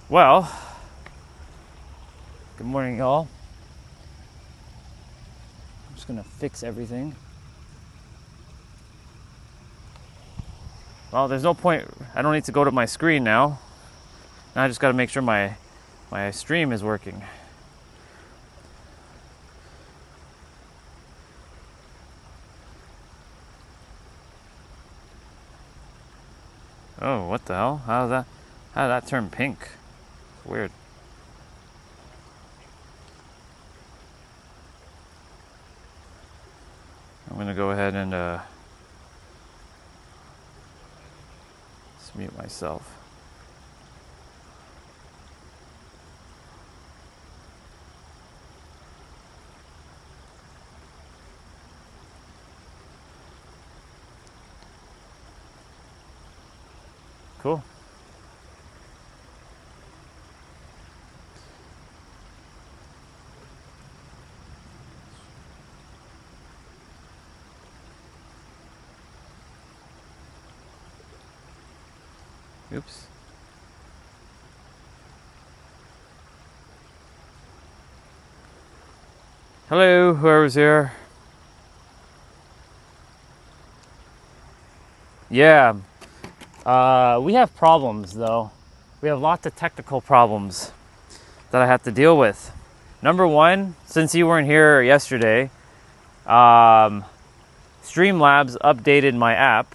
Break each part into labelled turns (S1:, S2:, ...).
S1: Well, good morning, y'all. I'm just gonna fix everything. Well, there's no point. I don't need to go to my screen now. Now I just gotta make sure my stream is working. Oh, what the hell? How did that turn pink? Weird. I'm gonna go ahead and just mute myself. Cool. Oops. Hello, whoever's here. Yeah. We have problems, though. We have lots of technical problems that I have to deal with. Number one, since you weren't here yesterday, Streamlabs updated my app.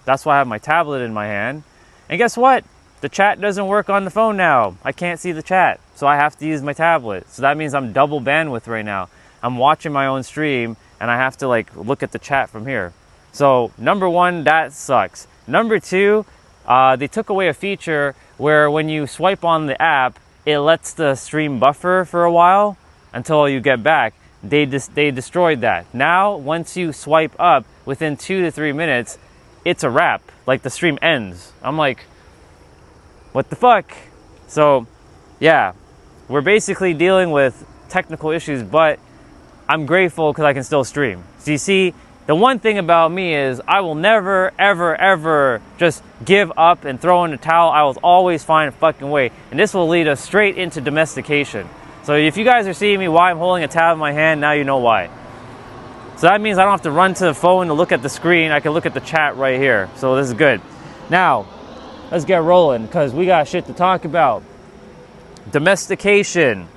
S1: That's why I have my tablet in my hand. And guess what? The chat doesn't work on the phone now. I can't see the chat, so I have to use my tablet. So that means I'm double bandwidth right now. I'm watching my own stream, and I have to look at the chat from here. So number one, that sucks. Number two, they took away a feature where when you swipe on the app, it lets the stream buffer for a while until you get back. They destroyed that. Now, once you swipe up, within 2 to 3 minutes, it's a wrap. Like, the stream ends. I'm like, what the fuck? So, yeah, we're basically dealing with technical issues, but I'm grateful because I can still stream. So you see, the one thing about me is I will never, ever, ever just give up and throw in the towel. I will always find a fucking way. And this will lead us straight into domestication. So if you guys are seeing me while I'm holding a tab in my hand, now you know why. So that means I don't have to run to the phone to look at the screen. I can look at the chat right here. So this is good. Now, let's get rolling because we got shit to talk about. Domestication.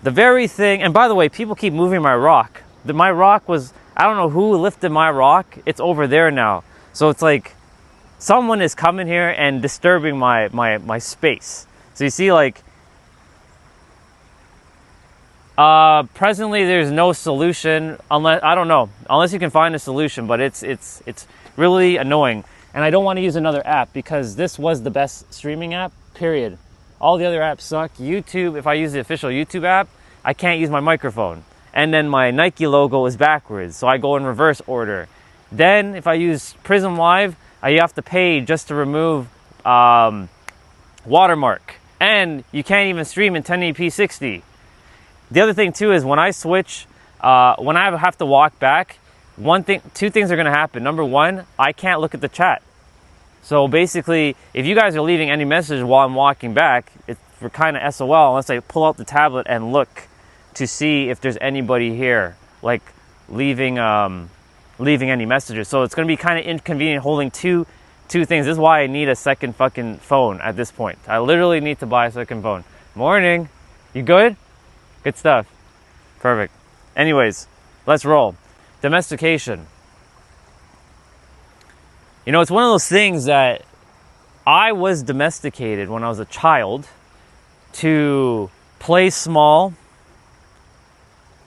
S1: The very thing, and by the way, people keep moving my rock. My rock was, I don't know who lifted my rock. It's over there now. So it's like someone is coming here and disturbing my space. So you see, presently there's no solution unless you can find a solution, but it's really annoying. And I don't want to use another app because this was the best streaming app, period. All the other apps suck. YouTube, if I use the official YouTube app, I can't use my microphone. And then my Nike logo is backwards, so I go in reverse order. Then if I use Prism Live, you have to pay just to remove watermark. And you can't even stream in 1080p 60. The other thing too is when I switch, when I have to walk back, two things are gonna happen. Number one, I can't look at the chat. So basically, if you guys are leaving any message while I'm walking back, we're kind of SOL unless I pull out the tablet and look to see if there's anybody here, like leaving any messages. So it's gonna be kind of inconvenient holding two things. This is why I need a second fucking phone at this point. I literally need to buy a second phone. Morning, you good? Good stuff. Perfect. Anyways, let's roll. Domestication. You know, it's one of those things that I was domesticated when I was a child to play small,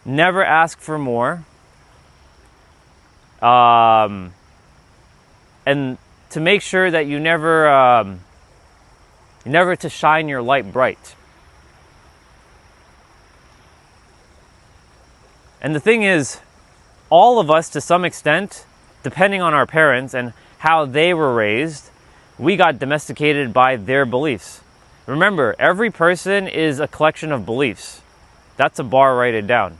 S1: never ask for more, and to make sure that you never to shine your light bright. And the thing is, all of us, to some extent, depending on our parents and how they were raised, we got domesticated by their beliefs. Remember, every person is a collection of beliefs. That's a bar, write it down.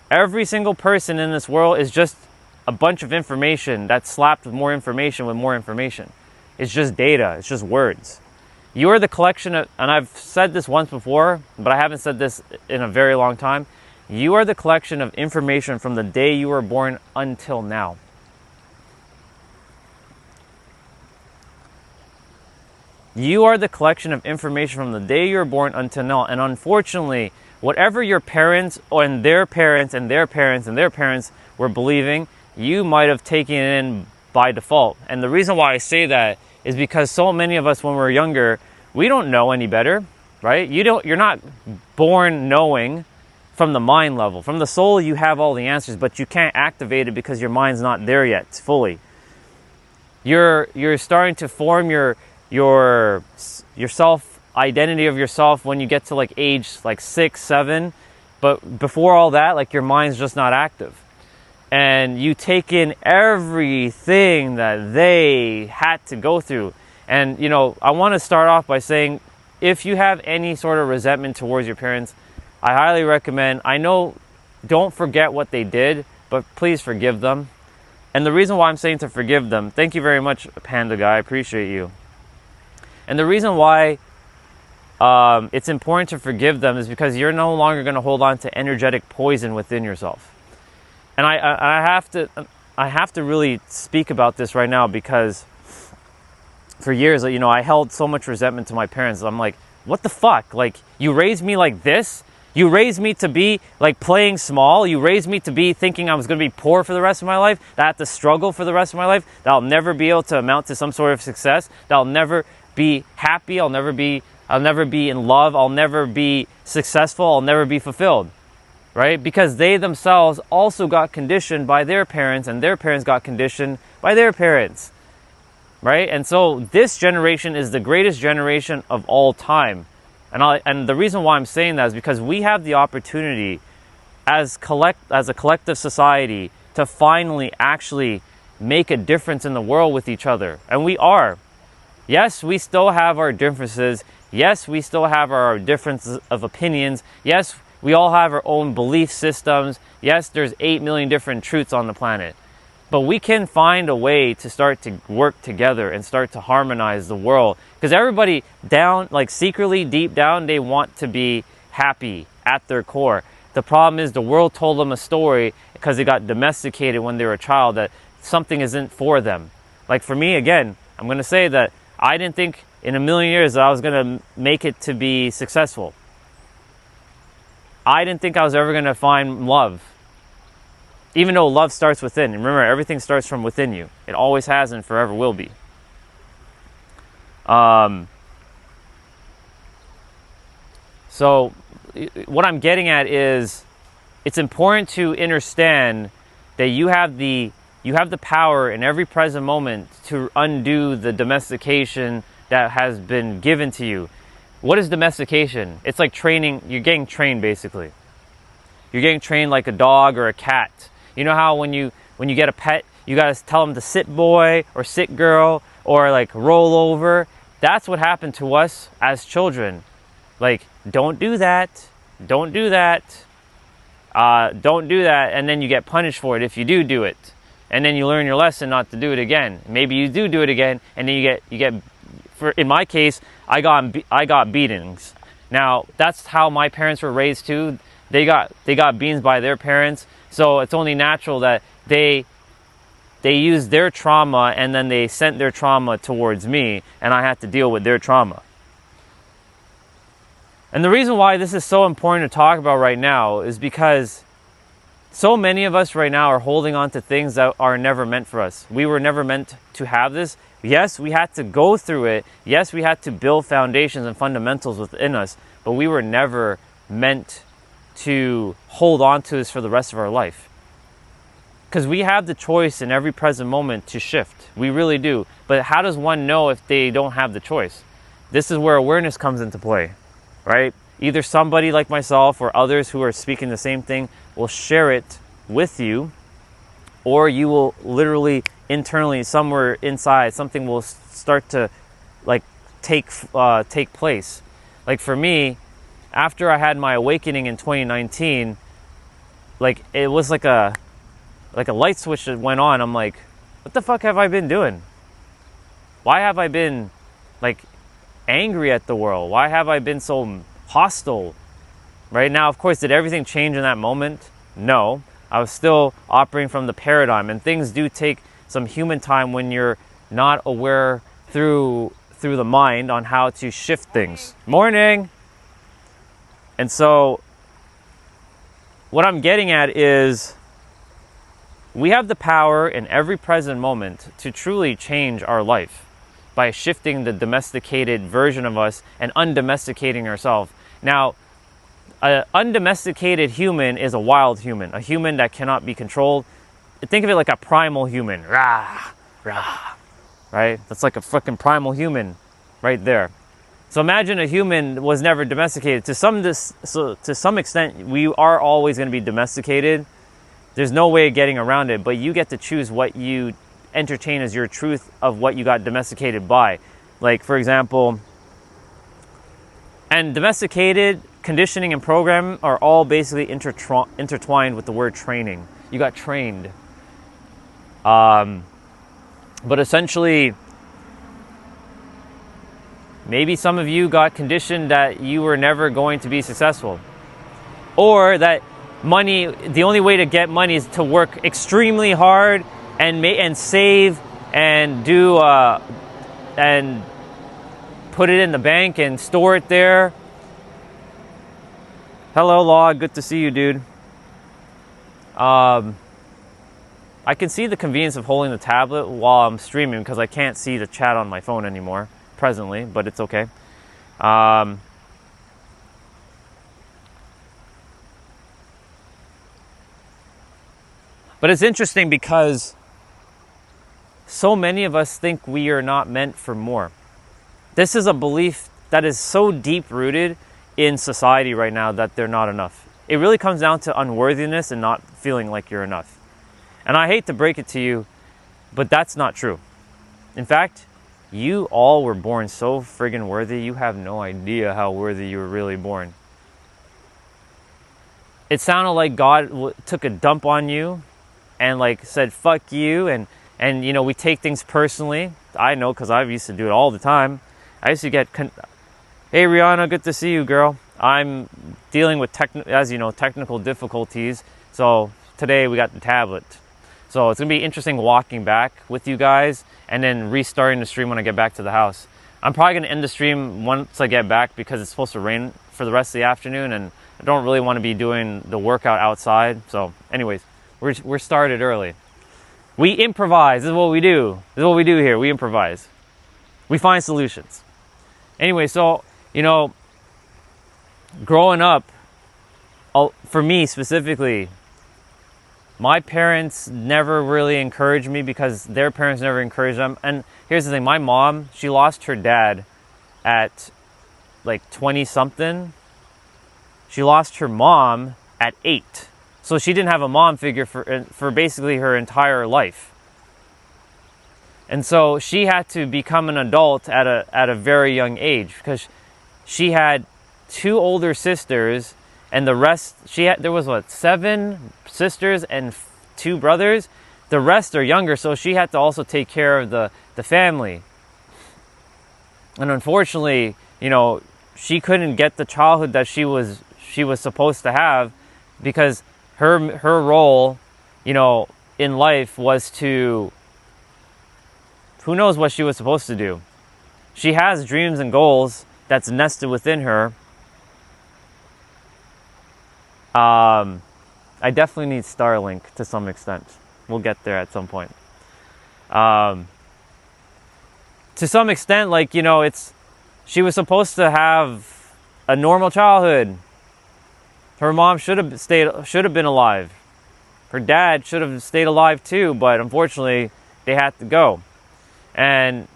S1: Every single person in this world is just a bunch of information that's slapped with more information. It's just data. It's just words. You are the collection of, and I've said this once before, but I haven't said this in a very long time. You are the collection of information from the day you were born until now. You are the collection of information from the day you were born until now. And unfortunately, whatever your parents and their parents and their parents and their parents were believing, you might have taken it in by default. And the reason why I say that is because so many of us when we're younger, we don't know any better, right? You're not born knowing from the mind level. From the soul, you have all the answers, but you can't activate it because your mind's not there yet fully. You're starting to form your self identity of yourself when you get to like age like 6, 7, but before all that, like your mind's just not active. And you take in everything that they had to go through. And, you know, I want to start off by saying, if you have any sort of resentment towards your parents, I highly recommend, I know, don't forget what they did, but please forgive them. And the reason why I'm saying to forgive them, thank you very much, Panda Guy, I appreciate you. And the reason why it's important to forgive them is because you're no longer going to hold on to energetic poison within yourself. And I have to really speak about this right now because for years, you know, I held so much resentment to my parents. I'm like, what the fuck? Like, you raised me like this? You raised me to be like playing small. You raised me to be thinking I was going to be poor for the rest of my life. That I have to struggle for the rest of my life. That I'll never be able to amount to some sort of success. That I'll never be happy. I'll never be in love. I'll never be successful. I'll never be fulfilled. Right? Because they themselves also got conditioned by their parents, and their parents got conditioned by their parents. Right? And so this generation is the greatest generation of all time. And the reason why I'm saying that is because we have the opportunity as a collective society to finally actually make a difference in the world with each other. And we are. Yes, we still have our differences. Yes, we still have our differences of opinions. Yes, we all have our own belief systems. Yes, there's 8 million different truths on the planet. But we can find a way to start to work together and start to harmonize the world. Because everybody down, like secretly, deep down, they want to be happy at their core. The problem is the world told them a story because they got domesticated when they were a child that something isn't for them. Like for me, again, I'm going to say that I didn't think in a million years that I was going to make it to be successful. I didn't think I was ever going to find love. Even though love starts within. And remember, everything starts from within you. It always has and forever will be. So what I'm getting at is it's important to understand that you have the power in every present moment to undo the domestication that has been given to you. What is domestication? It's like training. You're getting trained, basically. You're getting trained like a dog or a cat. You know how when you get a pet, you gotta tell them to sit boy or sit girl or like roll over. That's what happened to us as children. Like, don't do that. Don't do that. Don't do that. And then you get punished for it if you do it. And then you learn your lesson not to do it again. Maybe you do it again, and then you get. In my case, I got beatings. Now that's how my parents were raised too. They got beatings by their parents. So it's only natural that they used their trauma and then they sent their trauma towards me, and I had to deal with their trauma. And the reason why this is so important to talk about right now is because so many of us right now are holding on to things that are never meant for us. We were never meant to have this. Yes, we had to go through it. Yes, we had to build foundations and fundamentals within us, but we were never meant to hold on to this for the rest of our life. Because we have the choice in every present moment to shift. We really do. But how does one know if they don't have the choice? This is where awareness comes into play, right? Either somebody like myself or others who are speaking the same thing will share it with you, or you will literally internally, somewhere inside, something will start to like take place. Like for me, after I had my awakening in 2019, like it was like a light switch that went on. I'm like, what the fuck have I been doing? Why have I been like angry at the world? Why have I been so hostile? Right now, of course, did everything change in that moment? No. I was still operating from the paradigm, and things do take some human time when you're not aware through the mind on how to shift things. Morning. And so what I'm getting at is we have the power in every present moment to truly change our life by shifting the domesticated version of us and undomesticating ourselves. Now, an undomesticated human is a wild human, a human that cannot be controlled. Think of it like a primal human. Rah, rah, right? That's like a freaking primal human right there. So imagine a human was never domesticated. To some extent, we are always going to be domesticated. There's no way of getting around it, but you get to choose what you entertain as your truth of what you got domesticated by. Like, for example, and domesticated, conditioning, and program are all basically intertwined with the word training. You got trained. But essentially, maybe some of you got conditioned that you were never going to be successful. Or that money, the only way to get money is to work extremely hard and save and do and put it in the bank and store it there. Hello, Law. Good to see you, dude. I can see the convenience of holding the tablet while I'm streaming because I can't see the chat on my phone anymore presently, but it's okay. But it's interesting because so many of us think we are not meant for more. This is a belief that is so deep-rooted in society right now that they're not enough. It really comes down to unworthiness and not feeling like you're enough. And I hate to break it to you, but that's not true. In fact, you all were born so friggin' worthy, you have no idea how worthy you were really born. It sounded like God took a dump on you and like said, fuck you, and you know, we take things personally. I know, because I used to do it all the time. I used to get, hey Rihanna, good to see you, girl. I'm dealing with, as you know, technical difficulties. So today we got the tablet. So it's going to be interesting walking back with you guys and then restarting the stream when I get back to the house. I'm probably going to end the stream once I get back because it's supposed to rain for the rest of the afternoon and I don't really want to be doing the workout outside. So anyways, we're started early. We improvise. This is what we do. This is what we do here. We improvise. We find solutions. Anyway, so, you know, growing up, for me specifically, my parents never really encouraged me because their parents never encouraged them. And here's the thing. My mom, she lost her dad at like 20-something. She lost her mom at 8. So she didn't have a mom figure for basically her entire life. And so she had to become an adult at a very young age because she had 2 older sisters and the rest, there was 7 sisters and 2 brothers. The rest are younger, so she had to also take care of the family. And unfortunately, you know, she couldn't get the childhood that she was supposed to have because her role, you know, in life was to, who knows what she was supposed to do. She has dreams and goals that's nested within her. I definitely need Starlink to some extent. We'll get there at some point. To some extent, like, you know, she was supposed to have a normal childhood. Her mom should have been alive. Her dad should have stayed alive too, but unfortunately, they had to go. And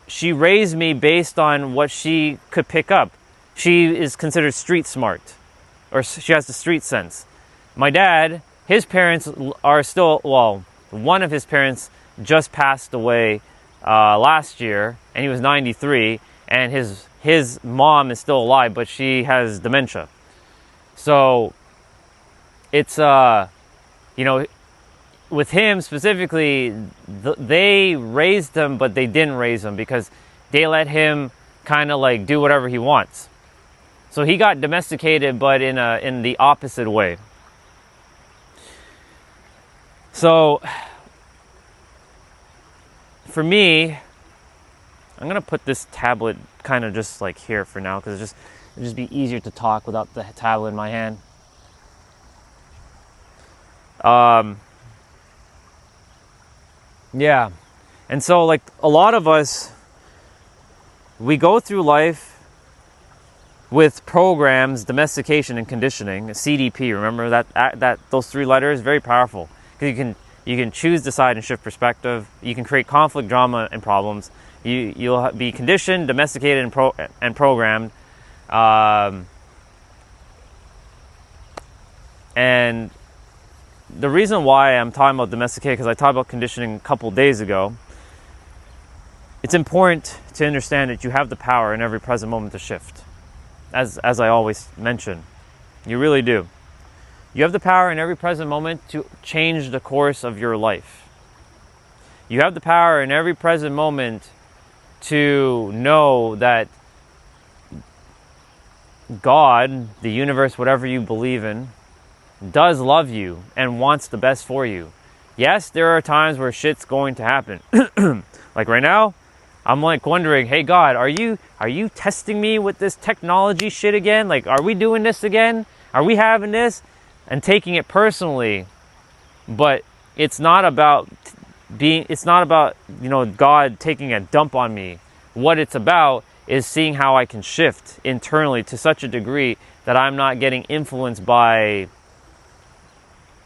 S1: she raised me based on what she could pick up. She is considered street smart, or she has the street sense. My dad, his parents are still, well, one of his parents just passed away last year, and he was 93, and his mom is still alive, but she has dementia. So it's, you know, with him specifically, they raised him, but they didn't raise him because they let him kind of like do whatever he wants. So he got domesticated, but in the opposite way. So for me, I'm gonna put this tablet kind of just like here for now because it'll just be easier to talk without the tablet in my hand. Yeah, and so like a lot of us, we go through life with programs, domestication and conditioning, CDP. Remember that those three letters, very powerful because you can choose, decide, and shift perspective. You can create conflict, drama, and problems. You'll be conditioned, domesticated, and programmed. And the reason why I'm talking about domesticated, because I talked about conditioning a couple days ago, it's important to understand that you have the power in every present moment to shift. As I always mention, you really do. You have the power in every present moment to change the course of your life. You have the power in every present moment to know that God, the universe, whatever you believe in, does love you and wants the best for you. Yes, there are times where shit's going to happen. Like right now, I'm like wondering, hey God, are you testing me with this technology shit again? Like, are we doing this again? Are we having this? And taking it personally. But it's not about God taking a dump on me. What it's about is seeing how I can shift internally to such a degree that I'm not getting influenced by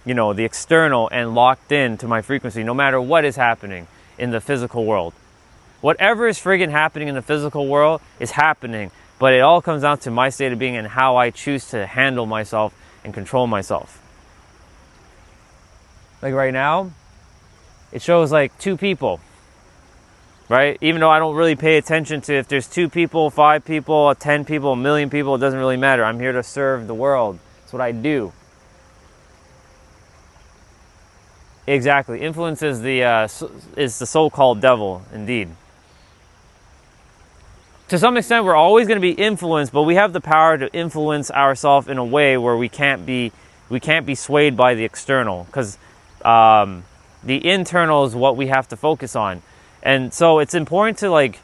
S1: the external and locked in to my frequency, no matter what is happening in the physical world. Whatever is friggin' happening in the physical world is happening, but it all comes down to my state of being and how I choose to handle myself and control myself. Like right now, it shows like 2 people, right? Even though I don't really pay attention to if there's 2 people, 5 people, 10 people, 1 million people, it doesn't really matter. I'm here to serve the world. That's what I do. Exactly. Influence is the so-called devil, indeed. To some extent, we're always going to be influenced, but we have the power to influence ourselves in a way where we can't be swayed by the external, because the internal is what we have to focus on. And so it's important to like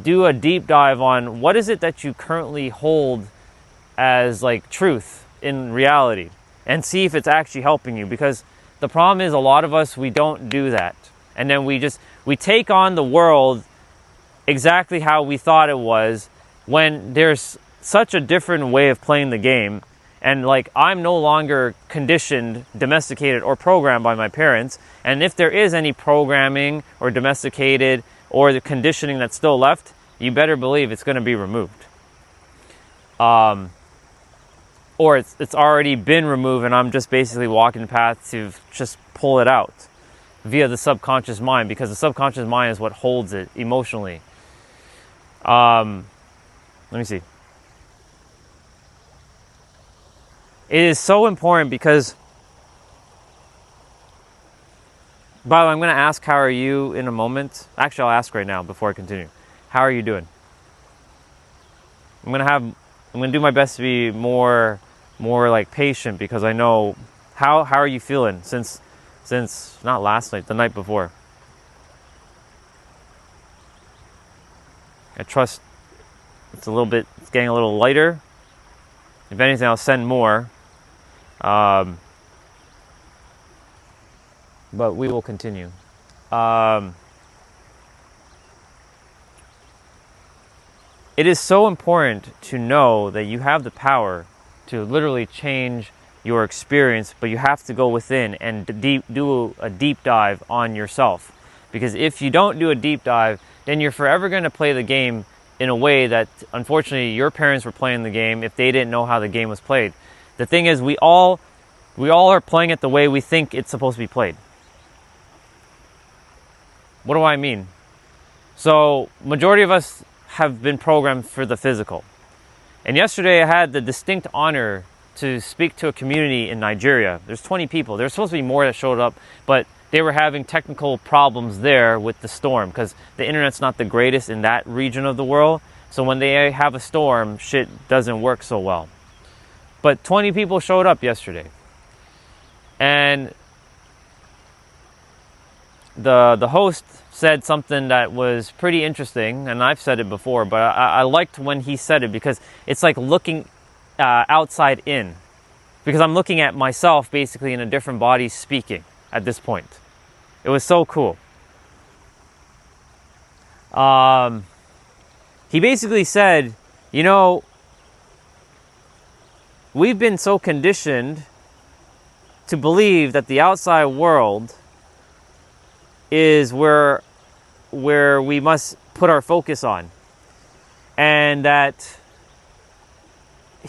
S1: do a deep dive on what is it that you currently hold as like truth in reality, and see if it's actually helping you. Because the problem is, a lot of us, we don't do that, and then we take on the world exactly how we thought it was, when there's such a different way of playing the game. And like, I'm no longer conditioned, domesticated, or programmed by my parents. And if there is any programming or domesticated or the conditioning that's still left, you better believe it's going to be removed. Or it's already been removed, and I'm just basically walking the path to just pull it out via the subconscious mind, because the subconscious mind is what holds it emotionally. Let me see. It is so important because, by the way, I'm going to ask how are you in a moment. Actually, I'll ask right now before I continue. How are you doing? I'm going to do my best to be more like patient, because I know how are you feeling since not last night, the night before. I trust it's getting a little lighter. If anything, I'll send more. But we will continue. It is so important to know that you have the power to literally change your experience, but you have to go within and do a deep dive on yourself. Because if you don't do a deep dive, then you're forever going to play the game in a way that, unfortunately, your parents were playing the game if they didn't know how the game was played. The thing is, we all are playing it the way we think it's supposed to be played. What do I mean? So, majority of us have been programmed for the physical. And yesterday I had the distinct honor to speak to a community in Nigeria. There's 20 people. There's supposed to be more that showed up, but they were having technical problems there with the storm because the internet's not the greatest in that region of the world. So when they have a storm, shit doesn't work so well. But 20 people showed up yesterday. And the host said something that was pretty interesting, and I've said it before, but I liked when he said it because it's like looking outside in. Because I'm looking at myself basically in a different body speaking at this point. It was so cool. He basically said, you know, we've been so conditioned to believe that the outside world is where we must put our focus on. And that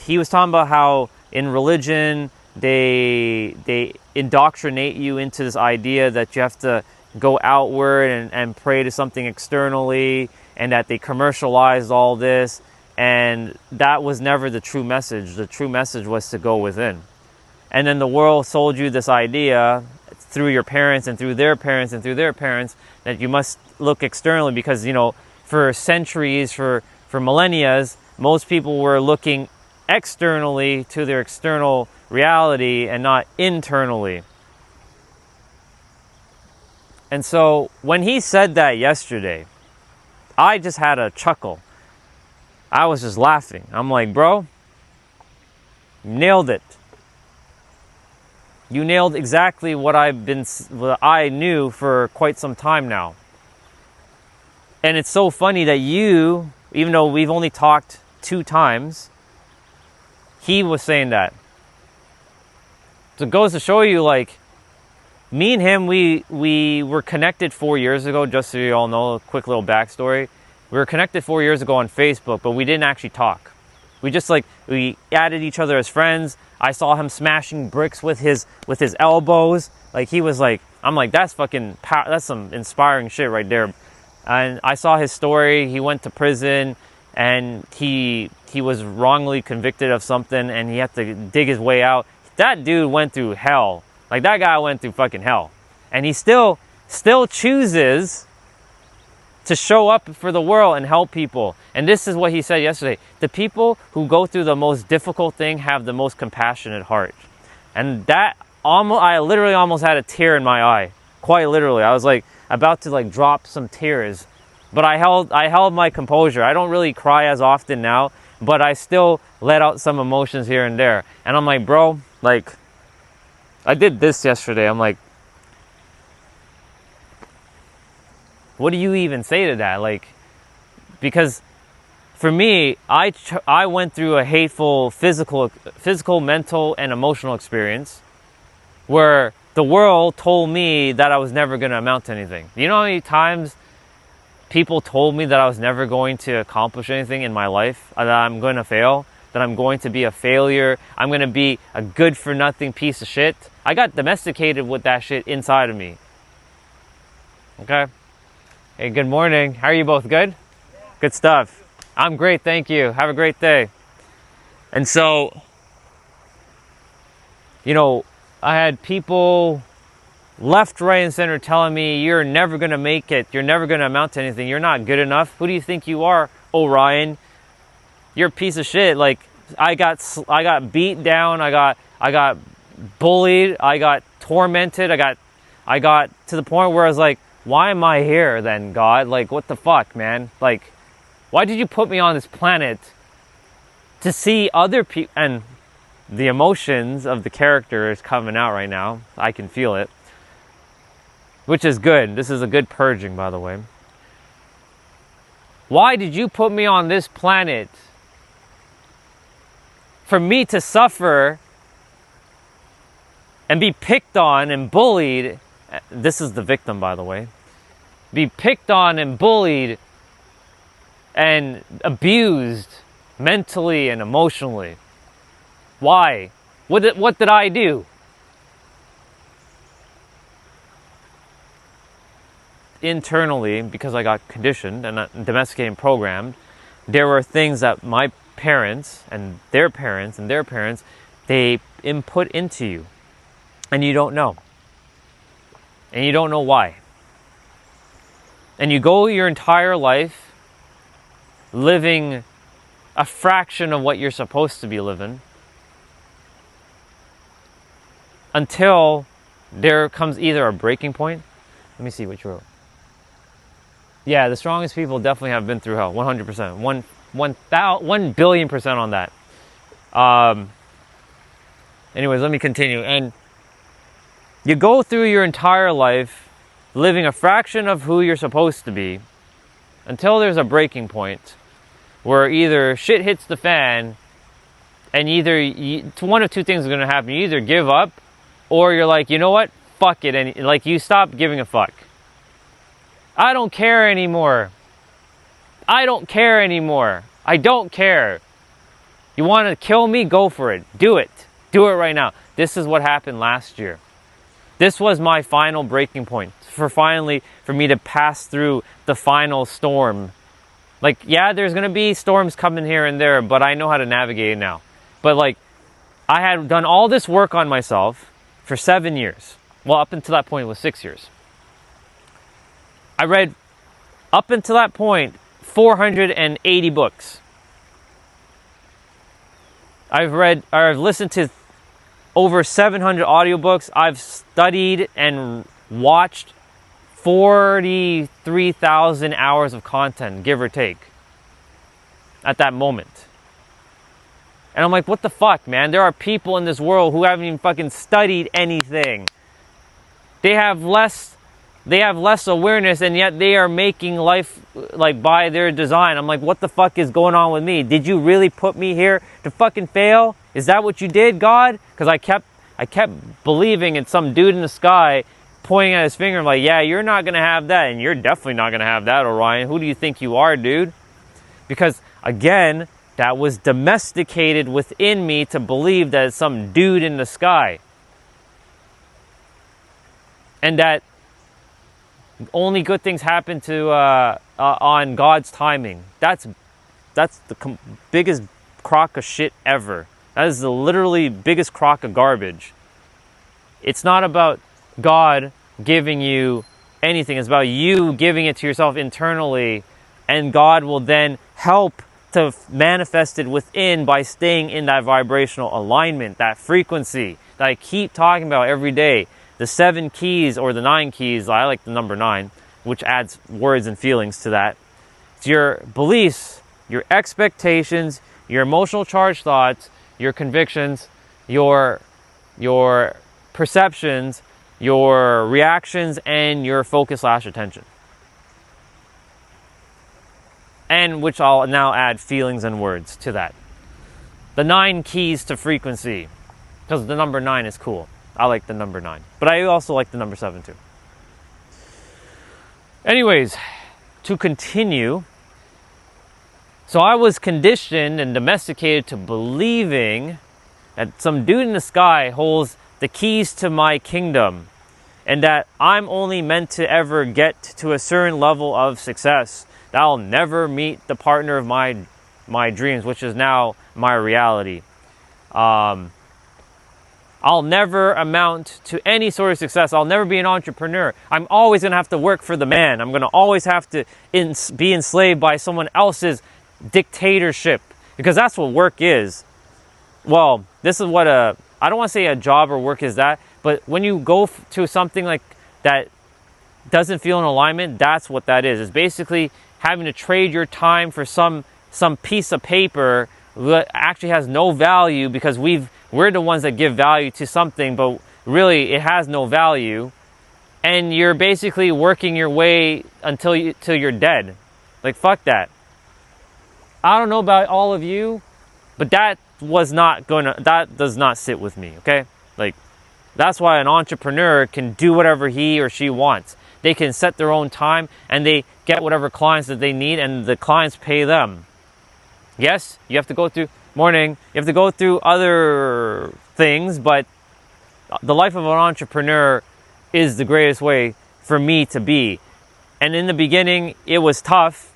S1: he was talking about how in religion they indoctrinate you into this idea that you have to go outward and pray to something externally, and that they commercialized all this, and that was never the true message. The true message was to go within. And then the world sold you this idea through your parents and through their parents and through their parents that you must look externally because, you know, for centuries, for millennia, most people were looking externally to their external reality and not internally. And so when he said that yesterday, I just had a chuckle. I was just laughing. I'm like, bro, nailed it. You nailed exactly what I knew for quite some time now. And it's so funny that you, even though we've only talked 2 times, he was saying that. So it goes to show you, like, me and him, we were connected 4 years ago, just so you all know, a quick little backstory. We were connected 4 years ago on Facebook, but we didn't actually talk. We just, like, we added each other as friends. I saw him smashing bricks with his elbows. Like, he was like, I'm like, that's some inspiring shit right there. And I saw his story. He went to prison, and he was wrongly convicted of something, and he had to dig his way out. That dude went through hell. Like, that guy went through fucking hell. And he still chooses to show up for the world and help people. And this is what he said yesterday. The people who go through the most difficult thing have the most compassionate heart. And that I literally almost had a tear in my eye. Quite literally. I was like about to like drop some tears. But I held my composure. I don't really cry as often now, but I still let out some emotions here and there. And I'm like, bro, like, I did this yesterday. I'm like, what do you even say to that? Like, because for me, I went through a hateful physical, mental, and emotional experience where the world told me that I was never going to amount to anything. You know how many times people told me that I was never going to accomplish anything in my life, that I'm going to fail, that I'm going to be a failure, I'm going to be a good-for-nothing piece of shit? I got domesticated with that shit inside of me. Okay? Hey, good morning. How are you both? Good? Yeah. Good stuff. I'm great, thank you. Have a great day. And so, you know, I had people left, right, and center telling me, you're never going to make it. You're never going to amount to anything. You're not good enough. Who do you think you are, Orion? You're a piece of shit. Like, I got beat down. I got bullied. I got tormented. I got to the point where I was like, why am I here then, God? Like, what the fuck, man? Like, why did you put me on this planet to see other people? And the emotions of the character is coming out right now. I can feel it. Which is good. This is a good purging, by the way. Why did you put me on this planet for me to suffer and be picked on and bullied? This is the victim, by the way. Be picked on and bullied and abused mentally and emotionally. Why? What did I do? Internally, because I got conditioned and domesticated and programmed, there were things that my parents and their parents and their parents they input into you, and you don't know. And you don't know why. And you go your entire life living a fraction of what you're supposed to be living until there comes either a breaking point. Let me see what you wrote. Yeah, the strongest people definitely have been through hell. 100%. 1 billion% on that. Anyways, let me continue. And you go through your entire life living a fraction of who you're supposed to be until there's a breaking point where either shit hits the fan and one of two things is going to happen. You either give up or you're like, you know what? Fuck it. And like you stop giving a fuck. I don't care anymore. I don't care anymore. I don't care. You want to kill me? Go for it. Do it. Do it right now. This is what happened last year. This was my final breaking point for me to pass through the final storm. Like, yeah, there's going to be storms coming here and there, but I know how to navigate it now. But like, I had done all this work on myself for 7 years. Well, up until that point, it was 6 years. I read, up until that point, 480 books. I've listened to over 700 audiobooks. I've studied and watched 43,000 hours of content, give or take, at that moment. And I'm like, what the fuck, man? There are people in this world who haven't even fucking studied anything. They have less awareness, and yet they are making life like by their design. I'm like, what the fuck is going on with me? Did you really put me here to fucking fail? Is that what you did, God? Because I kept believing in some dude in the sky pointing at his finger. I'm like, yeah, you're not gonna have that, and you're definitely not gonna have that, Orion. Who do you think you are, dude? Because again, that was domesticated within me to believe that it's some dude in the sky. And that only good things happen to on God's timing. That's the biggest crock of shit ever. That is the literally biggest crock of garbage. It's not about God giving you anything. It's about you giving it to yourself internally, and God will then help to manifest it within by staying in that vibrational alignment, that frequency that I keep talking about every day. The 7 keys or the 9 keys, I like the number 9, which adds words and feelings to that. It's your beliefs, your expectations, your emotional charged thoughts, your convictions, your perceptions, your reactions, and your focus/attention. And which I'll now add feelings and words to that. The 9 keys to frequency, because the number 9 is cool. I like the number 9. But I also like the number 7 too. Anyways, to continue. So I was conditioned and domesticated to believing that some dude in the sky holds the keys to my kingdom, and that I'm only meant to ever get to a certain level of success, that I'll never meet the partner of my dreams, which is now my reality. I'll never amount to any sort of success. I'll never be an entrepreneur. I'm always going to have to work for the man. I'm going to always have to be enslaved by someone else's dictatorship, because that's what work is. Well, this is what I don't want to say a job or work is that, but when you go to something like that doesn't feel in alignment, that's what that is. It's basically having to trade your time for some piece of paper that actually has no value, because we're the ones that give value to something, but really it has no value, and you're basically working your way till you're dead. Like, fuck that. I don't know about all of you, but that does not sit with me, okay? Like, that's why an entrepreneur can do whatever he or she wants. They can set their own time, and they get whatever clients that they need, and the clients pay them. Yes, you have to go through other things, but the life of an entrepreneur is the greatest way for me to be. And in the beginning, it was tough,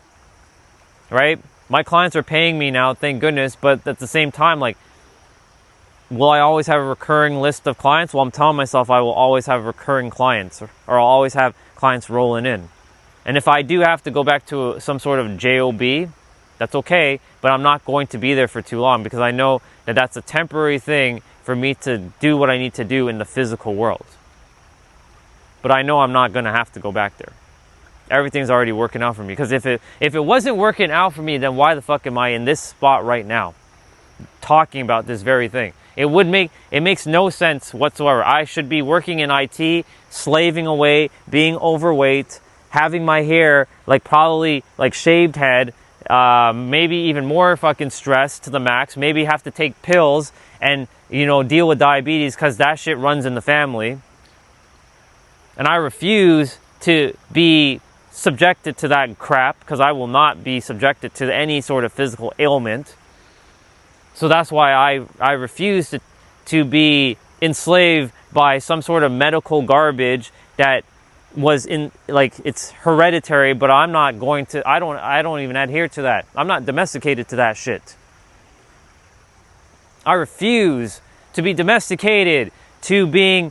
S1: right? My clients are paying me now, thank goodness, but at the same time, like, will I always have a recurring list of clients? Well, I'm telling myself I will always have recurring clients, or I'll always have clients rolling in. And if I do have to go back to some sort of JOB, that's okay, but I'm not going to be there for too long, because I know that that's a temporary thing for me to do what I need to do in the physical world. But I know I'm not going to have to go back there. Everything's already working out for me. Because if it wasn't working out for me, then why the fuck am I in this spot right now talking about this very thing? It makes no sense whatsoever. I should be working in IT, slaving away, being overweight, having my hair probably shaved head, maybe even more fucking stress to the max, maybe have to take pills and deal with diabetes because that shit runs in the family. And I refuse to be subjected to that crap, because I will not be subjected to any sort of physical ailment. So that's why I refuse to be enslaved by some sort of medical garbage that was it's hereditary, but I'm not going to, I don't even adhere to that. I'm not domesticated to that shit. I refuse to be domesticated to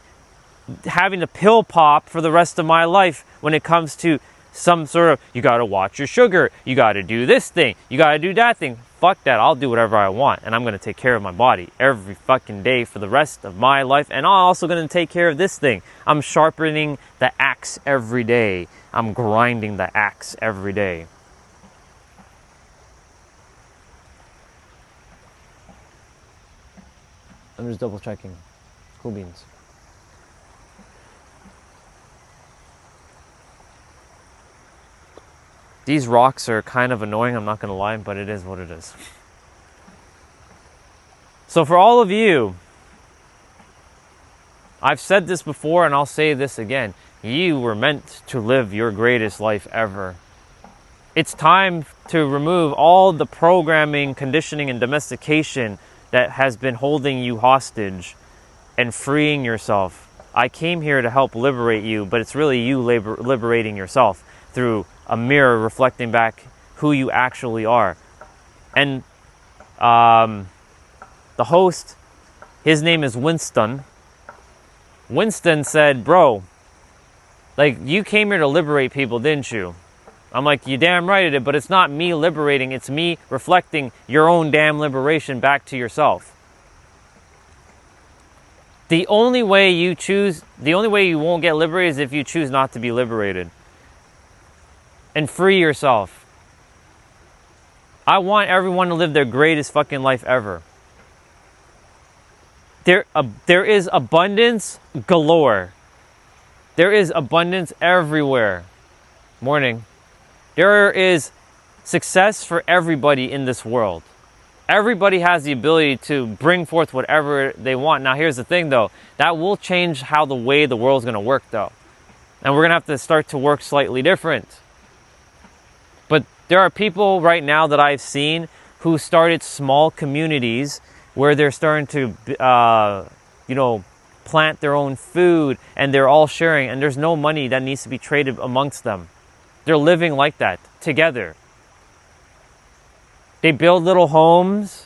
S1: having to pill pop for the rest of my life when it comes to some sort of, you gotta watch your sugar, you gotta do this thing, you gotta do that thing. Fuck that, I'll do whatever I want, and I'm gonna take care of my body every fucking day for the rest of my life, and I'm also gonna take care of this thing. I'm sharpening the axe every day. I'm grinding the axe every day. I'm just double checking. Cool beans. These rocks are kind of annoying, I'm not going to lie, but it is what it is. So for all of you, I've said this before and I'll say this again. You were meant to live your greatest life ever. It's time to remove all the programming, conditioning, and domestication that has been holding you hostage and freeing yourself. I came here to help liberate you, but it's really you liberating yourself through a mirror reflecting back who you actually are. And the host, his name is Winston. Winston said, bro, you came here to liberate people, didn't you? I'm like, you damn right it did, but it's not me liberating, it's me reflecting your own damn liberation back to yourself. The only way you won't get liberated is if you choose not to be liberated. And free yourself. I want everyone to live their greatest fucking life ever. There is abundance galore. There is abundance everywhere. Morning. There is success for everybody in this world. Everybody has the ability to bring forth whatever they want. Now here's the thing though. That will change how the way the world's going to work though. And we're going to have to start to work slightly different. But there are people right now that I've seen who started small communities where they're starting to, plant their own food and they're all sharing and there's no money that needs to be traded amongst them. They're living like that together. They build little homes.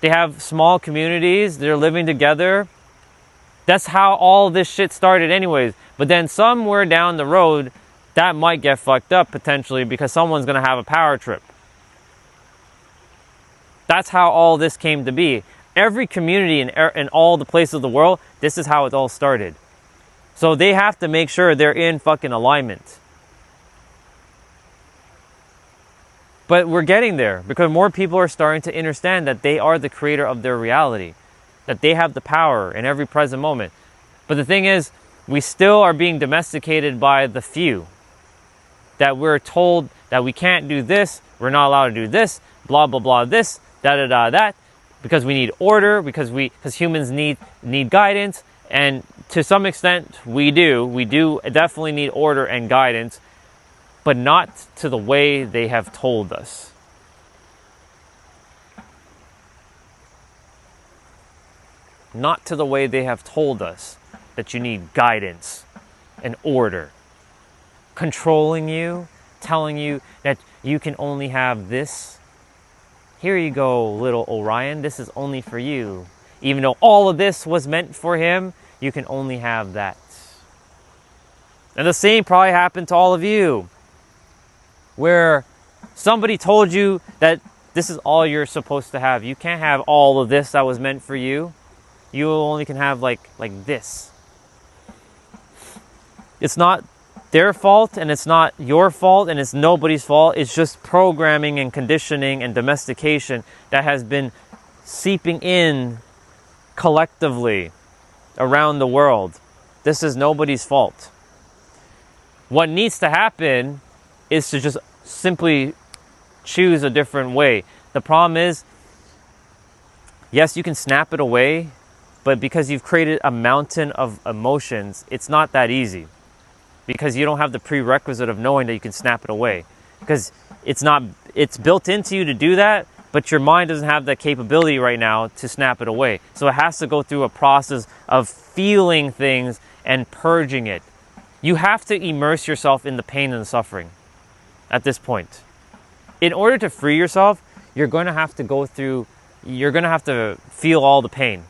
S1: They have small communities. They're living together. That's how all this shit started anyways. But then somewhere down the road, that might get fucked up potentially because someone's going to have a power trip. That's how all this came to be. Every community in all the places of the world, this is how it all started. So they have to make sure they're in fucking alignment. But we're getting there because more people are starting to understand that they are the creator of their reality, that they have the power in every present moment. But the thing is, we still are being domesticated by the few. That we're told that we can't do this, we're not allowed to do this, blah, blah, blah, this, da-da-da, that, because we need order, because humans need guidance, and to some extent, we do definitely need order and guidance, but not to the way they have told us. Not to the way they have told us that you need guidance and order. Controlling you, telling you that you can only have this. Here you go, little Orion, this is only for you. Even though all of this was meant for him, you can only have that. And the same probably happened to all of you, where somebody told you that this is all you're supposed to have. You can't have all of this that was meant for you. You only can have like this. It's not their fault, and it's not your fault, and it's nobody's fault. It's just programming and conditioning and domestication that has been seeping in collectively around the world. This is nobody's fault. What needs to happen is to just simply choose a different way. The problem is, yes, you can snap it away, but because you've created a mountain of emotions, it's not that easy. Because you don't have the prerequisite of knowing that you can snap it away. Because it's built into you to do that, but your mind doesn't have that capability right now to snap it away. So it has to go through a process of feeling things and purging it. You have to immerse yourself in the pain and the suffering at this point. In order to free yourself, you're going to have to feel all the pain.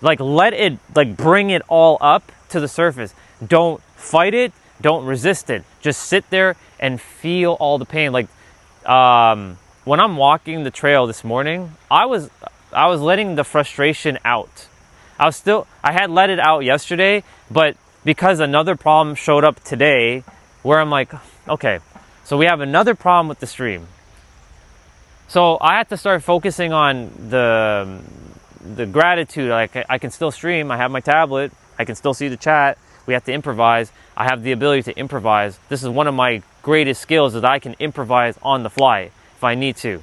S1: Bring it all up to the surface. Don't fight it. Don't resist it. Just sit there and feel all the pain. When I'm walking the trail this morning, I was letting the frustration out. I had let it out yesterday, but because another problem showed up today, where I'm like, okay, so we have another problem with the stream. So I had to start focusing on the gratitude. I can still stream. I have my tablet. I can still see the chat. We have to improvise. I have the ability to improvise. This is one of my greatest skills, that I can improvise on the fly if I need to.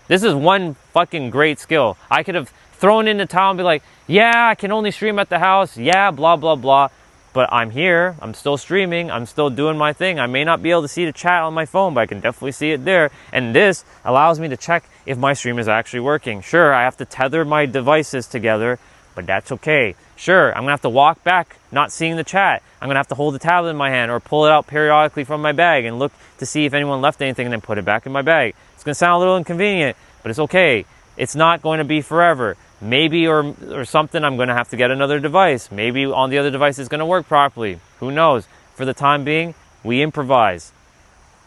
S1: This is one fucking great skill. I could have thrown in the towel and be like, yeah, I can only stream at the house. Yeah, blah, blah, blah. But I'm here. I'm still streaming. I'm still doing my thing. I may not be able to see the chat on my phone, but I can definitely see it there. And this allows me to check if my stream is actually working. Sure, I have to tether my devices together, but that's okay. Sure, I'm going to have to walk back not seeing the chat. I'm going to have to hold the tablet in my hand or pull it out periodically from my bag and look to see if anyone left anything and then put it back in my bag. It's going to sound a little inconvenient, but it's okay. It's not going to be forever. Maybe or something, I'm going to have to get another device. Maybe on the other device it's going to work properly. Who knows? For the time being, we improvise.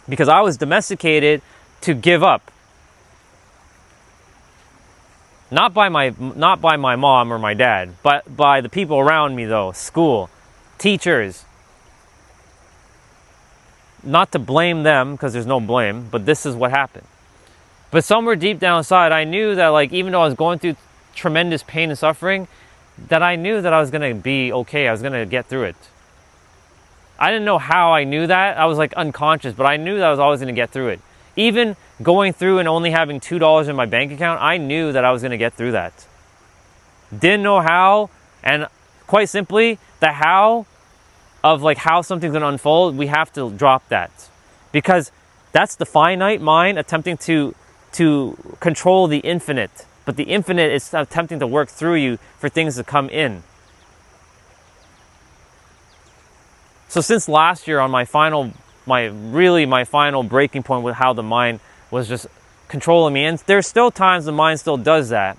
S1: Because I was domesticated to give up. Not by my mom or my dad, but by the people around me though. School, teachers. Not to blame them, because there's no blame, but this is what happened. But somewhere deep down inside, I knew that even though I was going through tremendous pain and suffering, that I knew that I was going to be okay. I was going to get through it. I didn't know how I knew that. I was unconscious, but I knew that I was always going to get through it. Even going through and only having $2 in my bank account, I knew that I was going to get through that. Didn't know how, and quite simply, the how of how something's going to unfold, we have to drop that. Because that's the finite mind attempting to control the infinite. But the infinite is attempting to work through you for things to come in. So since last year on my final breaking point with how the mind was just controlling me, and there's still times the mind still does that.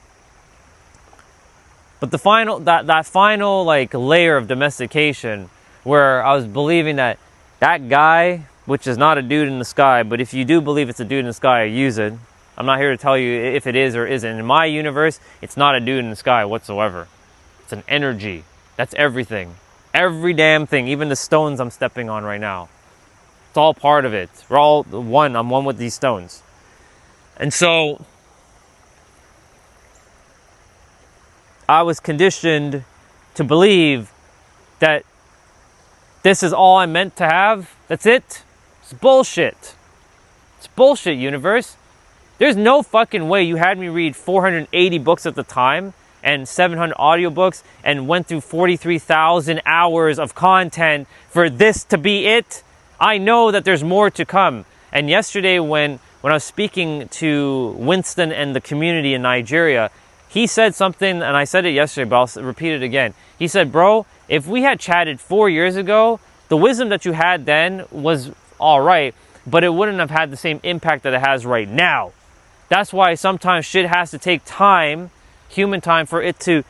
S1: But the final layer of domestication, where I was believing that guy, which is not a dude in the sky, but if you do believe it's a dude in the sky, use it. I'm not here to tell you if it is or isn't. In my universe, it's not a dude in the sky whatsoever. It's an energy. That's everything. Every damn thing, even the stones I'm stepping on right now. It's all part of it. We're all one. I'm one with these stones. And so I was conditioned to believe that this is all I'm meant to have. That's it. It's bullshit. It's bullshit, universe. There's no fucking way you had me read 480 books at the time and 700 audiobooks and went through 43,000 hours of content for this to be it. I know that there's more to come. And yesterday when I was speaking to Winston and the community in Nigeria, he said something, and I said it yesterday, but I'll repeat it again. He said, bro, if we had chatted 4 years ago, the wisdom that you had then was all right, but it wouldn't have had the same impact that it has right now. That's why sometimes shit has to take time human time for it to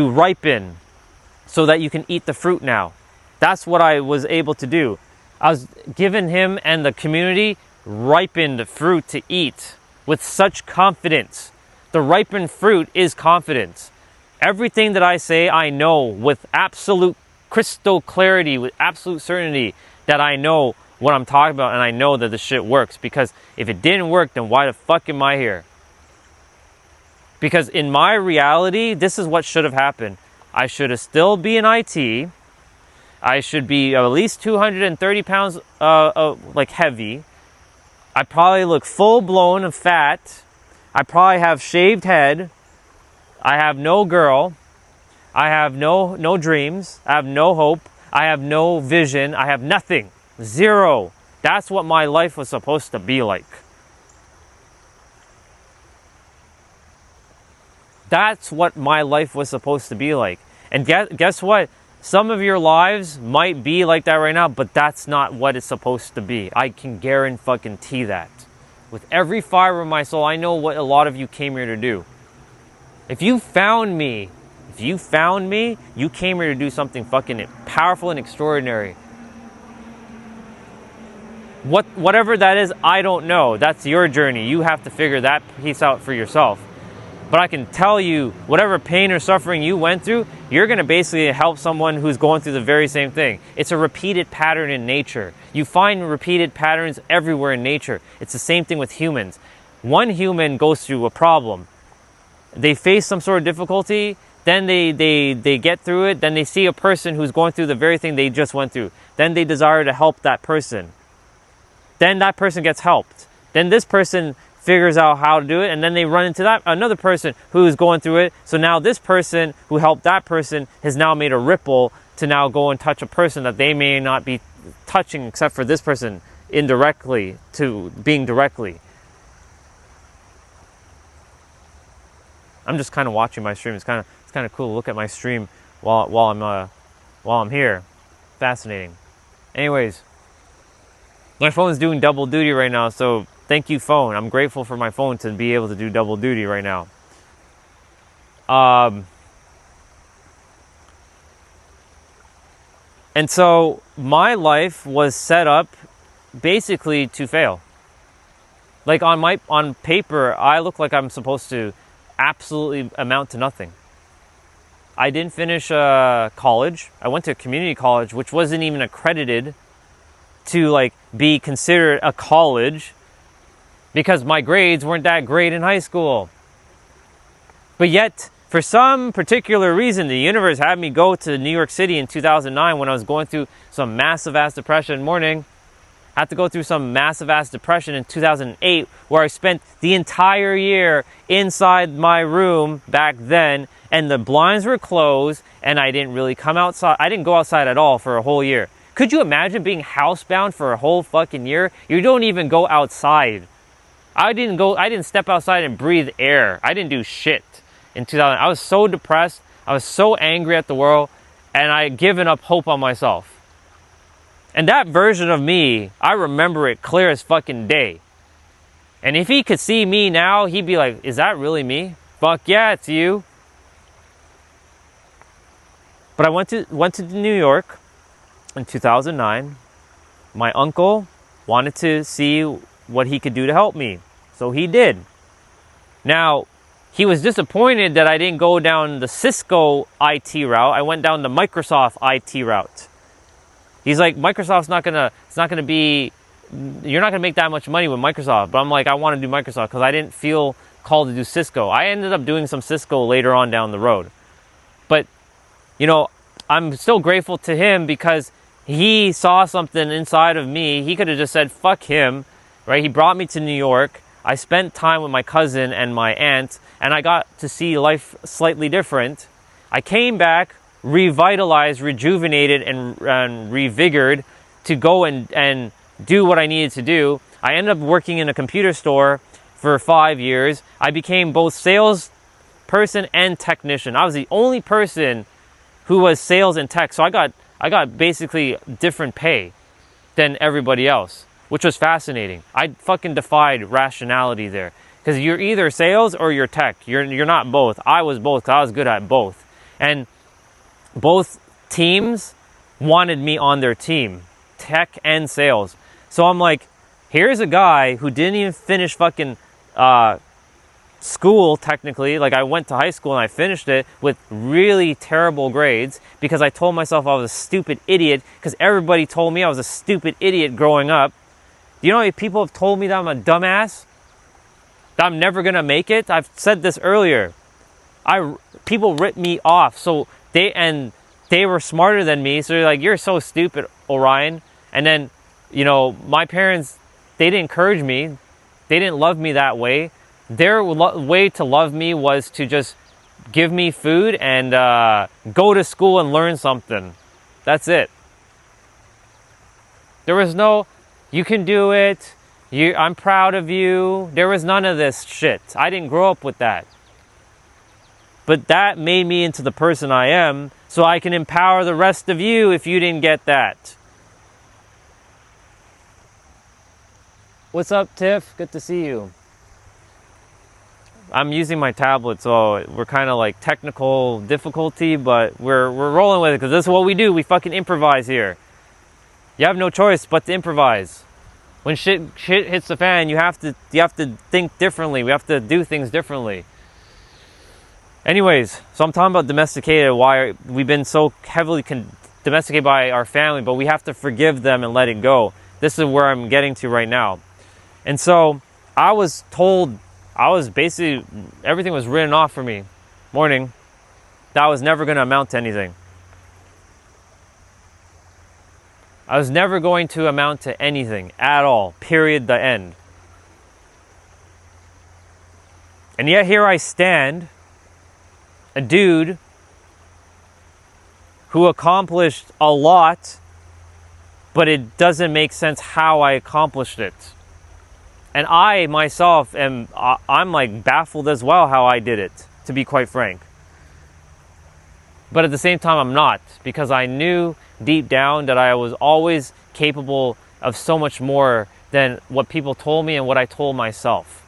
S1: ripen so that you can eat the fruit now. That's what I was able to do. I was giving him and the community ripened fruit to eat with such confidence. The ripened fruit is confidence. Everything that I say, I know with absolute crystal clarity, with absolute certainty that I know what I'm talking about, and I know that the shit works. Because if it didn't work, then why the fuck am I here? Because in my reality, this is what should have happened. I should have still be in IT. I should be at least 230 pounds like heavy. I probably look full blown and fat. I probably have shaved head. I have no girl. I have no dreams. I have no hope. I have no vision. I have nothing. Zero. That's what my life was supposed to be like. That's what my life was supposed to be like. And guess what? Some of your lives might be like that right now, but that's not what it's supposed to be. I can guarantee that. With every fiber of my soul, I know what a lot of you came here to do. If you found me, you came here to do something fucking powerful and extraordinary. Whatever that is, I don't know. That's your journey. You have to figure that piece out for yourself. But I can tell you, whatever pain or suffering you went through, you're going to basically help someone who's going through the very same thing. It's a repeated pattern in nature. You find repeated patterns everywhere in nature. It's the same thing with humans. One human goes through a problem. They face some sort of difficulty, then they get through it, then they see a person who's going through the very thing they just went through. Then they desire to help that person. Then that person gets helped. Then this person figures out how to do it, and then they run into another person who's going through it. So now this person who helped that person has now made a ripple to now go and touch a person that they may not be touching, except for this person indirectly to being directly. I'm just kind of watching my stream. It's kind of cool to look at my stream while I'm here. Fascinating. Anyways, my phone's doing double duty right now, so thank you, phone. I'm grateful for my phone to be able to do double duty right now. And so my life was set up basically to fail. Like on paper, I look like I'm supposed to absolutely amount to nothing. I didn't finish college. I went to a community college, which wasn't even accredited to like be considered a college, because my grades weren't that great in high school. But yet, for some particular reason, the universe had me go to New York City in 2009 when I was going through some massive ass depression. I had to go through some massive ass depression in 2008, where I spent the entire year inside my room back then, and the blinds were closed, and I didn't really come outside. I didn't go outside at all for a whole year. Could you imagine being housebound for a whole fucking year? You don't even go outside. I didn't step outside and breathe air. I didn't do shit in 2000. I was so depressed. I was so angry at the world, and I had given up hope on myself. And that version of me, I remember it clear as fucking day. And if he could see me now, he'd be like, is that really me? Fuck yeah, it's you. But I went to New York in 2009. My uncle wanted to see what he could do to help me. So he did. Now, he was disappointed that I didn't go down the Cisco IT route. I went down the Microsoft IT route. He's like, Microsoft's not gonna be, you're not gonna make that much money with Microsoft. But I'm like, I want to do Microsoft because I didn't feel called to do Cisco. I ended up doing some Cisco later on down the road. But, you know, I'm still grateful to him because he saw something inside of me. He could have just said, fuck him, right? He brought me to New York. I spent time with my cousin and my aunt, and I got to see life slightly different. I came back, revitalized, rejuvenated, and revigored to go and do what I needed to do. I ended up working in a computer store for 5 years. I became both sales person and technician. I was the only person who was sales and tech, so I got basically different pay than everybody else, which was fascinating. I fucking defied rationality there. Because you're either sales or you're tech. You're not both. I was both, 'cause I was good at both. And both teams wanted me on their team, tech and sales. So I'm like, here's a guy who didn't even finish fucking school, technically. Like, I went to high school and I finished it with really terrible grades because I told myself I was a stupid idiot, because everybody told me I was a stupid idiot growing up. Do you know how many people have told me that I'm a dumbass? That I'm never gonna make it? I've said this earlier. People ripped me off. So they were smarter than me. So they're like, you're so stupid, Orion. And then, you know, my parents, they didn't encourage me. They didn't love me that way. Their way to love me was to just give me food and go to school and learn something. That's it. There was no, you can do it, I'm proud of you. There was none of this shit. I didn't grow up with that. But that made me into the person I am, so I can empower the rest of you if you didn't get that. What's up, Tiff? Good to see you. I'm using my tablet, so we're kind of like technical difficulty, but we're rolling with it because this is what we do. We fucking improvise here. You have no choice but to improvise. When shit hits the fan, you have to think differently. We have to do things differently. Anyways, so I'm talking about domesticated, why we've been so heavily domesticated by our family, but we have to forgive them and let it go. This is where I'm getting to right now. And so I was told, basically, everything was written off for me. Morning. That was never going to amount to anything. I was never going to amount to anything at all. Period. The end. And yet here I stand, a dude who accomplished a lot, but it doesn't make sense how I accomplished it. And I myself I'm like baffled as well how I did it, to be quite frank. But at the same time, I'm not, because I knew deep down that I was always capable of so much more than what people told me and what I told myself.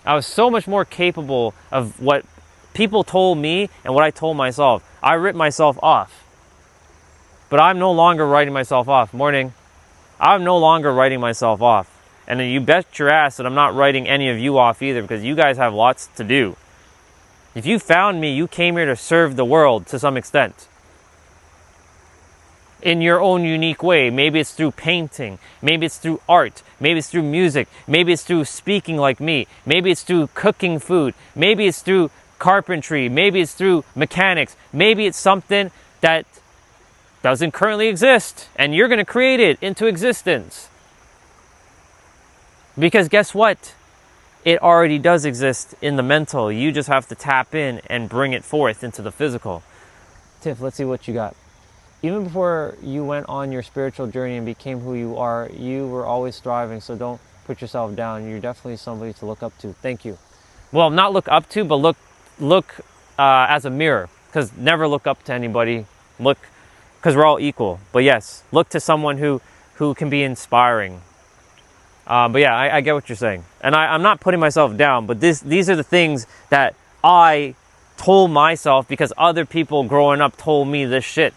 S1: I was so much more capable of what people told me and what I told myself. I ripped myself off. But I'm no longer writing myself off. Morning. I'm no longer writing myself off. And then you bet your ass that I'm not writing any of you off either, because you guys have lots to do. If you found me, you came here to serve the world to some extent. In your own unique way. Maybe it's through painting. Maybe it's through art. Maybe it's through music. Maybe it's through speaking like me. Maybe it's through cooking food. Maybe it's through carpentry. Maybe it's through mechanics. Maybe it's something that doesn't currently exist, and you're going to create it into existence. Because guess what? It already does exist in the mental. You just have to tap in and bring it forth into the physical. Tiff, let's see what you got. Even before you went on your spiritual journey and became who you are, you were always striving, so don't put yourself down. You're definitely somebody to look up to. Thank you. Well, not look up to, but look as a mirror. Because never look up to anybody. Look, because we're all equal. But yes, look to someone who can be inspiring. But yeah, I get what you're saying. And I'm not putting myself down, but these are the things that I told myself because other people growing up told me this shit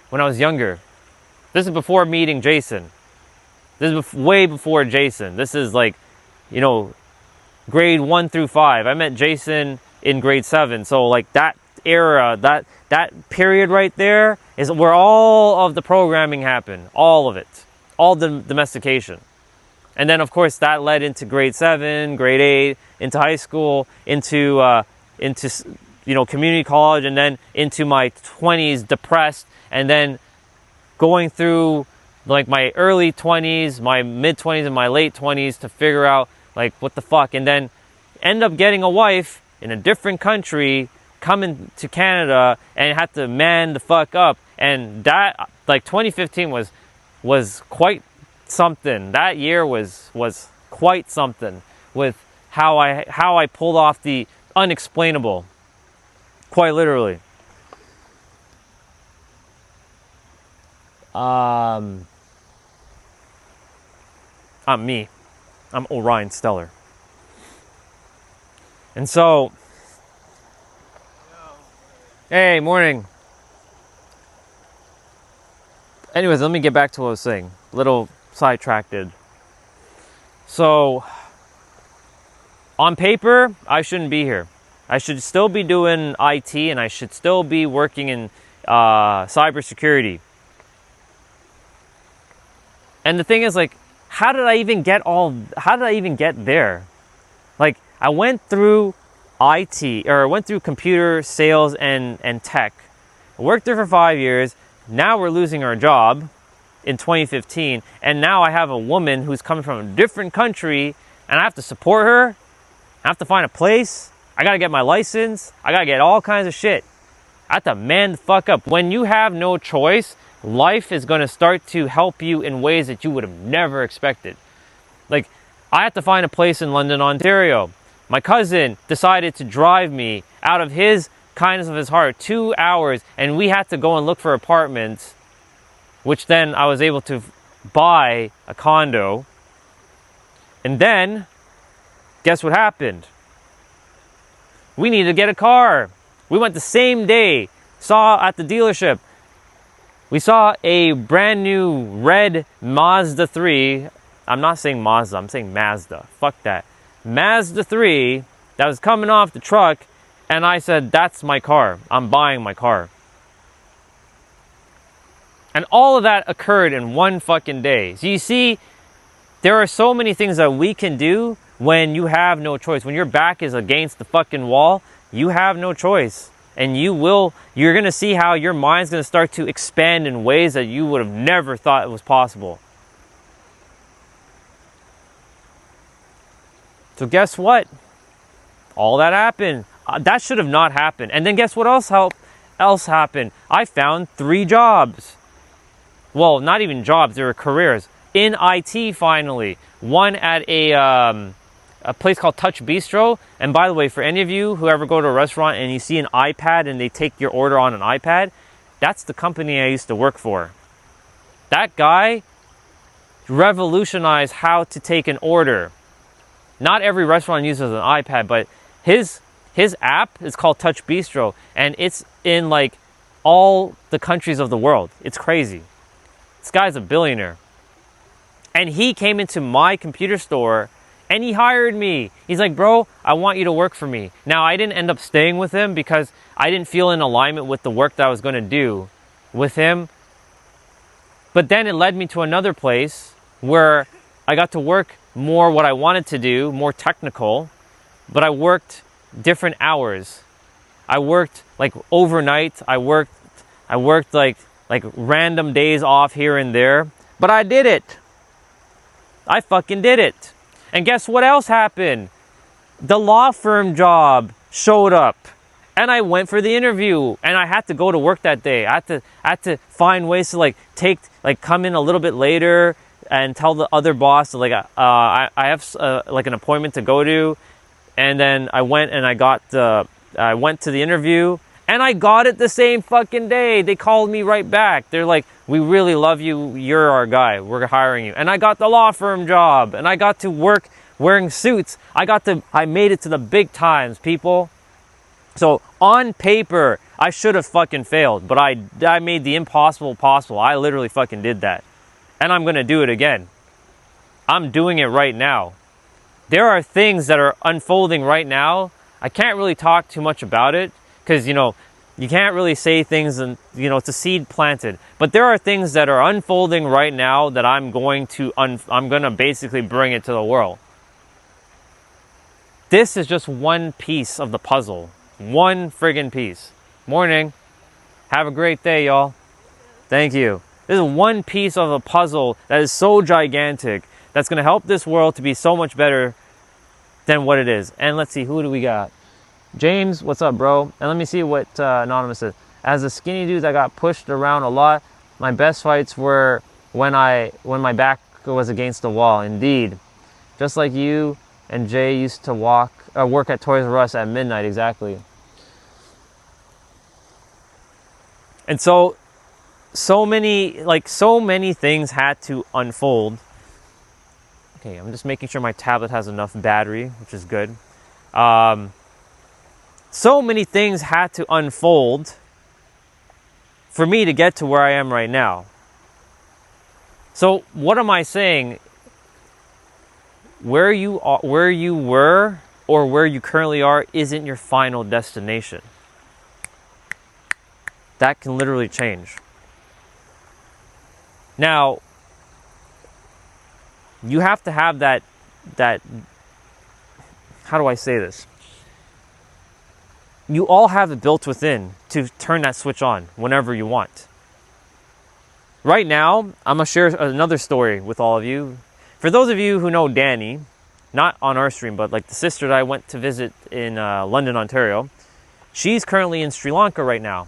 S1: when I was younger. This is before meeting Jason. This is way before Jason. This is like, you know, grade 1 through 5. I met Jason in grade 7. So like that era, that period right there is where all of the programming happened. All of it. All the domestication. And then, of course, that led into grade 7, grade 8, into high school, into you know, community college, and then into my 20s, depressed, and then going through like my early 20s, my mid 20s, and my late 20s to figure out like what the fuck, and then end up getting a wife in a different country, coming to Canada, and had to man the fuck up, and that like 2015 was quite something. That year was quite something with how I pulled off the unexplainable, quite literally. I'm me. I'm Orion Stellar. And so, hey, morning. Anyways, let me get back to what I was saying. Little sidetracked. So, on paper, I shouldn't be here. I should still be doing IT, and I should still be working in cybersecurity. And the thing is, like, how did I even get there? Like, I went through IT, or I went through computer sales and tech. I worked there for 5 years. Now we're losing our job in 2015. And now I have a woman who's coming from a different country, and I have to support her. I have to find a place. I gotta get my license. I gotta get all kinds of shit. I have to man the fuck up. When you have no choice, life is gonna start to help you in ways that you would have never expected. Like, I have to find a place in London, Ontario. My cousin decided to drive me out of his kindness of his heart 2 hours, and we had to go and look for apartments, which then I was able to buy a condo. And then, guess what happened? We needed to get a car. We went the same day, saw at the dealership. We saw a brand new red Mazda 3. I'm not saying Mazda, I'm saying Mazda. Fuck that. Mazda 3 that was coming off the truck, and I said, that's my car. I'm buying my car. And all of that occurred in one fucking day. So you see, there are so many things that we can do when you have no choice. When your back is against the fucking wall, you have no choice. And you're gonna see how your mind's gonna start to expand in ways that you would have never thought it was possible. So guess what? All that happened. That should have not happened. And then guess what else happened? I found 3 jobs. Well, not even jobs, they were careers. In IT, finally. One at a place called Touch Bistro. And by the way, for any of you who ever go to a restaurant and you see an iPad and they take your order on an iPad, that's the company I used to work for. That guy revolutionized how to take an order. Not every restaurant uses an iPad, but his app is called Touch Bistro, and it's in like all the countries of the world. It's crazy. This guy's a billionaire. And he came into my computer store and he hired me. He's like, bro, I want you to work for me. Now, I didn't end up staying with him because I didn't feel in alignment with the work that I was going to do with him. But then it led me to another place where I got to work more what I wanted to do, more technical, but I worked different hours. I worked like overnight. I worked like random days off here and there, but I did it. I fucking did it. And guess what else happened? The law firm job showed up, and I went for the interview, and I had to go to work that day. I had to find ways to come in a little bit later and tell the other boss I have like an appointment to go to. And then I went and I went to the interview, and I got it the same fucking day. They called me right back. They're like, we really love you. You're our guy. We're hiring you. And I got the law firm job, and I got to work wearing suits. I made it to the big times, people. So on paper, I should have fucking failed, but I made the impossible possible. I literally fucking did that. And I'm going to do it again. I'm doing it right now. There are things that are unfolding right now. I can't really talk too much about it because, you can't really say things and, it's a seed planted. But there are things that are unfolding right now that I'm going to basically bring it to the world. This is just one piece of the puzzle. One friggin' piece. Morning. Have a great day, y'all. Thank you. This is one piece of a puzzle that is so gigantic that's going to help this world to be so much better than what it is. And let's see, who do we got? James, what's up, bro? And let me see what Anonymous says. As a skinny dude that got pushed around a lot, my best fights were when my back was against the wall. Indeed. Just like you and Jay used to work at Toys R Us at midnight, exactly. And so many things had to unfold. Okay, I'm just making sure my tablet has enough battery, which is good. So many things had to unfold for me to get to where I am right now. So what am I saying? Where you were or where you currently are isn't your final destination. That can literally change. Now, you have to have that, how do I say this? You all have it built within to turn that switch on whenever you want. Right now, I'm going to share another story with all of you. For those of you who know Danny, not on our stream, but like the sister that I went to visit in London, Ontario, she's currently in Sri Lanka right now.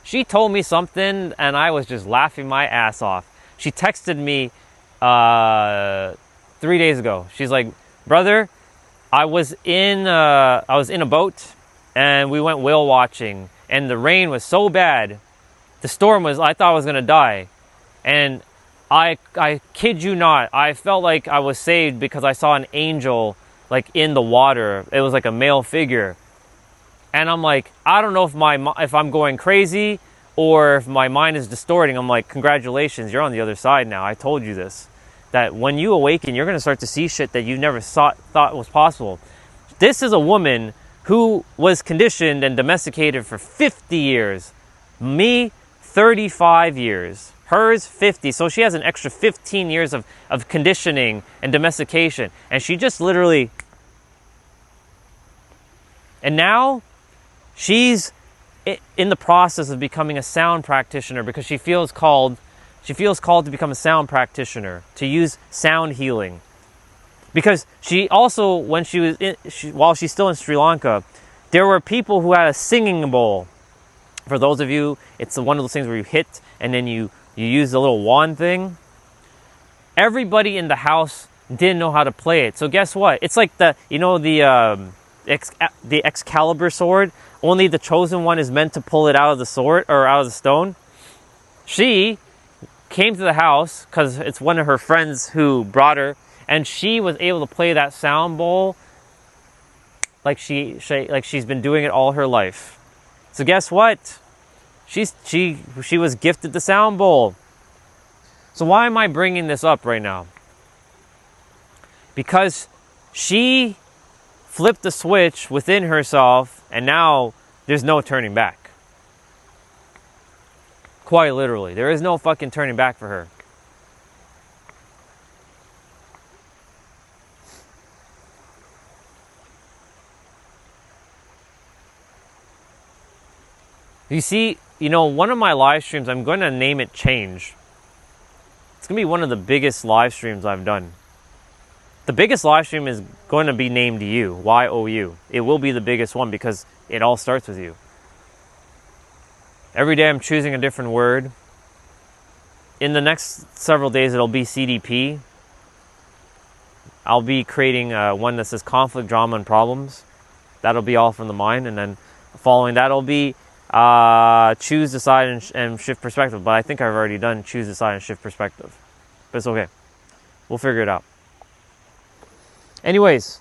S1: She told me something and I was just laughing my ass off. She texted me 3 days ago. She's like, brother, I was in a boat and we went whale watching and the rain was so bad. The storm was, I thought I was going to die. And I kid you not, I felt like I was saved because I saw an angel like in the water. It was like a male figure. And I'm like, I don't know if I'm going crazy or if my mind is distorting. I'm like, congratulations, you're on the other side now. I told you this. That when you awaken, you're going to start to see shit that you never thought was possible. This is a woman who was conditioned and domesticated for 50 years. Me, 35 years. Hers, 50. So she has an extra 15 years of conditioning and domestication. And she just literally... And now, she's in the process of becoming a sound practitioner because she feels called to become a sound practitioner, to use sound healing. Because she also, when while she's still in Sri Lanka, there were people who had a singing bowl. For those of you, it's one of those things where you hit and then you use the little wand thing. Everybody in the house didn't know how to play it. So guess what? It's like the Excalibur sword. Only the chosen one is meant to pull it out of the sword or out of the stone. She came to the house because it's one of her friends who brought her, and she was able to play that sound bowl like she's been doing it all her life. So guess what? She was gifted the sound bowl. So why am I bringing this up right now? Because she flipped the switch within herself, and now there's no turning back. Quite literally. There is no fucking turning back for her. You see, one of my live streams, I'm going to name it Change. It's going to be one of the biggest live streams I've done. The biggest live stream is going to be named You, Y-O-U. It will be the biggest one because it all starts with you. Every day I'm choosing a different word. In the next several days, it'll be CDP. I'll be creating one that says conflict, drama, and problems. That'll be all from the mind. And then following that will be choose, decide, and shift perspective. But I think I've already done choose, decide, and shift perspective. But it's okay. We'll figure it out. Anyways,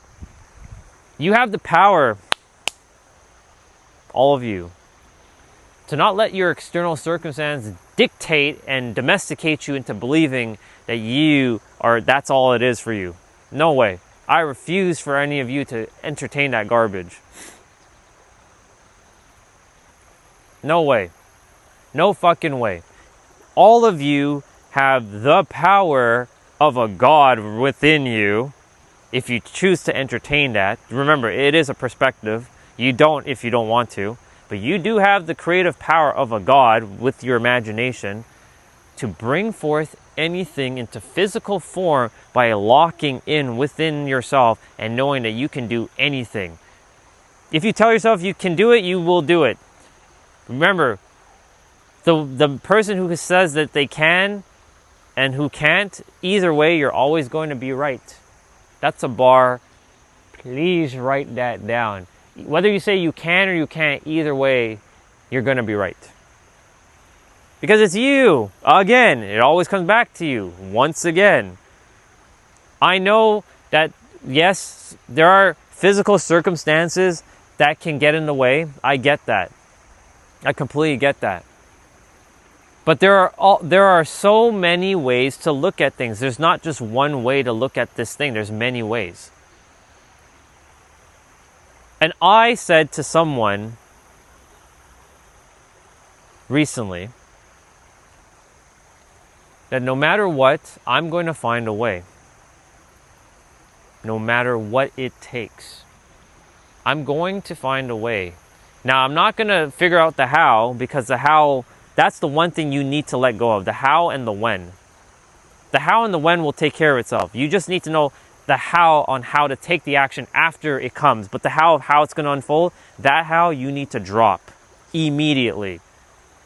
S1: you have the power, all of you, to not let your external circumstance dictate and domesticate you into believing that that's all it is for you. No way. I refuse for any of you to entertain that garbage. No way. No fucking way. All of you have the power of a God within you. If you choose to entertain that, remember, it is a perspective. You don't if you don't want to. But you do have the creative power of a God with your imagination to bring forth anything into physical form by locking in within yourself and knowing that you can do anything. If you tell yourself you can do it, you will do it. Remember, the person who says that they can and who can't, either way, you're always going to be right. That's a bar. Please write that down. Whether you say you can or you can't, either way, you're going to be right. Because it's you. Again, it always comes back to you. Once again. I know that, yes, there are physical circumstances that can get in the way. I get that. I completely get that. But there are so many ways to look at things. There's not just one way to look at this thing. There's many ways. And I said to someone recently that no matter what, I'm going to find a way. No matter what it takes. I'm going to find a way. Now, I'm not going to figure out the how, because the how, that's the one thing you need to let go of. The how and the when. The how and the when will take care of itself. You just need to know the how on how to take the action after it comes. But the how of how it's going to unfold, that how you need to drop immediately.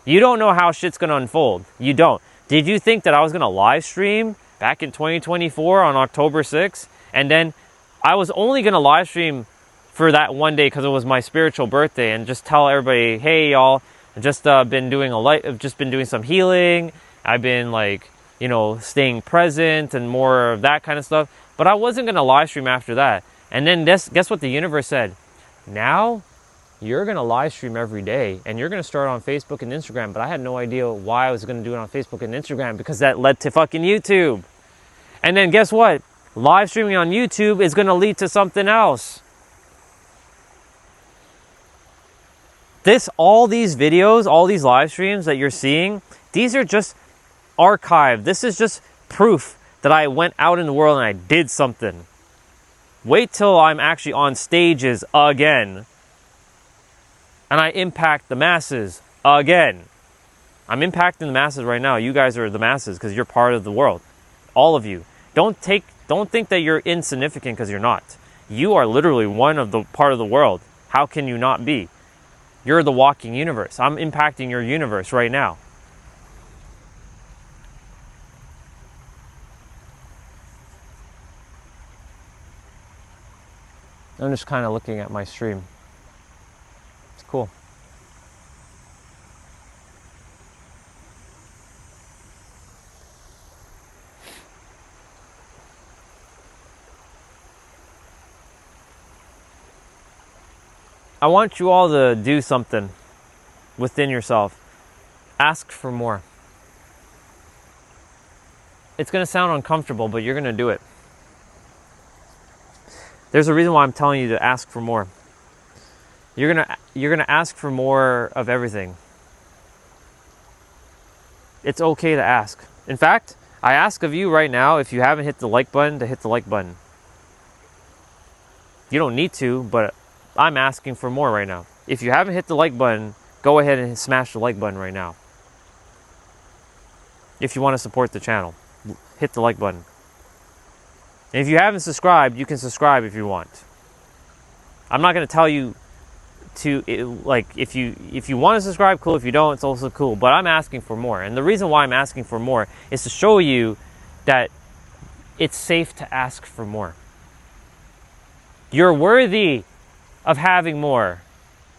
S1: You don't know how shit's going to unfold. You don't. Did you think that I was going to live stream back in 2024 on October 6th? And then I was only going to live stream for that one day because it was my spiritual birthday, and just tell everybody, hey y'all, I've just been doing some healing. I've been staying present and more of that kind of stuff. But I wasn't going to live stream after that. And then guess what the universe said? Now you're going to live stream every day, and you're going to start on Facebook and Instagram. But I had no idea why I was going to do it on Facebook and Instagram, because that led to fucking YouTube. And then guess what? Live streaming on YouTube is going to lead to something else. All these videos, all these live streams that you're seeing, these are just archived. This is just proof that I went out in the world and I did something. Wait till I'm actually on stages again. And I impact the masses again. I'm impacting the masses right now. You guys are the masses because you're part of the world. All of you. Don't think that you're insignificant, because you're not. You are literally part of the world. How can you not be? You're the walking universe. I'm impacting your universe right now. I'm just kind of looking at my stream. It's cool. I want you all to do something within yourself. Ask for more. It's going to sound uncomfortable, but you're going to do it. There's a reason why I'm telling you to ask for more. You're going to ask for more of everything. It's okay to ask. In fact, I ask of you right now, if you haven't hit the like button, to hit the like button. You don't need to, but I'm asking for more right now. If you haven't hit the like button, go ahead and smash the like button right now. If you want to support the channel, hit the like button. And if you haven't subscribed, you can subscribe if you want. I'm not going to tell you to, if you want to subscribe, cool. If you don't, it's also cool. But I'm asking for more. And the reason why I'm asking for more is to show you that it's safe to ask for more. You're worthy of having more.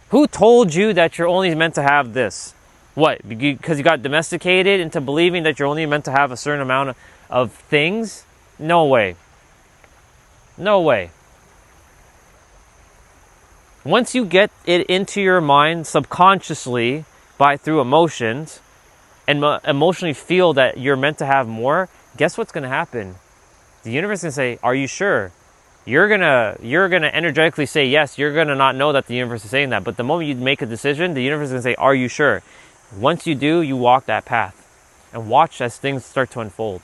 S1: Who told you that you're only meant to have this? What? Because you got domesticated into believing that you're only meant to have a certain amount of things? No way. No way. Once you get it into your mind subconsciously through emotions, and emotionally feel that you're meant to have more, guess what's going to happen? The universe is going to say, are you sure? You're gonna energetically say yes. You're gonna not know that the universe is saying that. But the moment you make a decision, the universe is gonna say, are you sure? Once you do, you walk that path. And watch as things start to unfold.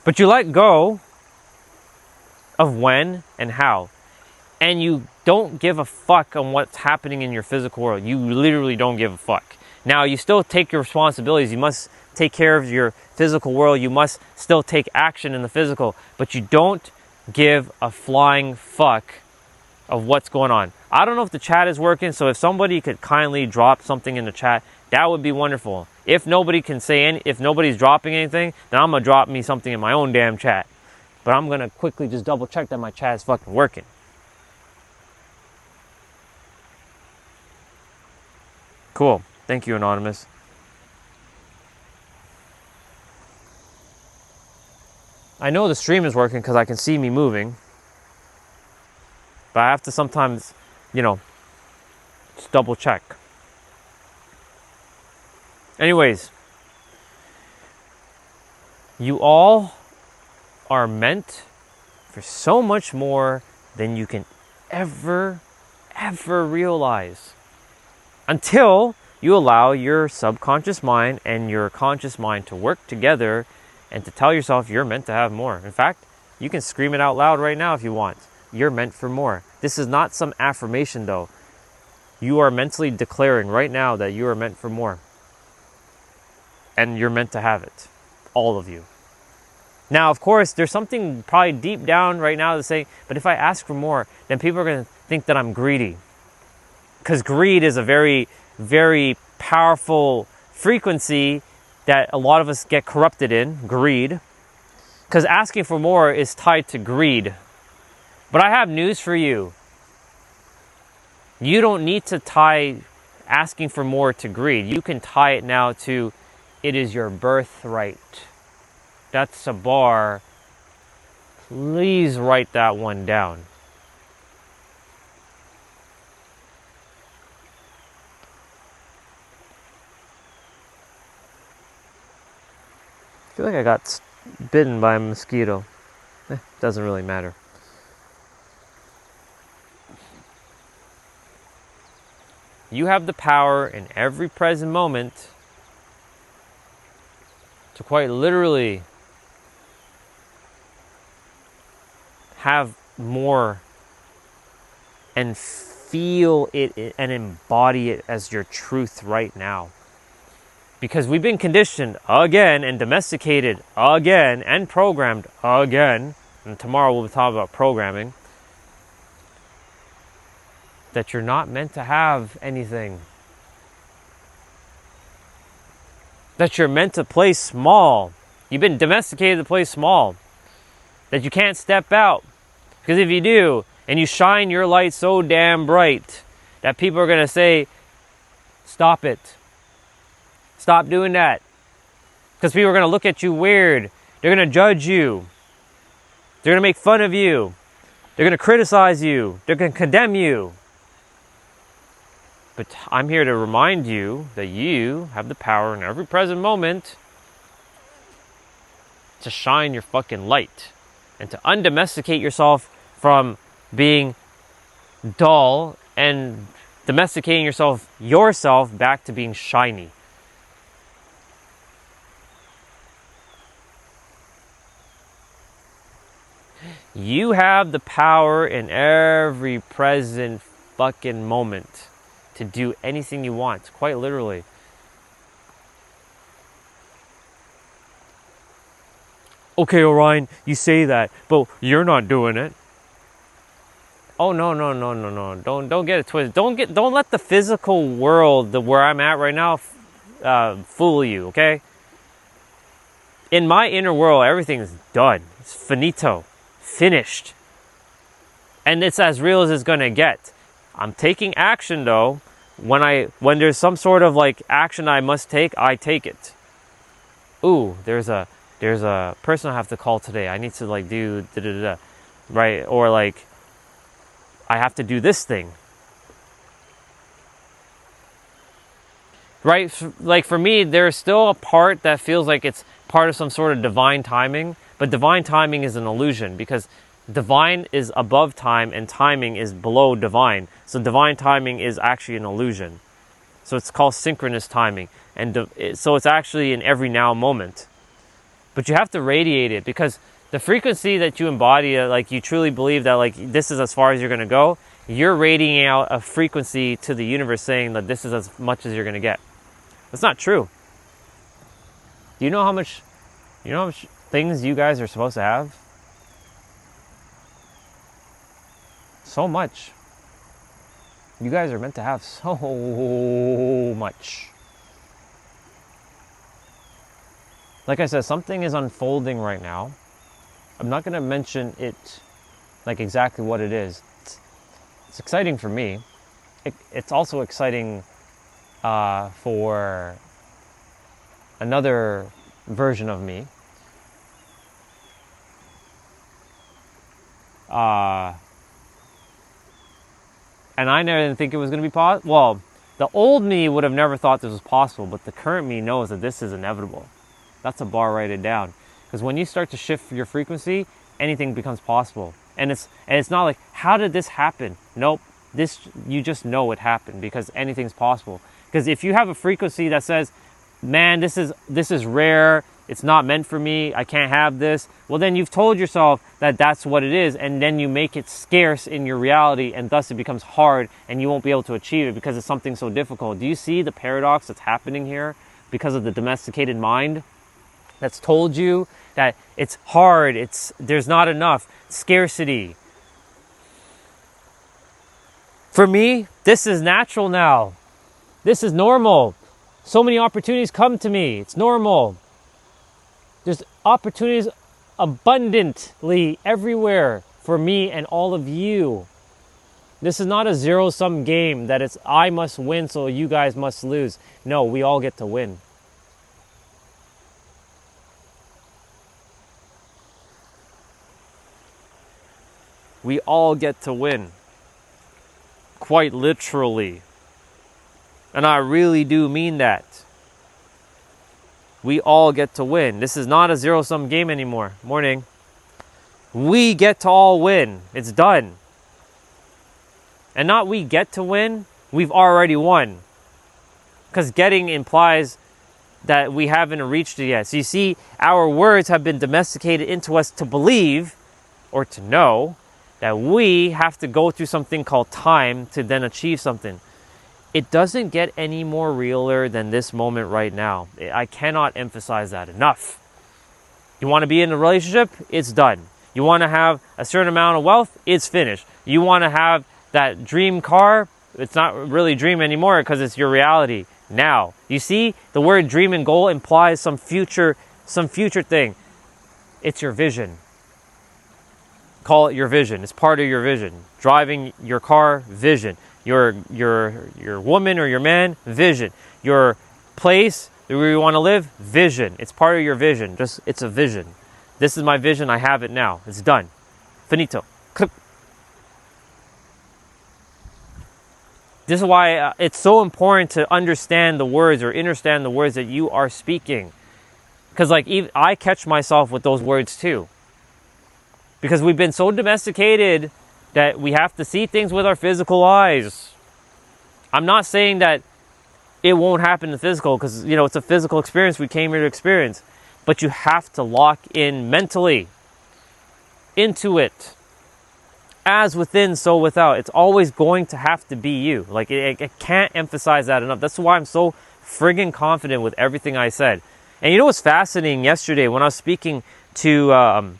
S1: But you let go of when and how. And you don't give a fuck on what's happening in your physical world. You literally don't give a fuck. Now, you still take your responsibilities. You must take care of your physical world. You must still take action in the physical. But you don't give a flying fuck of what's going on. I don't know if the chat is working, so if somebody could kindly drop something in the chat, that would be wonderful. If nobody can say if nobody's dropping anything, then I'm going to drop me something in my own damn chat. But I'm going to quickly just double check that my chat is fucking working. Cool. Thank you, Anonymous. I know the stream is working because I can see me moving. But I have to sometimes, just double check. Anyways, you all are meant for so much more than you can ever realize. Until you allow your subconscious mind and your conscious mind to work together and to tell yourself you're meant to have more. In fact, you can scream it out loud right now if you want. You're meant for more. This is not some affirmation though. You are mentally declaring right now that you are meant for more. And you're meant to have it. All of you. Now, of course, there's something probably deep down right now that's saying, but if I ask for more, then people are going to think that I'm greedy. Because greed is a very, very powerful frequency that a lot of us get corrupted in, greed. Because asking for more is tied to greed. But I have news for you. You don't need to tie asking for more to greed. You can tie it now to, it is your birthright. That's a bar. Please write that one down. I feel like I got bitten by a mosquito. Doesn't really matter. You have the power in every present moment to quite literally have more and feel it and embody it as your truth right now. Because we've been conditioned again and domesticated again and programmed again, and tomorrow we'll be talking about programming, that you're not meant to have anything. That you're meant to play small. You've been domesticated to play small. That you can't step out. Because if you do, and you shine your light so damn bright, that people are going to say, stop it. Stop doing that. Because people are going to look at you weird. They're going to judge you. They're going to make fun of you. They're going to criticize you. They're going to condemn you. But I'm here to remind you that you have the power in every present moment to shine your fucking light and to undomesticate yourself from being dull and domesticating yourself back to being shiny. You have the power in every present fucking moment to do anything you want, quite literally. Okay, Orion, you say that, but you're not doing it. Oh no. Don't get it twisted. Don't let the physical world, where I'm at right now, fool you, okay? In my inner world, everything is done. It's finito. Finished. And it's as real as it's gonna get. I'm taking action though. When there's some sort of like action I must take, I take it. Ooh, there's a person I have to call today. I need to like do da-da-da-da, right? Or like I have to do this thing. Right? Like for me, there's still a part that feels like it's part of some sort of divine timing, but divine timing is an illusion because divine is above time and timing is below divine. So divine timing is actually an illusion. So it's called synchronous timing. And so it's actually in every now moment. But you have to radiate it because the frequency that you embody, like you truly believe that like this is as far as you're going to go, you're radiating out a frequency to the universe saying that this is as much as you're going to get. That's not true. Do you know how much things you guys are supposed to have? So much. You guys are meant to have so much. Like I said, something is unfolding right now. I'm not going to mention it, like exactly what it is. It's exciting for me. It's also exciting for another version of me. And I never didn't think it was going to be possible. Well, the old me would have never thought this was possible, but the current me knows that this is inevitable. That's a bar, write it down. Because when you start to shift your frequency, anything becomes possible. And it's not like, how did this happen? Nope. You just know it happened because anything's possible. Because if you have a frequency that says, man, this is rare, it's not meant for me, I can't have this, well then you've told yourself that that's what it is, and then you make it scarce in your reality, and thus it becomes hard and you won't be able to achieve it because it's something so difficult. Do you see the paradox that's happening here because of the domesticated mind that's told you that it's hard, there's not enough, scarcity? For me, this is natural now. This is normal. So many opportunities come to me. It's normal. There's opportunities abundantly everywhere for me and all of you. This is not a zero-sum game that it's I must win so you guys must lose. No, we all get to win. We all get to win. Quite literally. And I really do mean that. We all get to win. This is not a zero-sum game anymore. Morning. We get to all win. It's done. And not we get to win, we've already won. Because getting implies that we haven't reached it yet. So you see, our words have been domesticated into us to believe, or to know, that we have to go through something called time to then achieve something. It doesn't get any more realer than this moment right now. I cannot emphasize that enough. You want to be in a relationship? It's done. You want to have a certain amount of wealth? It's finished. You want to have that dream car? It's not really a dream anymore because it's your reality now. You see, the word dream and goal implies some future thing. It's your vision. Call it your vision. It's part of your vision. Driving your car, vision. Your woman or your man, vision. Your place where you want to live, vision. It's part of your vision. It's a vision. This is my vision. I have it now. It's done. Finito. This is why it's so important to understand the words or understand the words that you are speaking. Because even I catch myself with those words too. Because we've been so domesticated that we have to see things with our physical eyes. I'm not saying that it won't happen in the physical because, it's a physical experience we came here to experience. But you have to lock in mentally into it. As within, so without. It's always going to have to be you. I can't emphasize that enough. That's why I'm so friggin' confident with everything I said. And you know what's fascinating? Yesterday when I was speaking to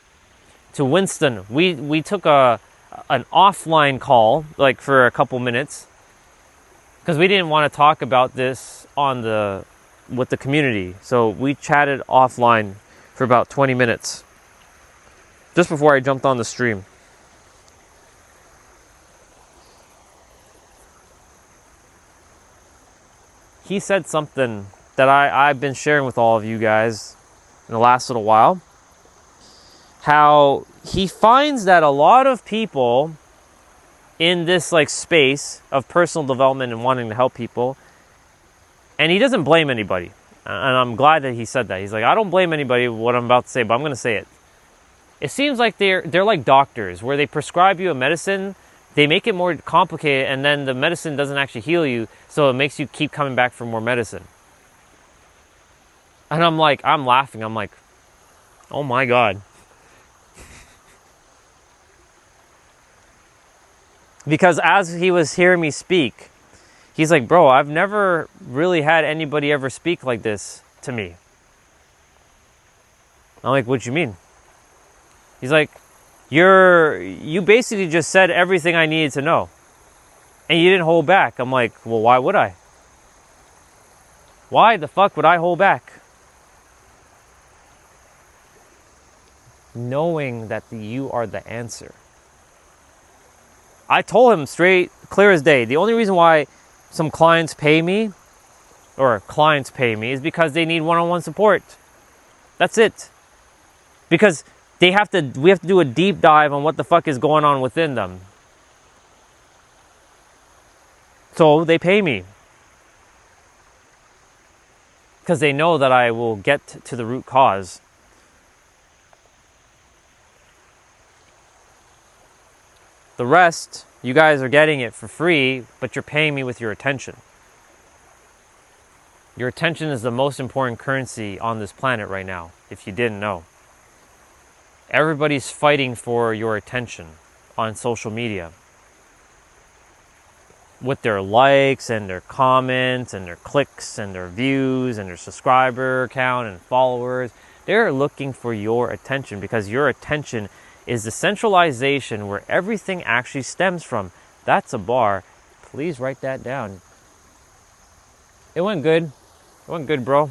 S1: Winston, we took an offline call, for a couple minutes, because we didn't want to talk about this with the community. So we chatted offline for about 20 minutes, just before I jumped on the stream. He said something that I've been sharing with all of you guys in the last little while. How he finds that a lot of people in this space of personal development and wanting to help people, and he doesn't blame anybody, and I'm glad that he said that. He's like, I don't blame anybody what I'm about to say, but I'm going to say it. It seems like they're like doctors, where they prescribe you a medicine, they make it more complicated, and then the medicine doesn't actually heal you, so it makes you keep coming back for more medicine. And I'm laughing. I'm like, oh my God. Because as he was hearing me speak, he's like, bro, I've never really had anybody ever speak like this to me. I'm like, what do you mean? He's like, you basically just said everything I needed to know. And you didn't hold back. I'm like, well, why would I? Why the fuck would I hold back? Knowing that you are the answer. I told him straight, clear as day, the only reason why some clients pay me, is because they need one-on-one support. That's it. Because we have to do a deep dive on what the fuck is going on within them. So they pay me. Because they know that I will get to the root cause. The rest, you guys are getting it for free, but you're paying me with your attention. Your attention is the most important currency on this planet right now, if you didn't know. Everybody's fighting for your attention on social media. With their likes and their comments and their clicks and their views and their subscriber count and followers. They're looking for your attention because your attention is the centralization where everything actually stems from. That's a bar. Please write that down. It went good. It went good, bro.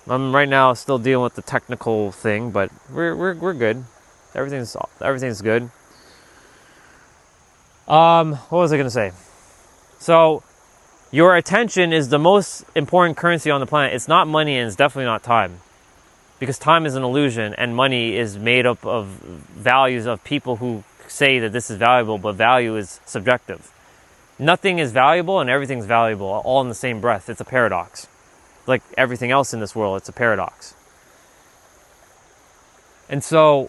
S1: I'm right now still dealing with the technical thing, but we're good. Everything's good. What was I going to say? So, your attention is the most important currency on the planet. It's not money and it's definitely not time. Because time is an illusion and money is made up of values of people who say that this is valuable, but value is subjective. Nothing is valuable and everything's valuable, all in the same breath. It's a paradox. Like everything else in this world, it's a paradox. And so,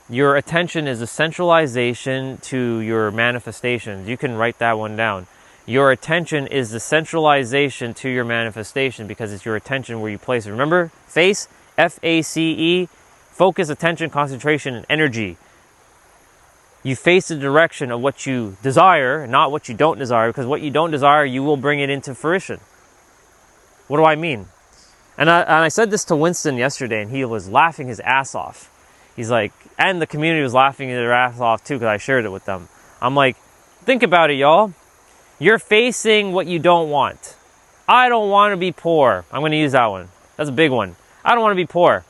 S1: your attention is a centralization to your manifestations. You can write that one down. Your attention is the centralization to your manifestation because it's your attention where you place it. Remember, FACE, F-A-C-E, focus, attention, concentration, and energy. You face the direction of what you desire, not what you don't desire, because what you don't desire, you will bring it into fruition. What do I mean? And I said this to Winston yesterday, and he was laughing his ass off. He's like, and the community was laughing their ass off too because I shared it with them. I'm like, think about it, y'all. You're facing what you don't want. I don't want to be poor. I'm going to use that one. That's a big one. I don't want to be poor.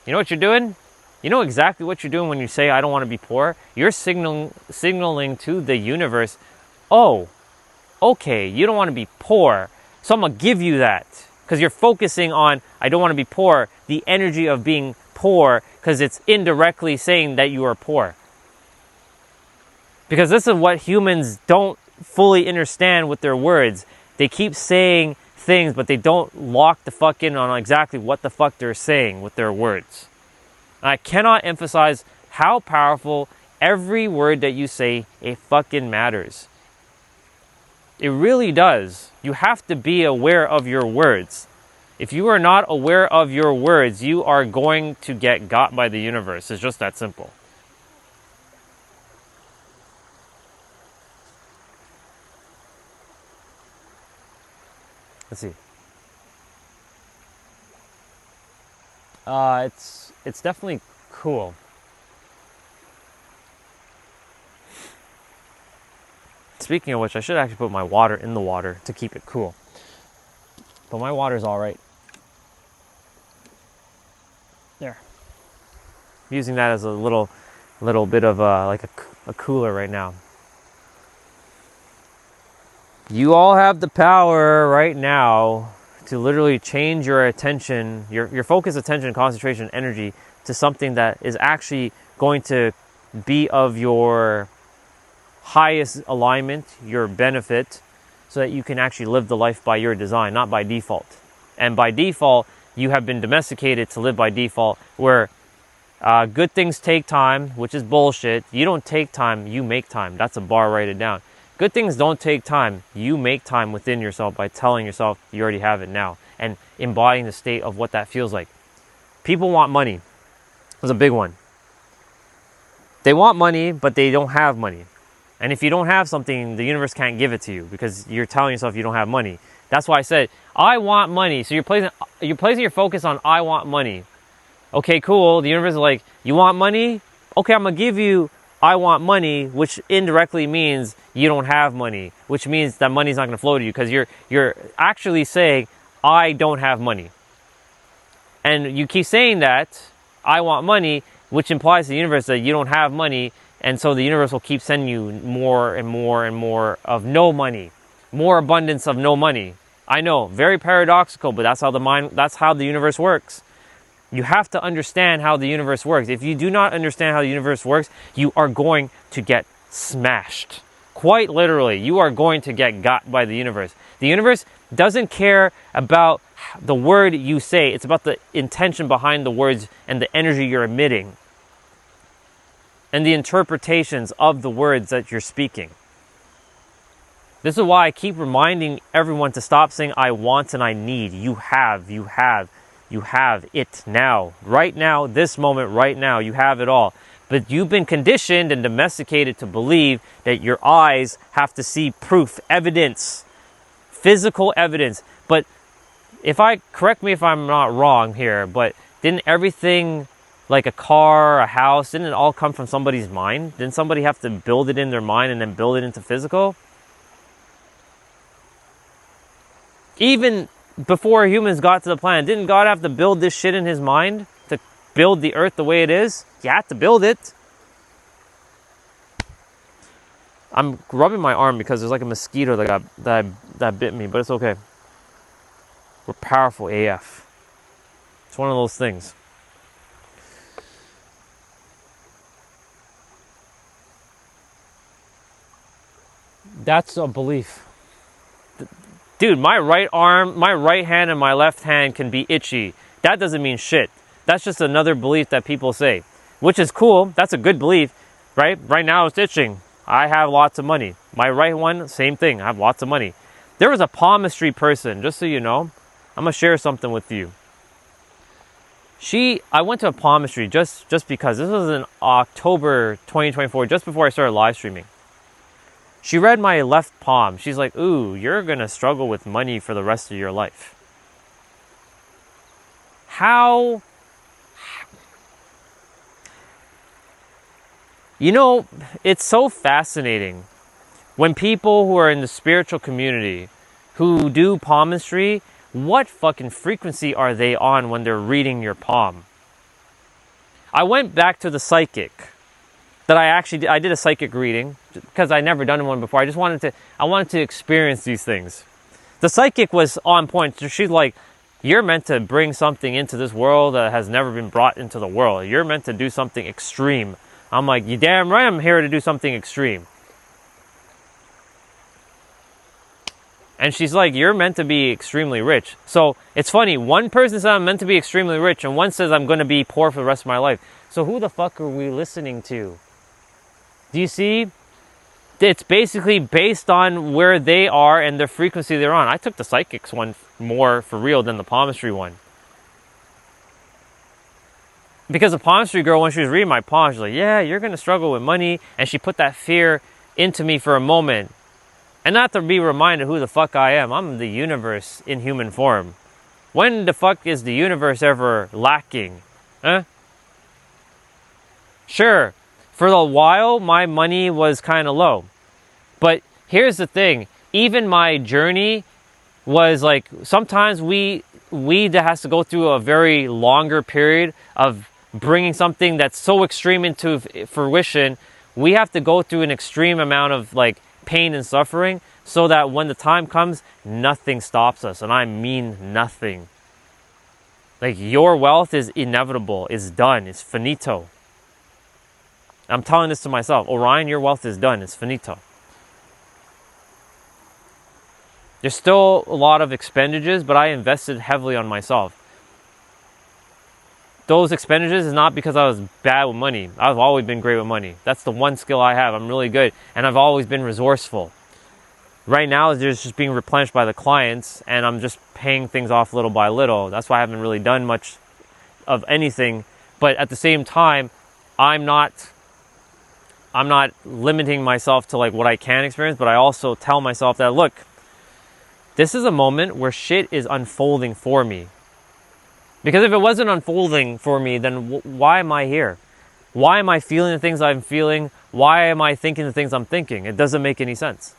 S1: You know what you're doing? You know exactly what you're doing when you say, I don't want to be poor? You're signaling to the universe, oh, okay, you don't want to be poor, so I'm going to give you that. Because you're focusing on, I don't want to be poor, the energy of being poor, because it's indirectly saying that you are poor. Because this is what humans don't fully understand with their words. They keep saying things, but they don't lock the fuck in on exactly what the fuck they're saying with their words. And I cannot emphasize how powerful every word that you say, it fucking matters. It really does. You have to be aware of your words. If you are not aware of your words, you are going to get got by the universe. It's just that simple. Let's see. It's definitely cool. Speaking of which, I should actually put my water in the water to keep it cool. But my water's all right. There. I'm using that as a little bit of like a cooler right now. You all have the power right now to literally change your attention, your focus, attention, concentration, energy to something that is actually going to be of your highest alignment, your benefit, so that you can actually live the life by your design, not by default. And by default, you have been domesticated to live by default, where good things take time, which is bullshit. You don't take time, you make time. That's a bar, write it down. Good things don't take time. You make time within yourself by telling yourself you already have it now and embodying the state of what that feels like. People want money. That's a big one. They want money, but they don't have money. And if you don't have something, the universe can't give it to you because you're telling yourself you don't have money. That's why I said, I want money. So you're placing your focus on I want money. Okay, cool. The universe is like, you want money? Okay, I'm going to give you I want money, which indirectly means you don't have money, which means that money's not going to flow to you because you're actually saying, I don't have money. And you keep saying that, I want money, which implies to the universe that you don't have money, and so the universe will keep sending you more and more and more of no money, more abundance of no money. I know, very paradoxical, but that's how the universe works. You have to understand how the universe works. If you do not understand how the universe works, you are going to get smashed. Quite literally, you are going to get got by the universe. The universe doesn't care about the word you say. It's about the intention behind the words and the energy you're emitting and the interpretations of the words that you're speaking. This is why I keep reminding everyone to stop saying I want and I need. You have it now. Right now, this moment, right now, you have it all. But you've been conditioned and domesticated to believe that your eyes have to see proof, evidence, physical evidence. But correct me if I'm not wrong here, but didn't everything, like a car, a house, didn't it all come from somebody's mind? Didn't somebody have to build it in their mind and then build it into physical? Even before humans got to the planet, didn't God have to build this shit in his mind to build the earth the way it is? You had to build it. I'm rubbing my arm because there's like a mosquito that bit me, but it's okay. We're powerful AF. It's one of those things. That's a belief. Dude, my right arm, my right hand and my left hand can be itchy. That doesn't mean shit. That's just another belief that people say, which is cool. That's a good belief, right? Right now it's itching. I have lots of money. My right one, same thing. I have lots of money. There was a palmistry person, just so you know. I'm going to share something with you. I went to a palmistry just because. This was in October 2024, just before I started live streaming. She read my left palm. She's like, ooh, you're going to struggle with money for the rest of your life. How? You know, it's so fascinating when people who are in the spiritual community who do palmistry, what fucking frequency are they on when they're reading your palm? I went back to the psychic that I did a psychic reading because I'd never done one before. I wanted to experience these things. The psychic was on point. She's like, you're meant to bring something into this world that has never been brought into the world. You're meant to do something extreme. I'm like, you damn right I'm here to do something extreme. And she's like, you're meant to be extremely rich. So it's funny, one person says I'm meant to be extremely rich and one says I'm going to be poor for the rest of my life. So who the fuck are we listening to? Do you see? It's basically based on where they are and the frequency they're on. I took the psychics one more for real than the palmistry one. Because the palmistry girl, when she was reading my palm, she's like, yeah, you're going to struggle with money. And she put that fear into me for a moment. And not to be reminded who the fuck I am. I'm the universe in human form. When the fuck is the universe ever lacking? Huh? Sure, for a while, my money was kind of low. But here's the thing. Even my journey was like, sometimes we that has to go through a very longer period of bringing something that's so extreme into fruition. We have to go through an extreme amount of like pain and suffering so that when the time comes, nothing stops us. And I mean nothing. Like, your wealth is inevitable. It's done. It's finito. I'm telling this to myself. Orion, your wealth is done. It's finito. There's still a lot of expenditures, but I invested heavily on myself. Those expenditures is not because I was bad with money. I've always been great with money. That's the one skill I have. I'm really good. And I've always been resourceful. Right now, there's just being replenished by the clients, and I'm just paying things off little by little. That's why I haven't really done much of anything. But at the same time, I'm not limiting myself to like what I can experience, but I also tell myself that, look, this is a moment where shit is unfolding for me. Because if it wasn't unfolding for me, then why am I here? Why am I feeling the things I'm feeling? Why am I thinking the things I'm thinking? It doesn't make any sense.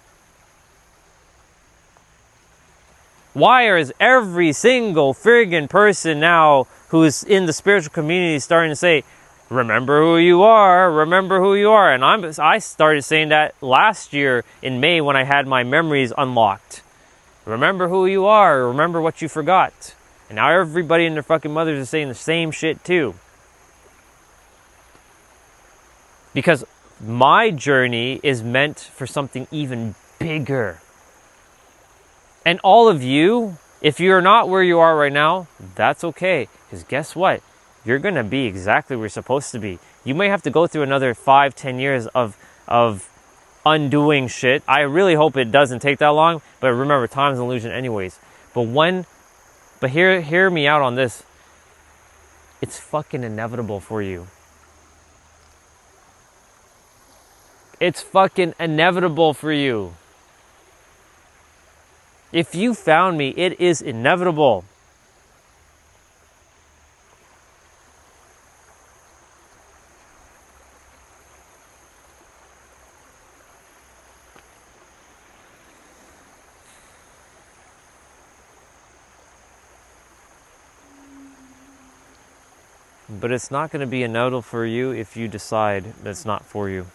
S1: Why is every single friggin' person now who's in the spiritual community starting to say, remember who you are, remember who you are? And I started saying that last year in May when I had my memories unlocked. Remember who you are, remember what you forgot. And now everybody and their fucking mothers are saying the same shit too. Because my journey is meant for something even bigger. And all of you, if you're not where you are right now, that's okay. Because guess what? You're going to be exactly where you're supposed to be. You may have to go through another 5-10 years of undoing shit. I really hope it doesn't take that long. But remember, time's an illusion anyways. But hear me out on this. It's fucking inevitable for you. It's fucking inevitable for you. If you found me, it is inevitable. But it's not going to be inevitable for you if you decide that it's not for you.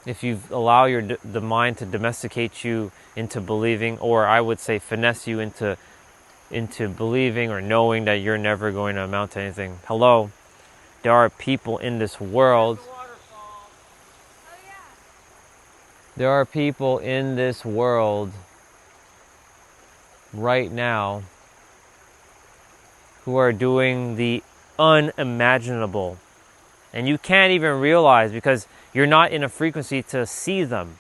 S1: If you allow the mind to domesticate you into believing, or I would say finesse you into believing or knowing that you're never going to amount to anything. Hello, there are people in this world. There are people in this world right now who are doing the unimaginable. And you can't even realize because you're not in a frequency to see them.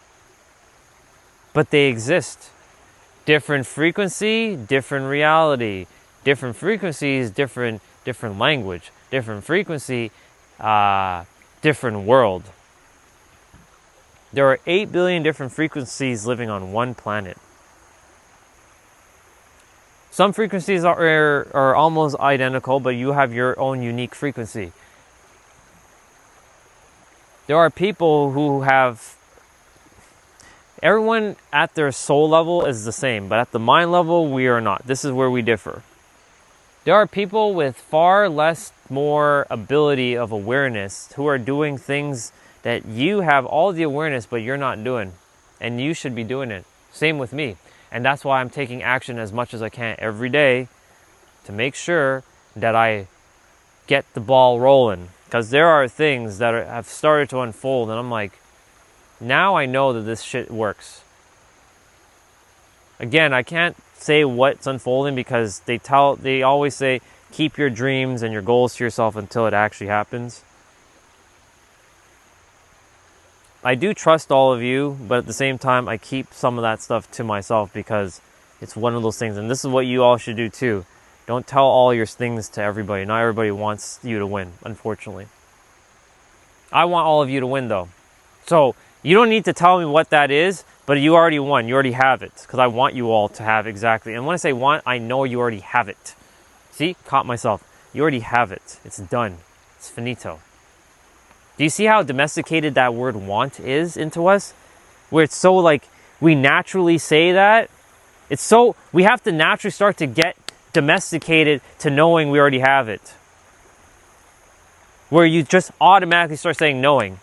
S1: But they exist. Different frequency, different reality. Different frequencies, different language. Different frequency, different world. There are 8 billion different frequencies living on one planet. Some frequencies are almost identical, but you have your own unique frequency. There are people who have... Everyone at their soul level is the same, but at the mind level, we are not. This is where we differ. There are people with far less more ability of awareness who are doing things that you have all the awareness, but you're not doing. And you should be doing it. Same with me. And that's why I'm taking action as much as I can every day to make sure that I get the ball rolling. Because there are things that have started to unfold, and I'm like, now I know that this shit works. Again, I can't say what's unfolding because they always say, keep your dreams and your goals to yourself until it actually happens. I do trust all of you, but at the same time, I keep some of that stuff to myself because it's one of those things. And this is what you all should do too. Don't tell all your things to everybody. Not everybody wants you to win, unfortunately. I want all of you to win, though. So you don't need to tell me what that is, but you already won. You already have it because I want you all to have exactly. And when I say want, I know you already have it. See? Caught myself. You already have it. It's done. It's finito. Do you see how domesticated that word want is into us? Where it's so like, we naturally say that. It's so, we have to naturally start to get domesticated to knowing we already have it. Where you just automatically start saying knowing.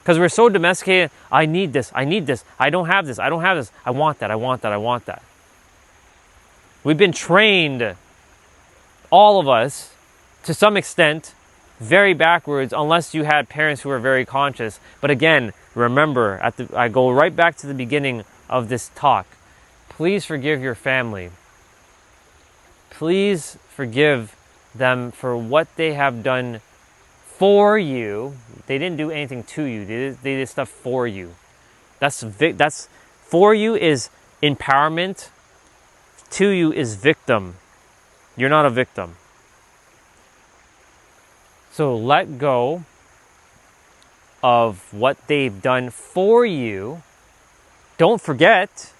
S1: Because we're so domesticated, I need this, I don't have this, I want that, I want that. We've been trained, all of us, to some extent, very backwards, unless you had parents who were very conscious. But again, remember, I go right back to the beginning of this talk. Please forgive your family. Please forgive them for what they have done for you. They didn't do anything to you. They did stuff for you. That's for you is empowerment. To you is victim. You're not a victim. So let go of what they've done for you. Don't forget,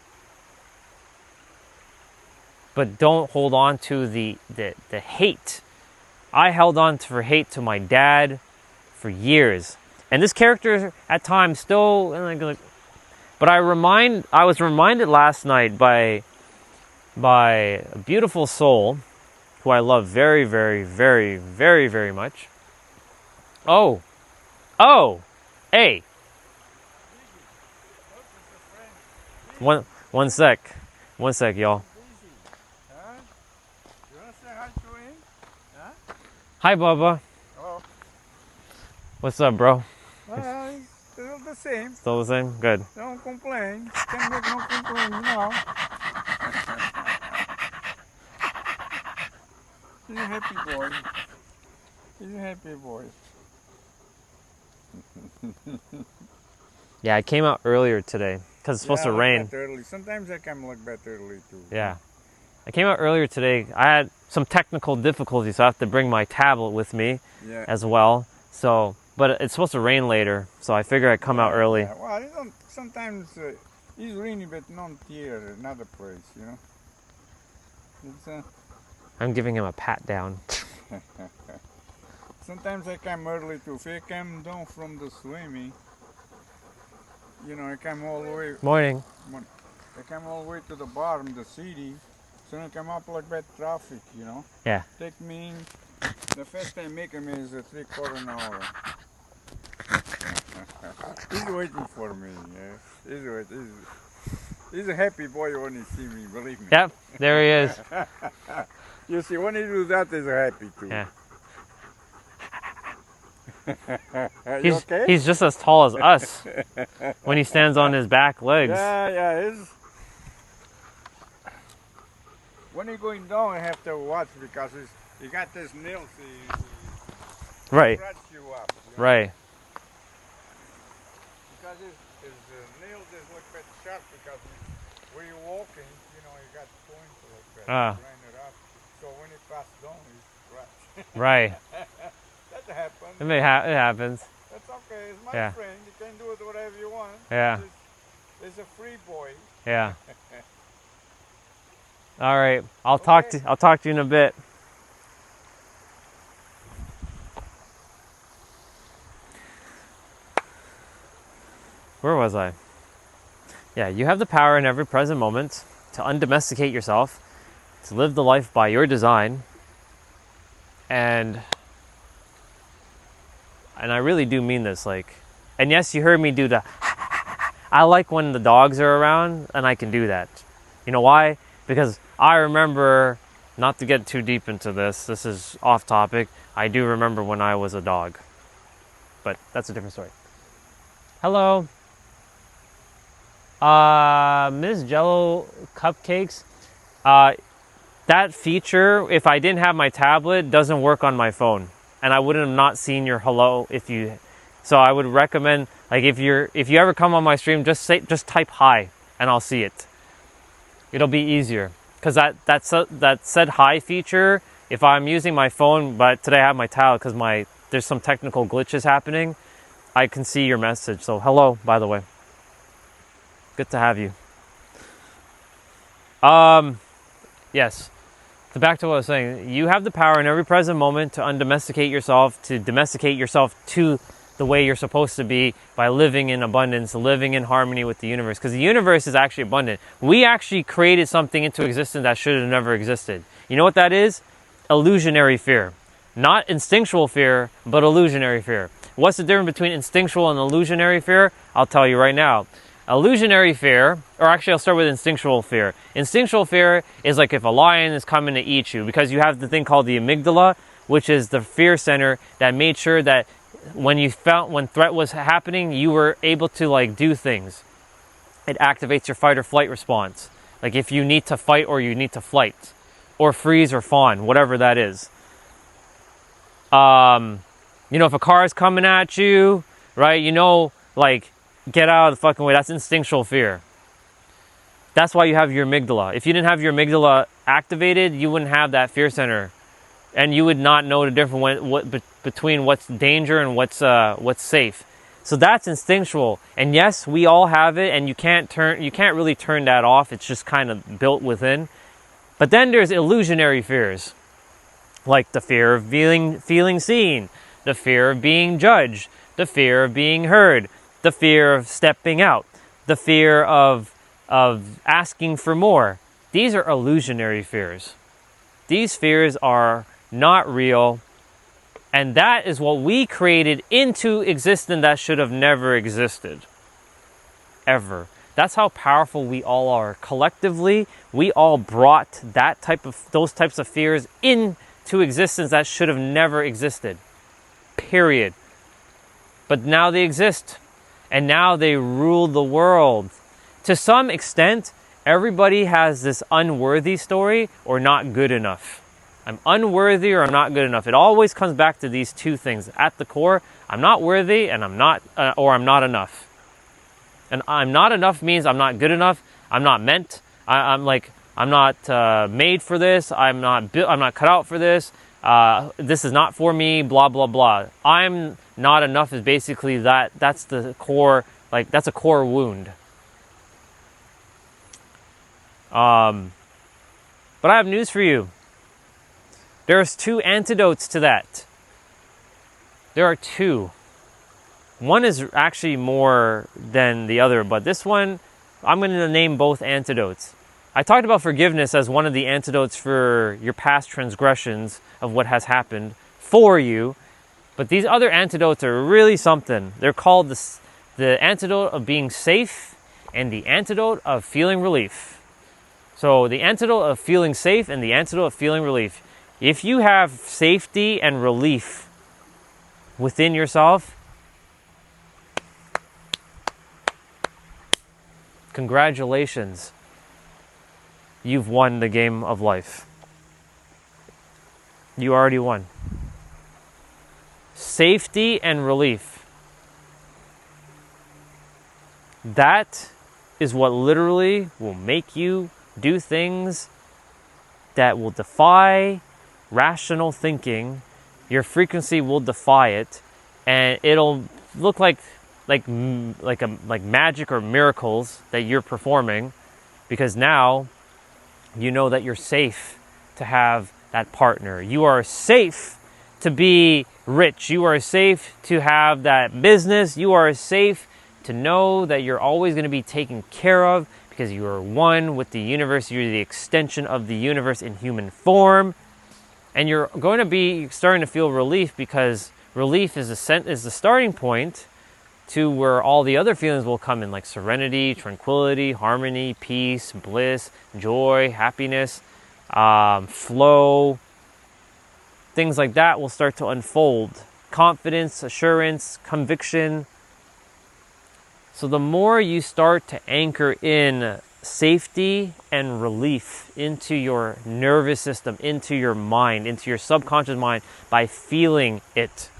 S1: but don't hold on to the hate. I held on for hate to my dad for years. And this character at times still, but I was reminded last night by a beautiful soul who I love very, very, very, very, very much. Oh, Oh, hey. One sec, y'all.
S2: Huh? You want to say hi to him? Huh?
S1: Hi, Bubba.
S2: Oh.
S1: What's up, bro?
S2: Well, it's still the same.
S1: Still the same? Good.
S2: Don't complain. Can't make no complaint, you know. He's a happy boy. He's a happy boy.
S1: Yeah, I came out earlier today because it's supposed to rain.
S2: Early. Sometimes I come like that early too.
S1: Yeah. I came out earlier today. I had some technical difficulties, so I have to bring my tablet with me as well. So, but it's supposed to rain later, so I figure I'd come out early.
S2: Yeah. Well, you don't, sometimes it's rainy, but not here, another place, you know. It's,
S1: I'm giving him a pat down.
S2: sometimes I come early too. If I come down from the swimming, you know, I come all the way.
S1: Morning.
S2: I come all the way to the bottom, the city. So I come up like bad traffic, you know.
S1: Yeah.
S2: Take me, the first time making me is 3/4 an hour. He's waiting for me, yeah. He's waiting. He's a happy boy when he sees me, believe me.
S1: Yep, there he is.
S2: You see, when he do that, he's happy too.
S1: Yeah.
S2: You okay?
S1: He's just as tall as us when he stands on his back legs.
S2: Yeah. When he's going down, I have to watch because he got this nails. He
S1: Right.
S2: scratch you up. You know?
S1: Right.
S2: Because his nails is like that sharp because where you're walking, you know, you got points like that. Line it up. So when it passes down, he scratch.
S1: Right.
S2: That happens.
S1: It happens.
S2: That's okay. It's my friend. You can do it whatever you want.
S1: Yeah.
S2: He's a free boy.
S1: Yeah. All right. I'll talk to you in a bit. Where was I? Yeah, you have the power in every present moment to undomesticate yourself, to live the life by your design, and I really do mean this, and yes, you heard me do the I like when the dogs are around and I can do that. You know why? Because I remember, not to get too deep into this is off topic, I do remember when I was a dog. But that's a different story. Hello. Ms. Jello Cupcakes. That feature, if I didn't have my tablet, doesn't work on my phone. And I wouldn't have not seen your hello if you... So I would recommend, if you ever come on my stream, just type hi and I'll see it. It'll be easier. Because that said hi feature, if I'm using my phone, but today I have my tablet because there's some technical glitches happening, I can see your message. So hello, by the way. Good to have you. Yes. So back to what I was saying. You have the power in every present moment to undomesticate yourself, to domesticate yourself to the way you're supposed to be by living in abundance, living in harmony with the universe. Because the universe is actually abundant. We actually created something into existence that should have never existed. You know what that is? Illusionary fear. Not instinctual fear, but illusionary fear. What's the difference between instinctual and illusionary fear? I'll tell you right now. Illusionary fear, or actually I'll start with instinctual fear. Instinctual fear is like if a lion is coming to eat you, because you have the thing called the amygdala, which is the fear center that made sure that when threat was happening, you were able to do things. It activates your fight or flight response. Like if you need to fight or you need to flight, or freeze or fawn, whatever that is. If a car is coming at you, right? Get out of the fucking way. That's instinctual fear. That's why you have your amygdala. If you didn't have your amygdala activated, you wouldn't have that fear center. And you would not know the difference between what's danger and what's safe. So that's instinctual. And yes, we all have it, and you can't really turn that off. It's just kind of built within. But then there's illusionary fears. Like the fear of feeling seen, the fear of being judged, the fear of being heard, the fear of stepping out, the fear of asking for more. These are illusionary fears. These fears are not real. And that is what we created into existence that should have never existed. Ever. That's how powerful we all are. Collectively, we all brought those types of fears into existence that should have never existed. Period. But now they exist. And now they rule the world. To some extent, everybody has this unworthy story or not good enough. I'm unworthy or I'm not good enough. It always comes back to these two things. At the core, I'm not worthy and I'm not enough. And I'm not enough means I'm not good enough. I'm not meant. I'm not made for this. I'm not cut out for this. This is not for me. Blah blah blah. I'm not enough is basically that. That's the core. Like that's a core wound. But I have news for you. There's two antidotes to that. There are two. One is actually more than the other, but this one, I'm going to name both antidotes. I talked about forgiveness as one of the antidotes for your past transgressions of what has happened for you, but these other antidotes are really something. They're called the antidote of being safe and the antidote of feeling relief. So the antidote of feeling safe and the antidote of feeling relief. If you have safety and relief within yourself, congratulations. You've won the game of life. You already won. Safety and relief. That is what literally will make you do things that will defy rational thinking. Your frequency will defy it, and it'll look like magic or miracles that you're performing, because now you know that you're safe to have that partner. You are safe to be rich. You are safe to have that business. You are safe to know that you're always going to be taken care of because you are one with the universe. You're the extension of the universe in human form. And you're going to be starting to feel relief, because relief is the starting point to where all the other feelings will come in, like serenity, tranquility, harmony, peace, bliss, joy, happiness, flow. Things like that will start to unfold. Confidence, assurance, conviction. So the more you start to anchor in safety and relief into your nervous system, into your mind, into your subconscious mind, by feeling it,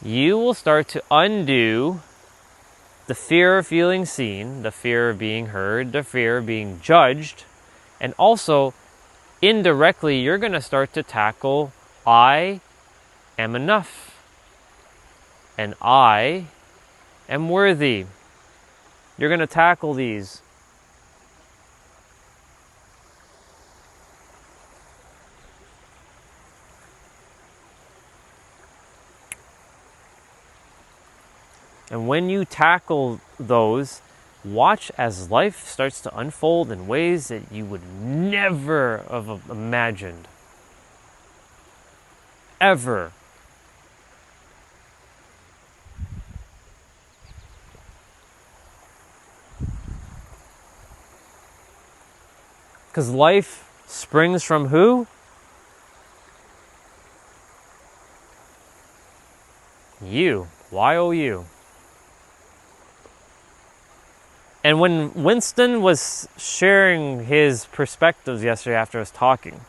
S1: you will start to undo the fear of feeling seen, the fear of being heard, the fear of being judged, and also indirectly you're going to start to tackle I am enough and I am worthy. You're going to tackle these. And when you tackle those, watch as life starts to unfold in ways that you would never have imagined. Ever. Because life springs from who? You. Y-O-U. And when Winston was sharing his perspectives yesterday after I was talking,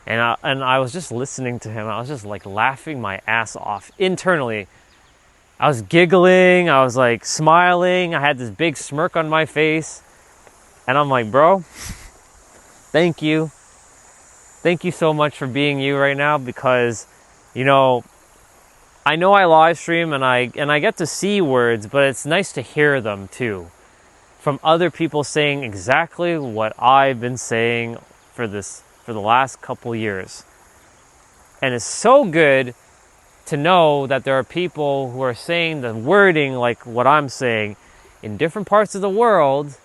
S1: and I was just listening to him, I was just like laughing my ass off internally. I was giggling, I was like smiling, I had this big smirk on my face, and I'm like, bro, thank you. Thank you so much for being you right now, because, you know I live stream and I get to see words, but it's nice to hear them too, from other people saying exactly what I've been saying for the last couple years. And it's so good to know that there are people who are saying the wording like what I'm saying in different parts of the world,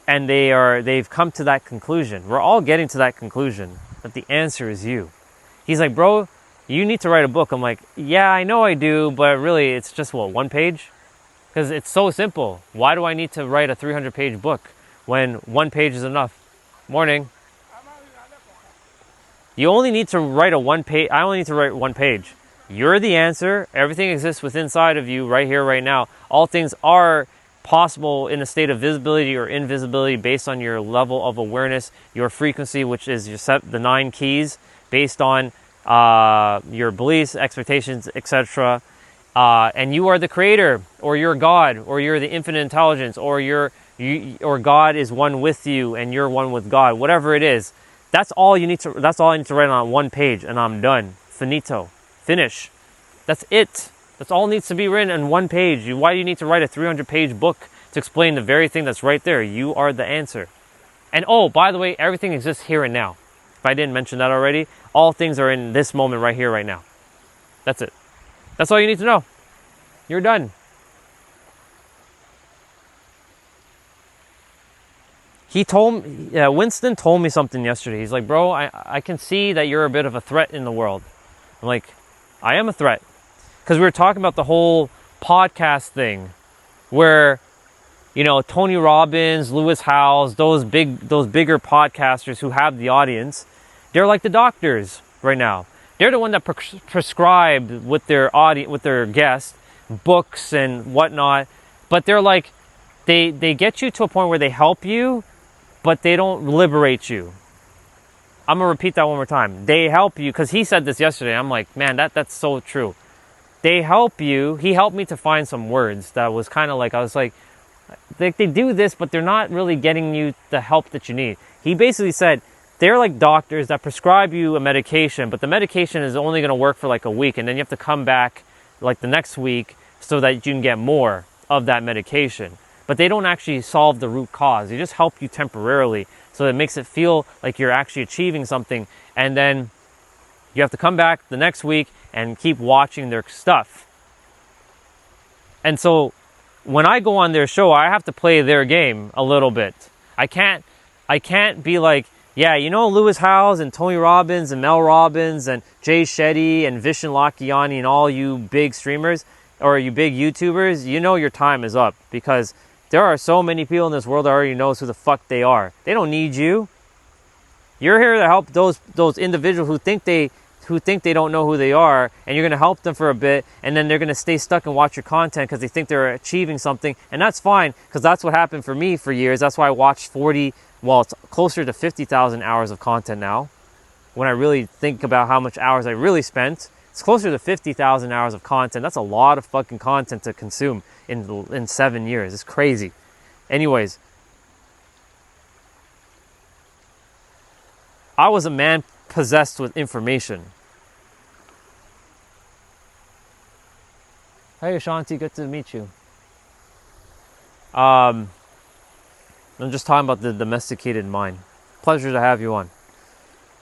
S1: and they've come to that conclusion. We're all getting to that conclusion. that the answer is you. He's like, bro, you need to write a book. I'm like, yeah, I know I do, but really it's just what, 1 page? Because it's so simple. Why do I need to write a 300-page book when 1 page is enough? Morning. You only need to write a 1 page. I only need to write 1 page. You're the answer. Everything exists within inside of you right here, right now. All things are possible in a state of visibility or invisibility based on your level of awareness, your frequency, which is the 9 keys, based on your beliefs, expectations, etc. And you are the creator, or you're God, or you're the infinite intelligence, or or God is one with you, and you're one with God. Whatever it is, that's all you need to. That's all I need to write on 1 page, and I'm done. Finito. Finish. That's it. That's all needs to be written on 1 page. Why do you need to write a 300-page book to explain the very thing that's right there? You are the answer. And oh, by the way, everything exists here and now. If I didn't mention that already, all things are in this moment right here, right now. That's it. That's all you need to know. You're done. Winston told me something yesterday. He's like, bro, I can see that you're a bit of a threat in the world. I'm like, I am a threat. Because we were talking about the whole podcast thing where, Tony Robbins, Lewis Howes, those bigger podcasters who have the audience, they're like the doctors right now. They're the one that prescribe with their audience, with their guests, books and whatnot. But they're like, they get you to a point where they help you, but they don't liberate you. I'm going to repeat that one more time. They help you, because he said this yesterday. I'm like, man, that's so true. They help you. He helped me to find some words that was kind of like, I was like, they do this, but they're not really getting you the help that you need. He basically said, they're like doctors that prescribe you a medication, but the medication is only going to work for like a week, and then you have to come back like the next week so that you can get more of that medication. But they don't actually solve the root cause. They just help you temporarily, so it makes it feel like you're actually achieving something, and then you have to come back the next week and keep watching their stuff. And so when I go on their show, I have to play their game a little bit. I can't be like, yeah, Lewis Howes and Tony Robbins and Mel Robbins and Jay Shetty and Vishen Lakhiani and all you big streamers or you big YouTubers, your time is up, because there are so many people in this world that already knows who the fuck they are. They don't need you. You're here to help those individuals who think they don't know who they are, and you're going to help them for a bit, and then they're going to stay stuck and watch your content because they think they're achieving something, and that's fine, because that's what happened for me for years. That's why I watched it's closer to 50,000 hours of content now. When I really think about how much hours I really spent, it's closer to 50,000 hours of content. That's a lot of fucking content to consume in 7 years. It's crazy. Anyways, I was a man possessed with information. Hey, Ashanti, good to meet you. I'm just talking about the domesticated mind. Pleasure to have you on.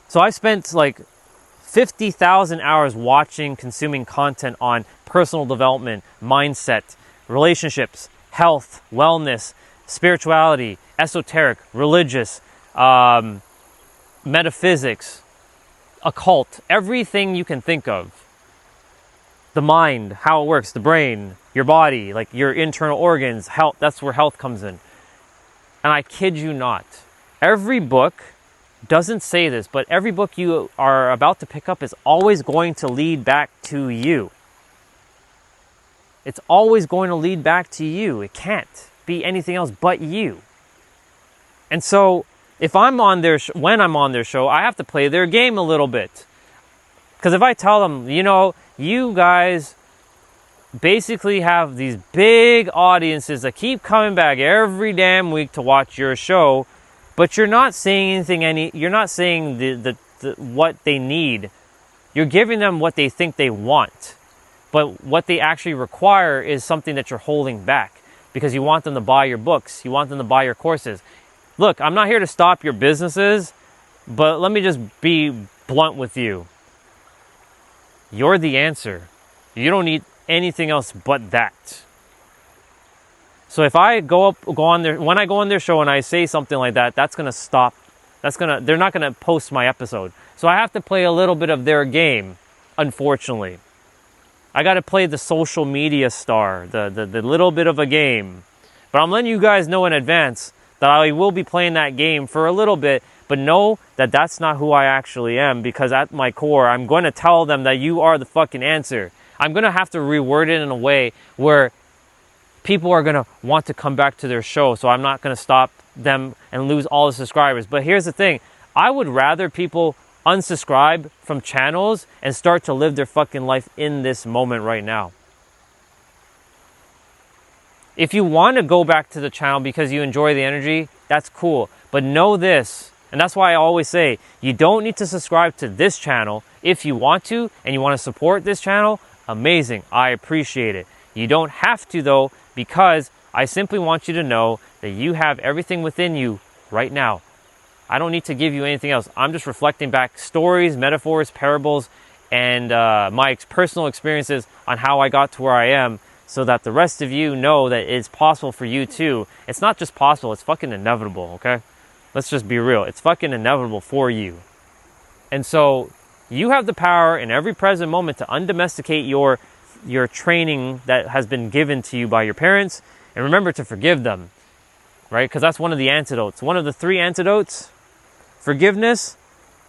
S1: So I spent like 50,000 hours watching, consuming content on personal development, mindset, relationships, health, wellness, spirituality, esoteric, religious, metaphysics, occult, everything you can think of. The mind, how it works, the brain, your body, like your internal organs, health, that's where health comes in. And I kid you not, every book doesn't say this, but every book you are about to pick up is always going to lead back to you. It's always going to lead back to you. It can't be anything else but you. And so if I'm on when I'm on their show, I have to play their game a little bit. Because if I tell them, you guys basically have these big audiences that keep coming back every damn week to watch your show, but you're not saying anything, you're not saying the what they need. You're giving them what they think they want. But what they actually require is something that you're holding back, because you want them to buy your books. You want them to buy your courses. Look, I'm not here to stop your businesses, but let me just be blunt with you. You're the answer. You don't need anything else but that. So if I when I go on their show and I say something like that, that's going to stop They're not gonna post my episode. So I have to play a little bit of their game, unfortunately. I got to play the social media star, the little bit of a game. But I'm letting you guys know in advance that I will be playing that game for a little bit, but know that that's not who I actually am, because at my core, I'm going to tell them that you are the fucking answer. I'm going to have to reword it in a way where people are going to want to come back to their show, so I'm not going to stop them and lose all the subscribers. But here's the thing. I would rather people unsubscribe from channels and start to live their fucking life in this moment right now. If you want to go back to the channel because you enjoy the energy, that's cool. But know this, and that's why I always say, you don't need to subscribe to this channel. If you want to and you want to support this channel, amazing. I appreciate it. You don't have to though, because I simply want you to know that you have everything within you right now. I don't need to give you anything else. I'm just reflecting back stories, metaphors, parables, and my personal experiences on how I got to where I am, so that the rest of you know that it's possible for you too. It's not just possible, it's fucking inevitable, okay? Let's just be real. It's fucking inevitable for you. And so you have the power in every present moment to undomesticate your training that has been given to you by your parents, and remember to forgive them, right? Because that's one of the antidotes. One of the 3 antidotes: forgiveness,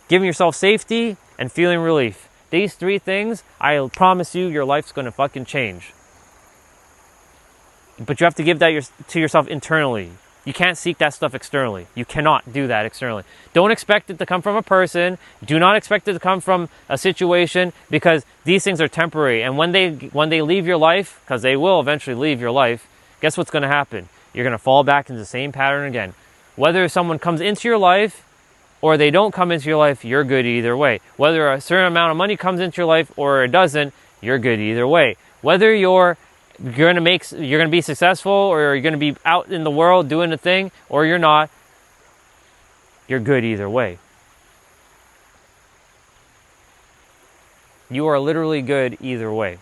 S1: giving yourself safety, and feeling relief. These 3 things, I promise you, your life's going to fucking change. But you have to give that to yourself internally. You can't seek that stuff externally. You cannot do that externally. Don't expect it to come from a person. Do not expect it to come from a situation, because these things are temporary. And when they leave your life, because they will eventually leave your life, guess what's going to happen? You're going to fall back into the same pattern again. Whether someone comes into your life or they don't come into your life, you're good either way. Whether a certain amount of money comes into your life or it doesn't, you're good either way. Whether you're going to be successful, or you're going to be out in the world doing a thing, or you're not, you're good either way. You are literally good either way.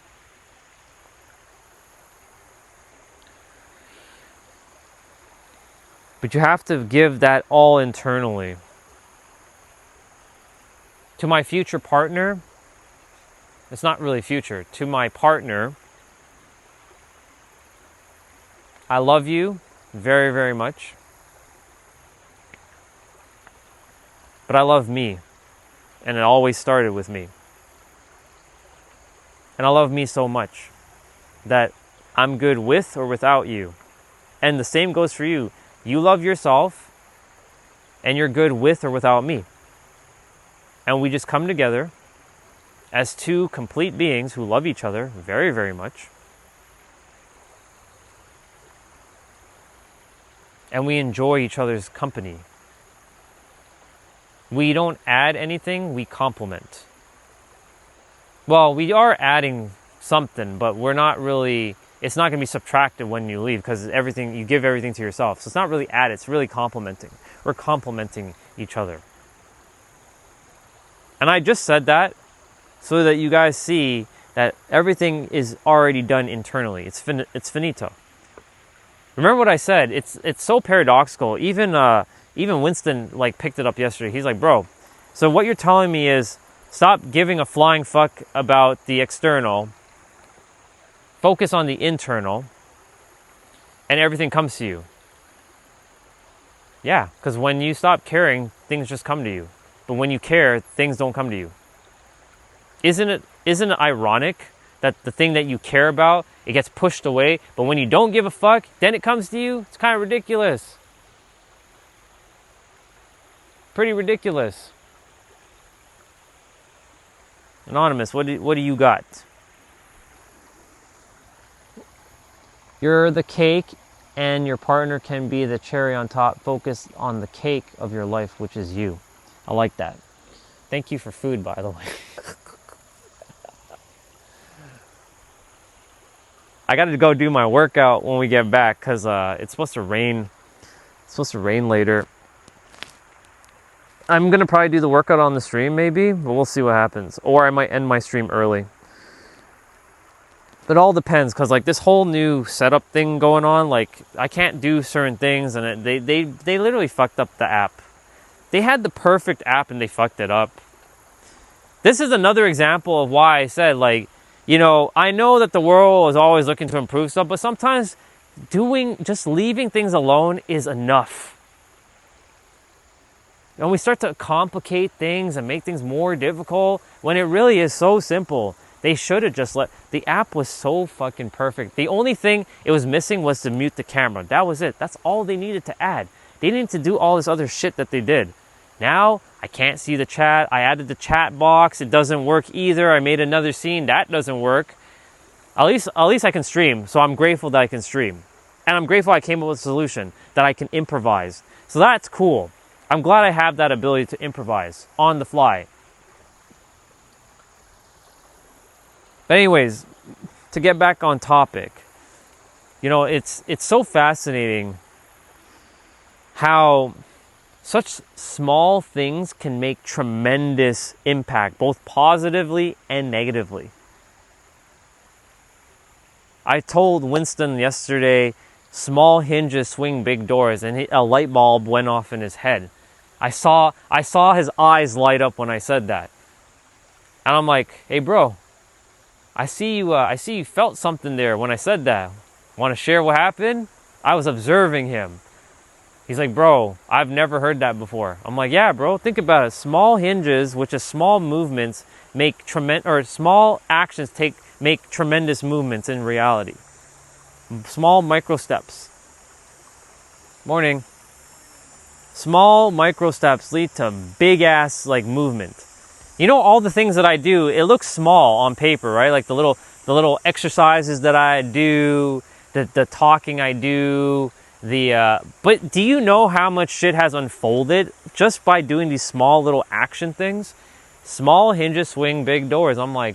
S1: But you have to give that all internally. To my future partner, it's not really future, to my partner, I love you very, very much. But I love me. And it always started with me. And I love me so much that I'm good with or without you. And the same goes for you. You love yourself and you're good with or without me. And we just come together as 2 complete beings who love each other very, very much. And we enjoy each other's company. We don't add anything, we complement. Well, we are adding something, but we're not really, it's not going to be subtracted when you leave, because you give everything to yourself. So it's not really added, it's really complementing. We're complementing each other. And I just said that so that you guys see that everything is already done internally. It's finito. Remember what I said? It's so paradoxical. Even Winston picked it up yesterday. He's like, bro, so what you're telling me is stop giving a flying fuck about the external. Focus on the internal, and everything comes to you. Yeah, because when you stop caring, things just come to you. But when you care, things don't come to you. Isn't it ironic that the thing that you care about, it gets pushed away, but when you don't give a fuck, then it comes to you? It's kind of ridiculous. Pretty ridiculous. Anonymous, what do you got? You're the cake, and your partner can be the cherry on top. Focus on the cake of your life, which is you. I like that. Thank you for food, by the way. I got to go do my workout when we get back, because it's supposed to rain. It's supposed to rain later. I'm going to probably do the workout on the stream maybe, but we'll see what happens. Or I might end my stream early. It all depends, because this whole new setup thing going on, I can't do certain things, and they literally fucked up the app. They had the perfect app and they fucked it up. This is another example of why I said, like, you know, I know that the world is always looking to improve stuff, but sometimes just leaving things alone is enough. And we start to complicate things and make things more difficult when it really is so simple. They should have just the app was so fucking perfect. The only thing it was missing was to mute the camera. That was it. That's all they needed to add. They didn't need to do all this other shit that they did. Now, I can't see the chat. I added the chat box. It doesn't work either. I made another scene. That doesn't work. At least I can stream. So I'm grateful that I can stream. And I'm grateful I came up with a solution that I can improvise. So that's cool. I'm glad I have that ability to improvise on the fly. But anyways, to get back on topic, you know, it's so fascinating how such small things can make tremendous impact, both positively and negatively. I told Winston yesterday, small hinges swing big doors, and a light bulb went off in his head. I saw his eyes light up when I said that. And I'm like, hey bro, I see you felt something there when I said that. Want to share what happened? I was observing him. He's like, bro, I've never heard that before. I'm like, yeah, bro, think about it. Small hinges, which is small movements, small actions make tremendous movements in reality. Small micro steps. Morning. Small micro steps lead to big ass like movement. You know, all the things that I do, it looks small on paper, right? Like the little exercises that I do, the talking I do, but do you know how much shit has unfolded just by doing these small little action things? Small hinges swing big doors. I'm like,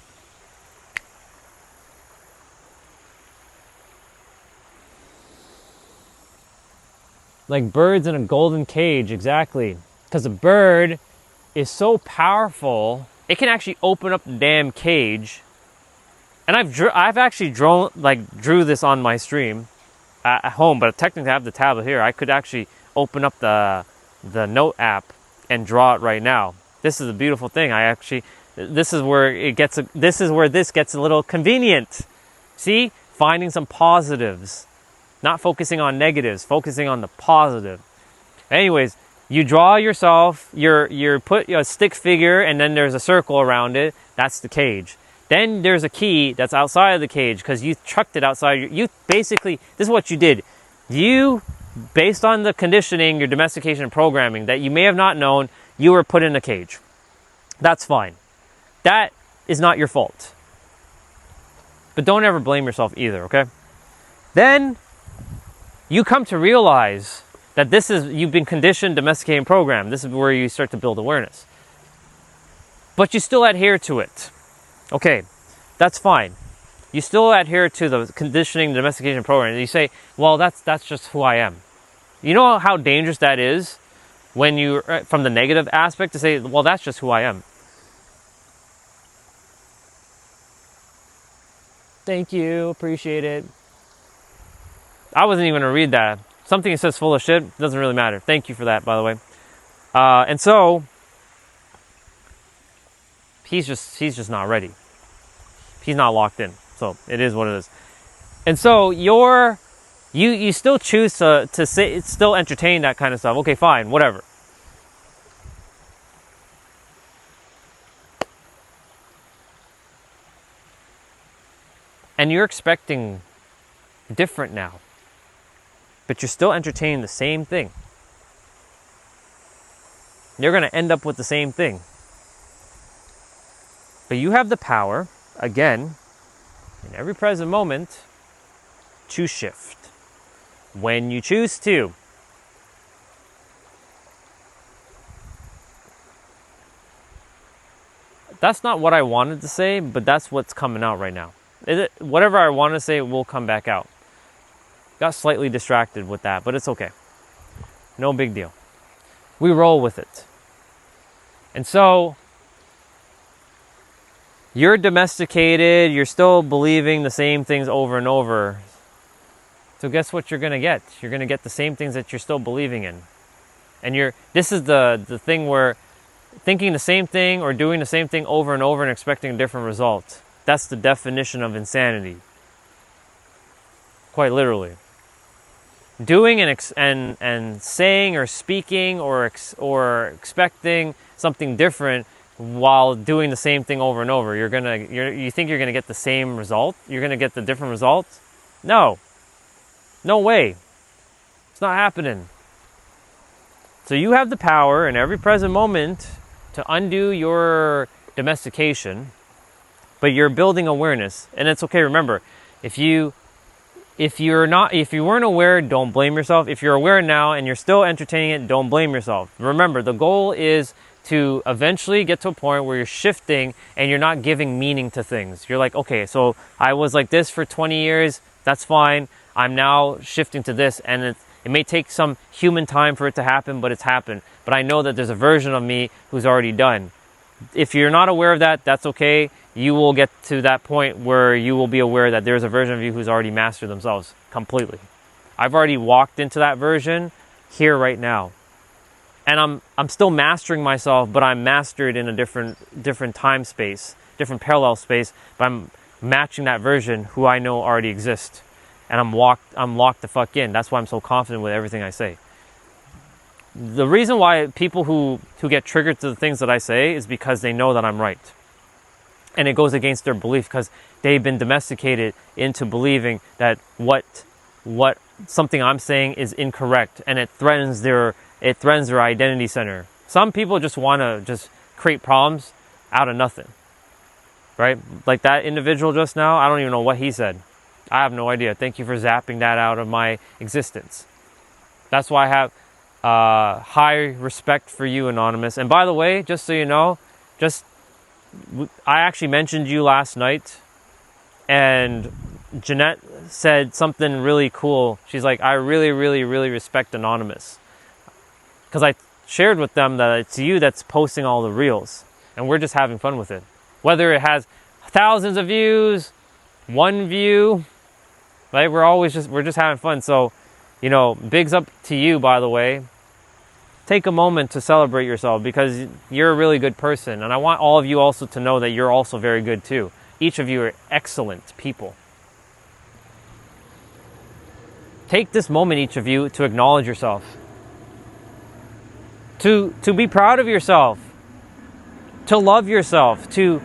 S1: birds in a golden cage, exactly. Because a bird is so powerful, it can actually open up the damn cage. And I've actually drew this on my stream at home, but technically I have the tablet here. I could actually open up the note app and draw it right now. This is a beautiful thing. This is where this gets a little convenient. See, finding some positives. Not focusing on negatives, focusing on the positive. Anyways, you draw yourself, you put a stick figure, and then there's a circle around it. That's the cage. Then there's a key that's outside of the cage because you chucked it outside. You basically, this is what you did. You, based on the conditioning, your domestication programming that you may have not known, you were put in a cage. That's fine. That is not your fault. But don't ever blame yourself either, okay? Then you come to realize that you've been conditioned, domesticated, and programmed. This is where you start to build awareness. But you still adhere to it. Okay, that's fine. You still adhere to the conditioning, domestication program. And you say, well, that's just who I am. You know how dangerous that is when you, from the negative aspect, to say, well, that's just who I am. Thank you, appreciate it. I wasn't even going to read that. Something that says full of shit doesn't really matter. Thank you for that, by the way. And so, he's just not ready. He's not locked in. So, it is what it is. And so, you still choose to say, still entertain that kind of stuff. Okay, fine, whatever. And you're expecting different now. But you're still entertaining the same thing. You're going to end up with the same thing. But you have the power, again, in every present moment, to shift. When you choose to. That's not what I wanted to say, but that's what's coming out right now. Whatever I want to say will come back out. Got slightly distracted with that, but it's okay. No big deal. We roll with it. And so, you're domesticated, you're still believing the same things over and over. So guess what you're going to get? You're going to get the same things that you're still believing in. And this is the thing where thinking the same thing or doing the same thing over and over and expecting a different result. That's the definition of insanity. Quite literally. Doing and saying or speaking or expecting something different while doing the same thing over and over. You think you're gonna get the same result? You're gonna get the different result? No. No way. It's not happening. So you have the power in every present moment to undo your domestication, but you're building awareness. And it's okay, remember, if you weren't aware, don't blame yourself. If you're aware now and you're still entertaining it, don't blame yourself. Remember, the goal is to eventually get to a point where you're shifting and you're not giving meaning to things. You're like, okay, so I was like this for 20 years, that's fine. I'm now shifting to this, and it may take some human time for it to happen, but it's happened. But I know that there's a version of me who's already done. If you're not aware of that, that's okay. You will get to that point where you will be aware that there's a version of you who's already mastered themselves completely. I've already walked into that version here right now. And I'm still mastering myself, but I'm mastered in a different time space, different parallel space, but I'm matching that version who I know already exists. And I'm locked the fuck in. That's why I'm so confident with everything I say. The reason why people who get triggered to the things that I say is because they know that I'm right. And it goes against their belief because they've been domesticated into believing that what something I'm saying is incorrect, and it threatens their identity center. Some people just want to just create problems out of nothing. Right? Like that individual just now, I don't even know what he said. I have no idea. Thank you for zapping that out of my existence. That's why I have high respect for you, Anonymous. And by the way, just so you know, I actually mentioned you last night, and Jeanette said something really cool. She's like, I really, really, really respect Anonymous. Because I shared with them that it's you that's posting all the reels, and we're just having fun with it. Whether it has thousands of views, 1 view, right? We're just having fun. So, bigs up to you, by the way. Take a moment to celebrate yourself because you're a really good person. And I want all of you also to know that you're also very good too. Each of you are excellent people. Take this moment, each of you, to acknowledge yourself. To be proud of yourself. To love yourself. To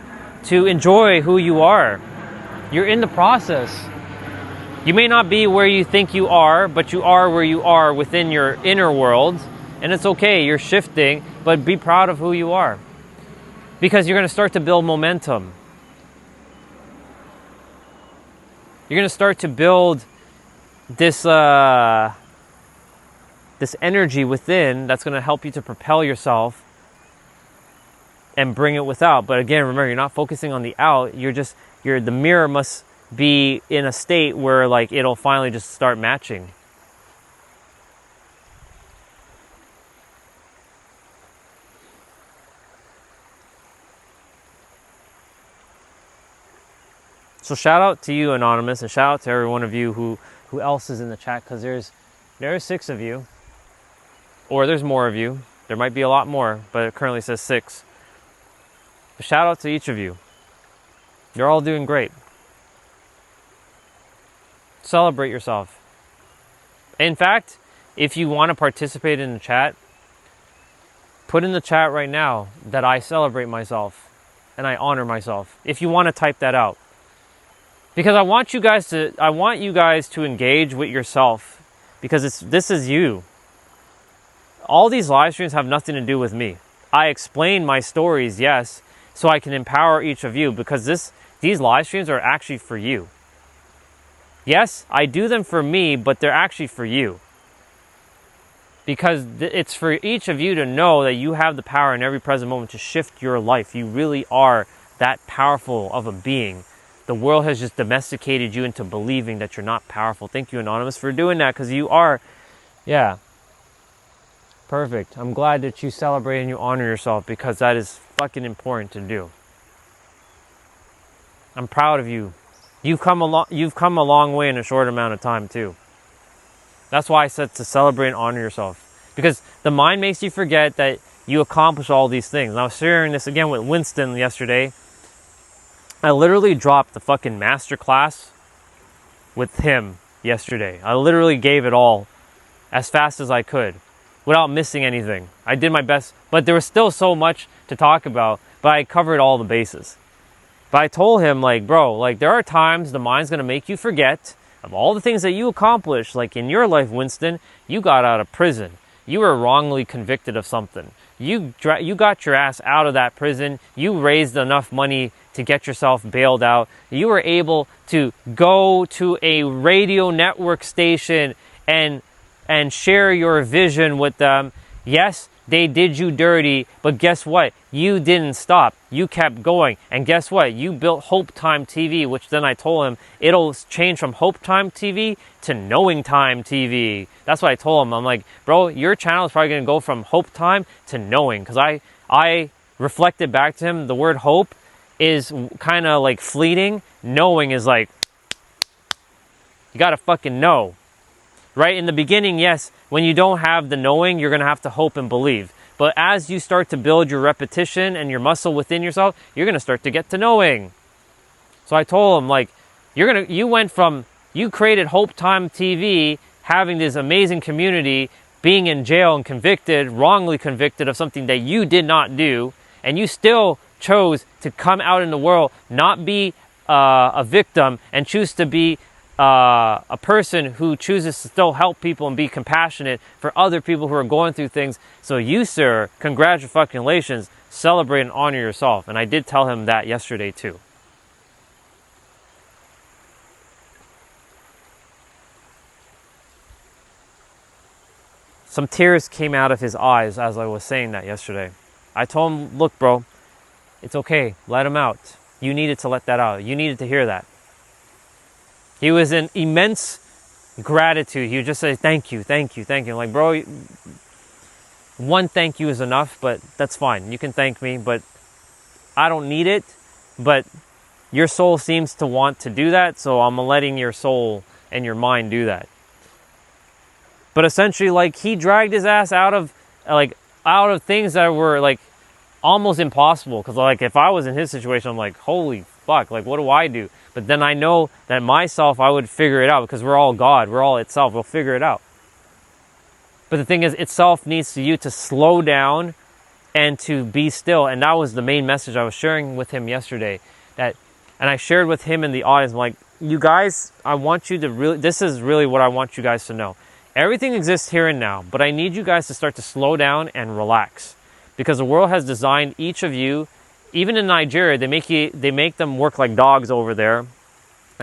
S1: enjoy who you are. You're in the process. You may not be where you think you are, but you are where you are within your inner world. And it's okay, you're shifting, but be proud of who you are. Because you're going to start to build momentum. You're going to start to build this energy within that's going to help you to propel yourself and bring it without. But again, remember, you're not focusing on the out. The mirror must be in a state where like it'll finally just start matching. So shout out to you, Anonymous, and shout out to every one of you who else is in the chat, because there are 6 of you, or there's more of you. There might be a lot more, but it currently says 6. But shout out to each of you. You're all doing great. Celebrate yourself. In fact, if you want to participate in the chat, put in the chat right now that I celebrate myself and I honor myself. If you want to type that out. Because I want you guys to engage with yourself, because this is you. All these live streams have nothing to do with me. I explain my stories, yes, so I can empower each of you, because these live streams are actually for you. Yes, I do them for me, but they're actually for you. Because it's for each of you to know that you have the power in every present moment to shift your life. You really are that powerful of a being. The world has just domesticated you into believing that you're not powerful. Thank you, Anonymous, for doing that, because you are. Yeah. Perfect. I'm glad that you celebrate and you honor yourself, because that is fucking important to do. I'm proud of you. You've come a long way in a short amount of time, too. That's why I said to celebrate and honor yourself. Because the mind makes you forget that you accomplish all these things. And I was sharing this again with Winston yesterday. I literally dropped the fucking master class with him yesterday. I literally gave it all as fast as I could without missing anything. I did my best, but there was still so much to talk about, but I covered all the bases. But I told him, like, bro, like, there are times the mind's going to make you forget of all the things that you accomplished. Like in your life, Winston, you got out of prison. You were wrongly convicted of something. You got your ass out of that prison. You raised enough money to get yourself bailed out. You were able to go to a radio network station and share your vision with them. Yes, they did you dirty, but guess what? You didn't stop. You kept going. And guess what? You built Hope Time TV, which then I told him it'll change from Hope Time TV to Knowing Time TV. That's what I told him. I'm like, bro, your channel is probably going to go from Hope Time to Knowing. Because I reflected back to him, the word hope is kind of like fleeting. Knowing is like, you got to fucking know. Right? In the beginning, yes, when you don't have the knowing, you're going to have to hope and believe. But as you start to build your repetition and your muscle within yourself, you're going to start to get to knowing. So I told him, like, you created Hope Time TV, having this amazing community, being in jail and convicted, wrongly convicted of something that you did not do, and you still chose to come out in the world, not be a victim, and choose to be a person who chooses to still help people and be compassionate for other people who are going through things. So you, sir, congratulations, celebrate and honor yourself. And I did tell him that yesterday too. Some tears came out of his eyes as I was saying that yesterday. I told him, look, bro, it's okay. Let him out. You needed to let that out. You needed to hear that. He was in immense gratitude. He would just say, thank you, thank you, thank you. I'm like, bro, one thank you is enough, but that's fine. You can thank me, but I don't need it. But your soul seems to want to do that, so I'm letting your soul and your mind do that. But essentially, like, he dragged his ass out of things that were, like, almost impossible. Because, like, if I was in his situation, I'm like, holy fuck, like, what do I do? But then I know that myself, I would figure it out, because we're all God. We're all itself. We'll figure it out. But the thing is, itself needs you to slow down and to be still. And that was the main message I was sharing with him yesterday. And I shared with him in the audience, I'm like, you guys, I want you to really, this is really what I want you guys to know. Everything exists here and now, but I need you guys to start to slow down and relax. Because the world has designed each of you. Even in Nigeria, they make them work like dogs over there. And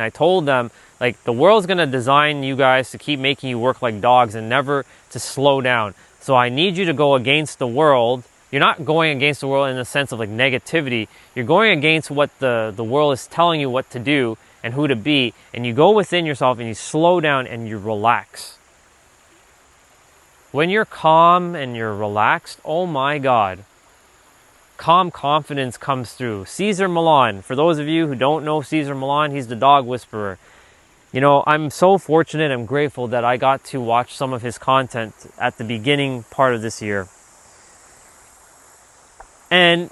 S1: I told them, like, the world's going to design you guys to keep making you work like dogs and never to slow down. So I need you to go against the world. You're not going against the world in the sense of like negativity. You're going against what the world is telling you what to do and who to be. And you go within yourself and you slow down and you relax. When you're calm and you're relaxed, oh my God. Calm confidence comes through. Cesar Millan, for those of you who don't know Cesar Millan, he's the dog whisperer. You know, I'm so fortunate and grateful that I got to watch some of his content at the beginning part of this year. And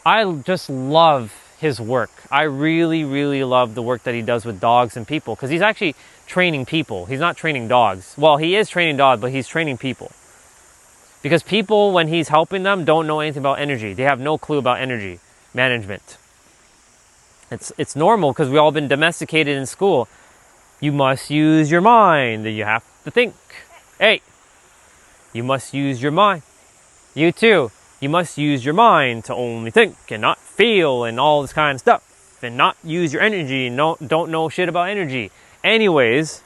S1: I just love his work. I really, really love the work that he does with dogs and people, because he's actually training people. He's not training dogs. Well, he is training dogs, but he's training people. Because people, when he's helping them, don't know anything about energy. They have no clue about energy management. It's normal because we've all been domesticated in school. You must use your mind. You have to think. Hey, you must use your mind. You too. You must use your mind to only think and not feel and all this kind of stuff. And not use your energy and don't know shit about energy. Anyways,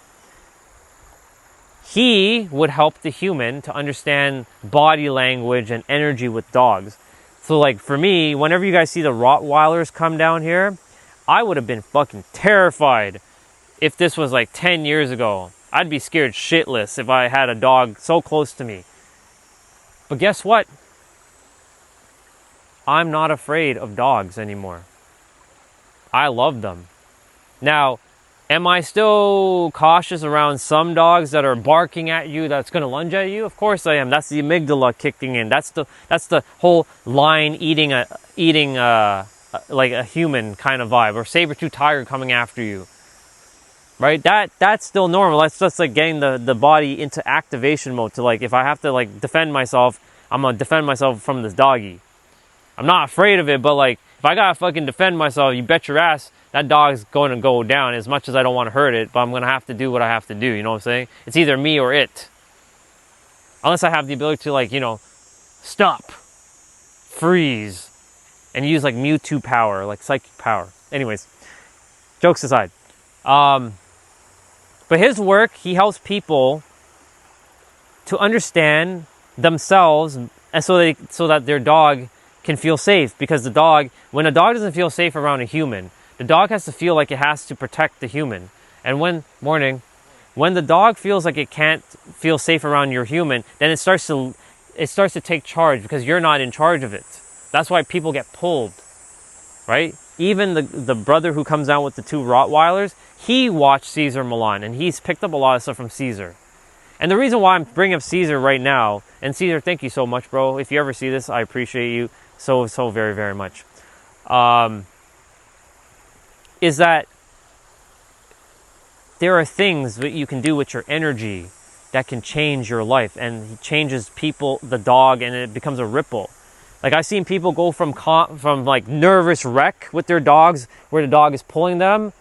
S1: he would help the human to understand body language and energy with dogs. So like for me, whenever you guys see the Rottweilers come down here, I would have been fucking terrified if this was like 10 years ago. I'd be scared shitless if I had a dog so close to me. But guess what? I'm not afraid of dogs anymore. I love them. Now, Am I still cautious around some dogs that are barking at you, that's going to lunge at you? Of course I am. That's the amygdala kicking in. That's the whole lion eating like a human kind of vibe, or saber-tooth tiger coming after you. Right? That's still normal. That's just like getting the body into activation mode to, like, if I have to like defend myself, I'm going to defend myself from this doggy. I'm not afraid of it, but like, if I gotta fucking defend myself, you bet your ass that dog's going to go down, as much as I don't want to hurt it, but I'm going to have to do what I have to do, you know what I'm saying? It's either me or it. Unless I have the ability to, like, you know, stop, freeze, and use like Mewtwo power, like psychic power. Anyways, jokes aside. But his work, he helps people to understand themselves, and so that their dog can feel safe. Because the dog, when a dog doesn't feel safe around a human, the dog has to feel like it has to protect the human. And when the dog feels like it can't feel safe around your human, then it starts to take charge, because you're not in charge of it. That's why people get pulled, right? Even the brother who comes out with the 2 Rottweilers, he watched Caesar Milan, and he's picked up a lot of stuff from Caesar. And the reason why I'm bringing up Caesar right now, and Caesar, thank you so much, bro. If you ever see this, I appreciate you so very, very much. Is that there are things that you can do with your energy that can change your life, and it changes people, the dog, and it becomes a ripple. Like, I've seen people go from like nervous wreck with their dogs, where the dog is pulling them,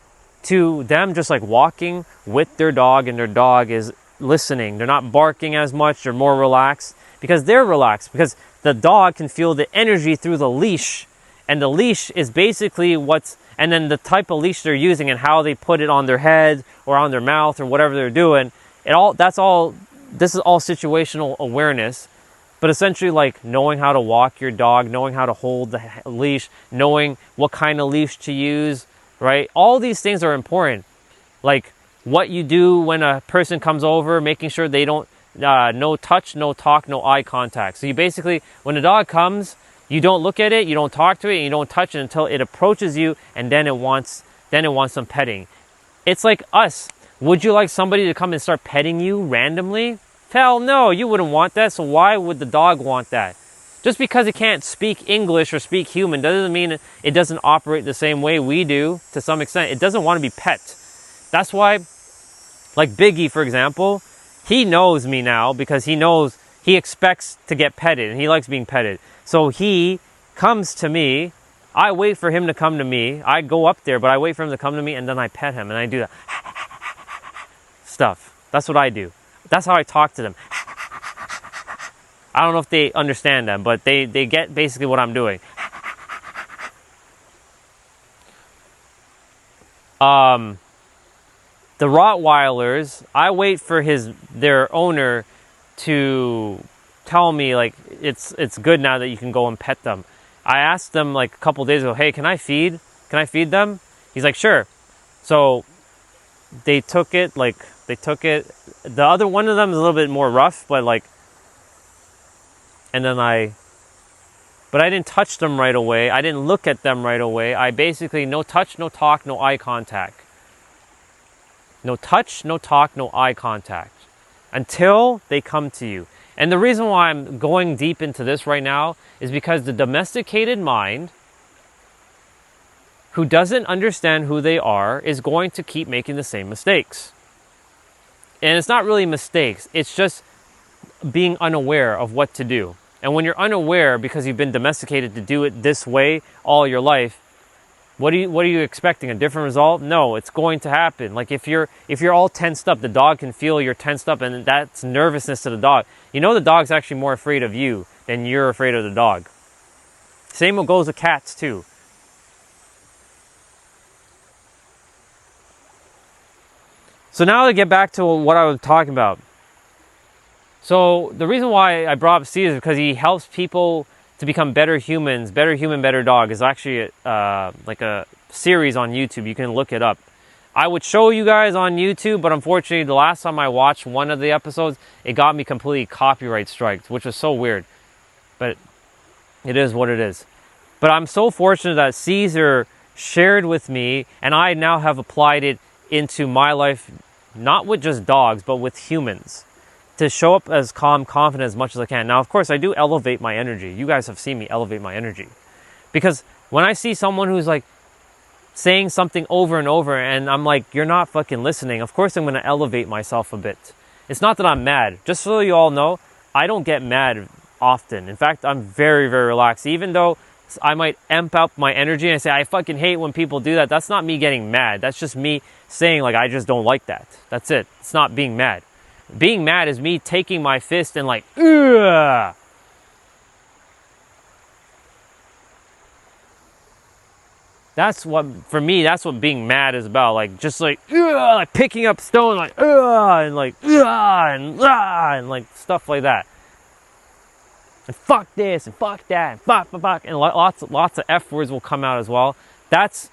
S1: to them just like walking with their dog, and their dog is listening. They're not barking as much. They're more relaxed because they're relaxed, because the dog can feel the energy through the leash, and the leash is basically and then the type of leash they're using and how they put it on their head or on their mouth or whatever they're doing. This is all situational awareness. But essentially, like, knowing how to walk your dog, knowing how to hold the leash, knowing what kind of leash to use, right? All these things are important. Like, what you do when a person comes over, making sure they don't, no touch, no talk, no eye contact. So you basically, when a dog comes, you don't look at it, you don't talk to it, and you don't touch it until it approaches you, and then it wants some petting. It's like us. Would you like somebody to come and start petting you randomly? Hell no, you wouldn't want that. So why would the dog want that? Just because it can't speak English or speak human doesn't mean it doesn't operate the same way we do to some extent. It doesn't want to be pet. That's why, like Biggie, for example, he knows me now because he expects to get petted, and he likes being petted. So he comes to me. I wait for him to come to me. I go up there, but I wait for him to come to me, and then I pet him, and I do that stuff. That's what I do. That's how I talk to them. I don't know if they understand them, but they get basically what I'm doing. The Rottweilers, I wait for their owner to tell me, like, it's good now that you can go and pet them. I asked them like a couple days ago, hey, can I feed them? He's like, sure. So they took it. The other one of them is a little bit more rough, but I didn't touch them right away. I didn't look at them right away. I basically, no touch, no talk, no eye contact. No touch, no talk, no eye contact. Until they come to you. And the reason why I'm going deep into this right now is because the domesticated mind, who doesn't understand who they are, is going to keep making the same mistakes. And it's not really mistakes. It's just being unaware of what to do. And when you're unaware because you've been domesticated to do it this way all your life, what are you expecting? A different result? No, it's going to happen. Like if you're all tensed up, the dog can feel you're tensed up, and that's nervousness to the dog. You know the dog's actually more afraid of you than you're afraid of the dog. Same goes with cats too. So now to get back to what I was talking about. So the reason why I brought up Caesar is because he helps people to become better humans, better human, better dog. Is actually like a series on YouTube. You can look it up. I would show you guys on YouTube, but unfortunately the last time I watched one of the episodes, it got me completely copyright striked, which was so weird. But it is what it is. But I'm so fortunate that Caesar shared with me, and I now have applied it into my life, not with just dogs, but with humans, to show up as calm, confident as much as I can. Now, of course, I do elevate my energy. You guys have seen me elevate my energy. Because when I see someone who's like saying something over and over and I'm like, you're not fucking listening, of course I'm going to elevate myself a bit. It's not that I'm mad. Just so you all know, I don't get mad often. In fact, I'm very, very relaxed. Even though I might amp up my energy and say, I fucking hate when people do that. That's not me getting mad. That's just me saying, like, I just don't like that. That's it. It's not being mad. Being mad is me taking my fist and like, ugh. That's what, for me, that's what being mad is about. Like, just like, ugh, like picking up stone, like, ugh, and like, ugh, and like stuff like that. And fuck this, and fuck that, and fuck, and lots of F words will come out as well. That's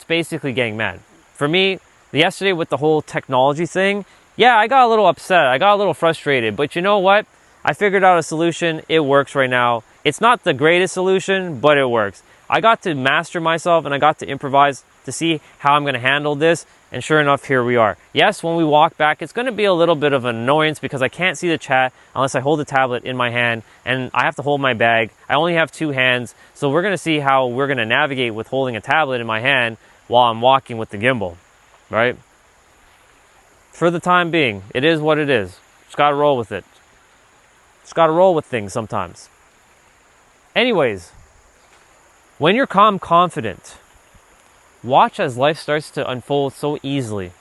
S1: basically getting mad. For me, yesterday with the whole technology thing, yeah, I got a little upset. I got a little frustrated. But you know what? I figured out a solution. It works right now. It's not the greatest solution, but it works. I got to master myself and I got to improvise to see how I'm going to handle this. And sure enough, here we are. Yes, when we walk back, it's going to be a little bit of an annoyance because I can't see the chat unless I hold the tablet in my hand and I have to hold my bag. I only have two hands. So we're going to see how we're going to navigate with holding a tablet in my hand while I'm walking with the gimbal, right? For the time being, it is what it is. Just got to roll with it. Just got to roll with things sometimes. Anyways, when you're calm, confident, watch as life starts to unfold so easily.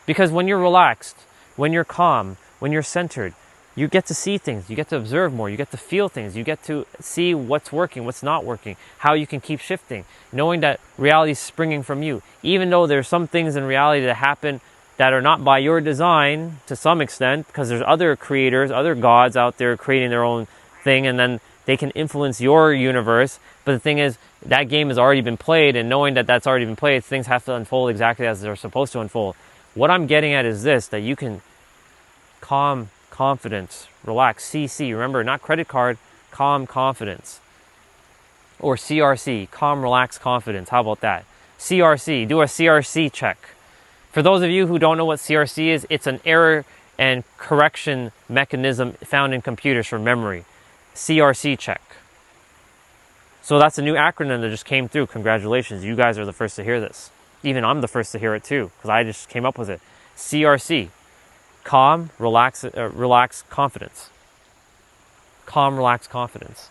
S1: Because when you're relaxed, when you're calm, when you're centered, you get to see things, you get to observe more, you get to feel things, you get to see what's working, what's not working, how you can keep shifting, knowing that reality is springing from you. Even though there's some things in reality that happen that are not by your design to some extent, because there's other creators, other gods out there creating their own thing, and then they can influence your universe. But the thing is, that game has already been played, and knowing that that's already been played, things have to unfold exactly as they're supposed to unfold. What I'm getting at is this, that you can calm, confidence, relax, CC. Remember, not credit card, calm confidence. Or CRC, calm, relax, confidence. How about that? CRC, do a CRC check. For those of you who don't know what CRC is, it's an error and correction mechanism found in computers for memory. CRC check. So that's a new acronym that just came through. Congratulations, you guys are the first to hear this. Even I'm the first to hear it too, because I just came up with it. CRC, calm, relax, confidence. Calm, relax, confidence.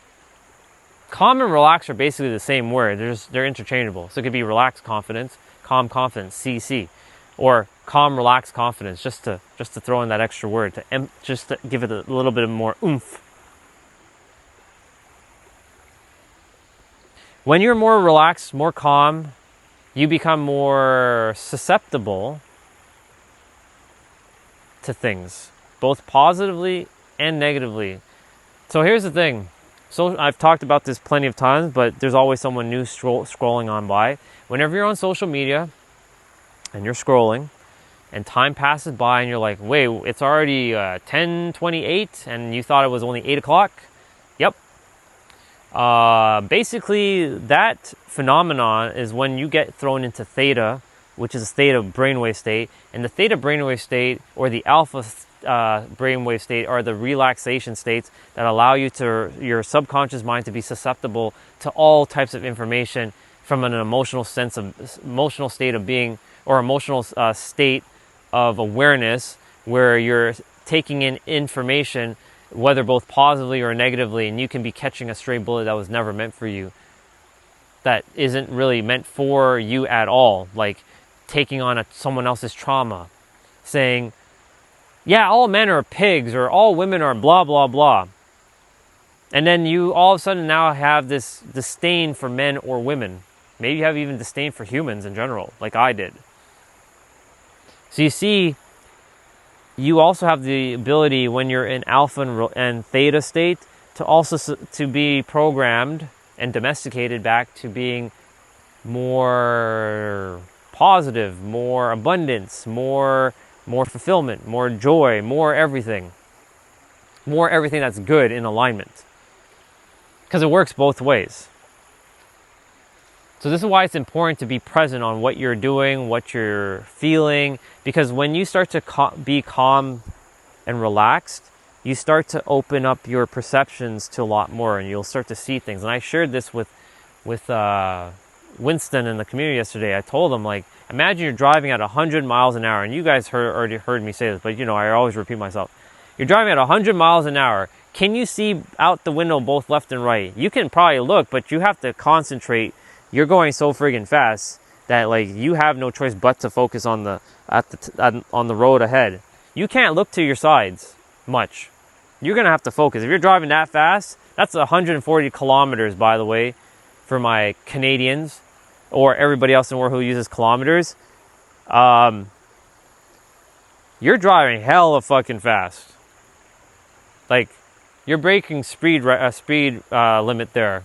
S1: Calm and relax are basically the same word. They're interchangeable. So it could be relax, confidence, calm, confidence, CC, or calm, relax, confidence. Just to throw in that extra word just to give it a little bit more oomph. When you're more relaxed, more calm, you become more susceptible to things, both positively and negatively. So here's the thing. So I've talked about this plenty of times, but there's always someone new scrolling on by. Whenever you're on social media and you're scrolling and time passes by and you're like, wait, it's already 10:28 and you thought it was only 8 o'clock? Yep. Basically, that phenomenon is when you get thrown into theta, which is a theta brainwave state. And the theta brainwave state or the alpha brainwave state are the relaxation states that allow your subconscious mind to be susceptible to all types of information from an emotional state of being, or emotional state of awareness, where you're taking in information, whether both positively or negatively, and you can be catching a stray bullet that was never meant for you, that isn't really meant for you at all, like taking on someone else's trauma, saying, yeah, all men are pigs, or all women are blah, blah, blah. And then you all of a sudden now have this disdain for men or women. Maybe you have even disdain for humans in general, like I did. So you see, you also have the ability when you're in alpha and theta state to also to be programmed and domesticated back to being more positive, more abundance, more fulfillment, more joy, more everything that's good in alignment. Because it works both ways. So this is why it's important to be present on what you're doing, what you're feeling, because when you start to be calm and relaxed, you start to open up your perceptions to a lot more, and you'll start to see things. And I shared this with Winston in the community yesterday. I told him, like, imagine you're driving at 100 miles an hour, and you guys already heard me say this, but I always repeat myself. You're driving at 100 miles an hour. Can you see out the window both left and right? You can probably look, but you have to concentrate. You're going so friggin' fast that, like, you have no choice but to focus on the road ahead. You can't look to your sides much. You're gonna have to focus. If you're driving that fast, that's 140 kilometers, by the way, for my Canadians or everybody else in the world who uses kilometers. You're driving hella fucking fast. Like, you're breaking speed limit there.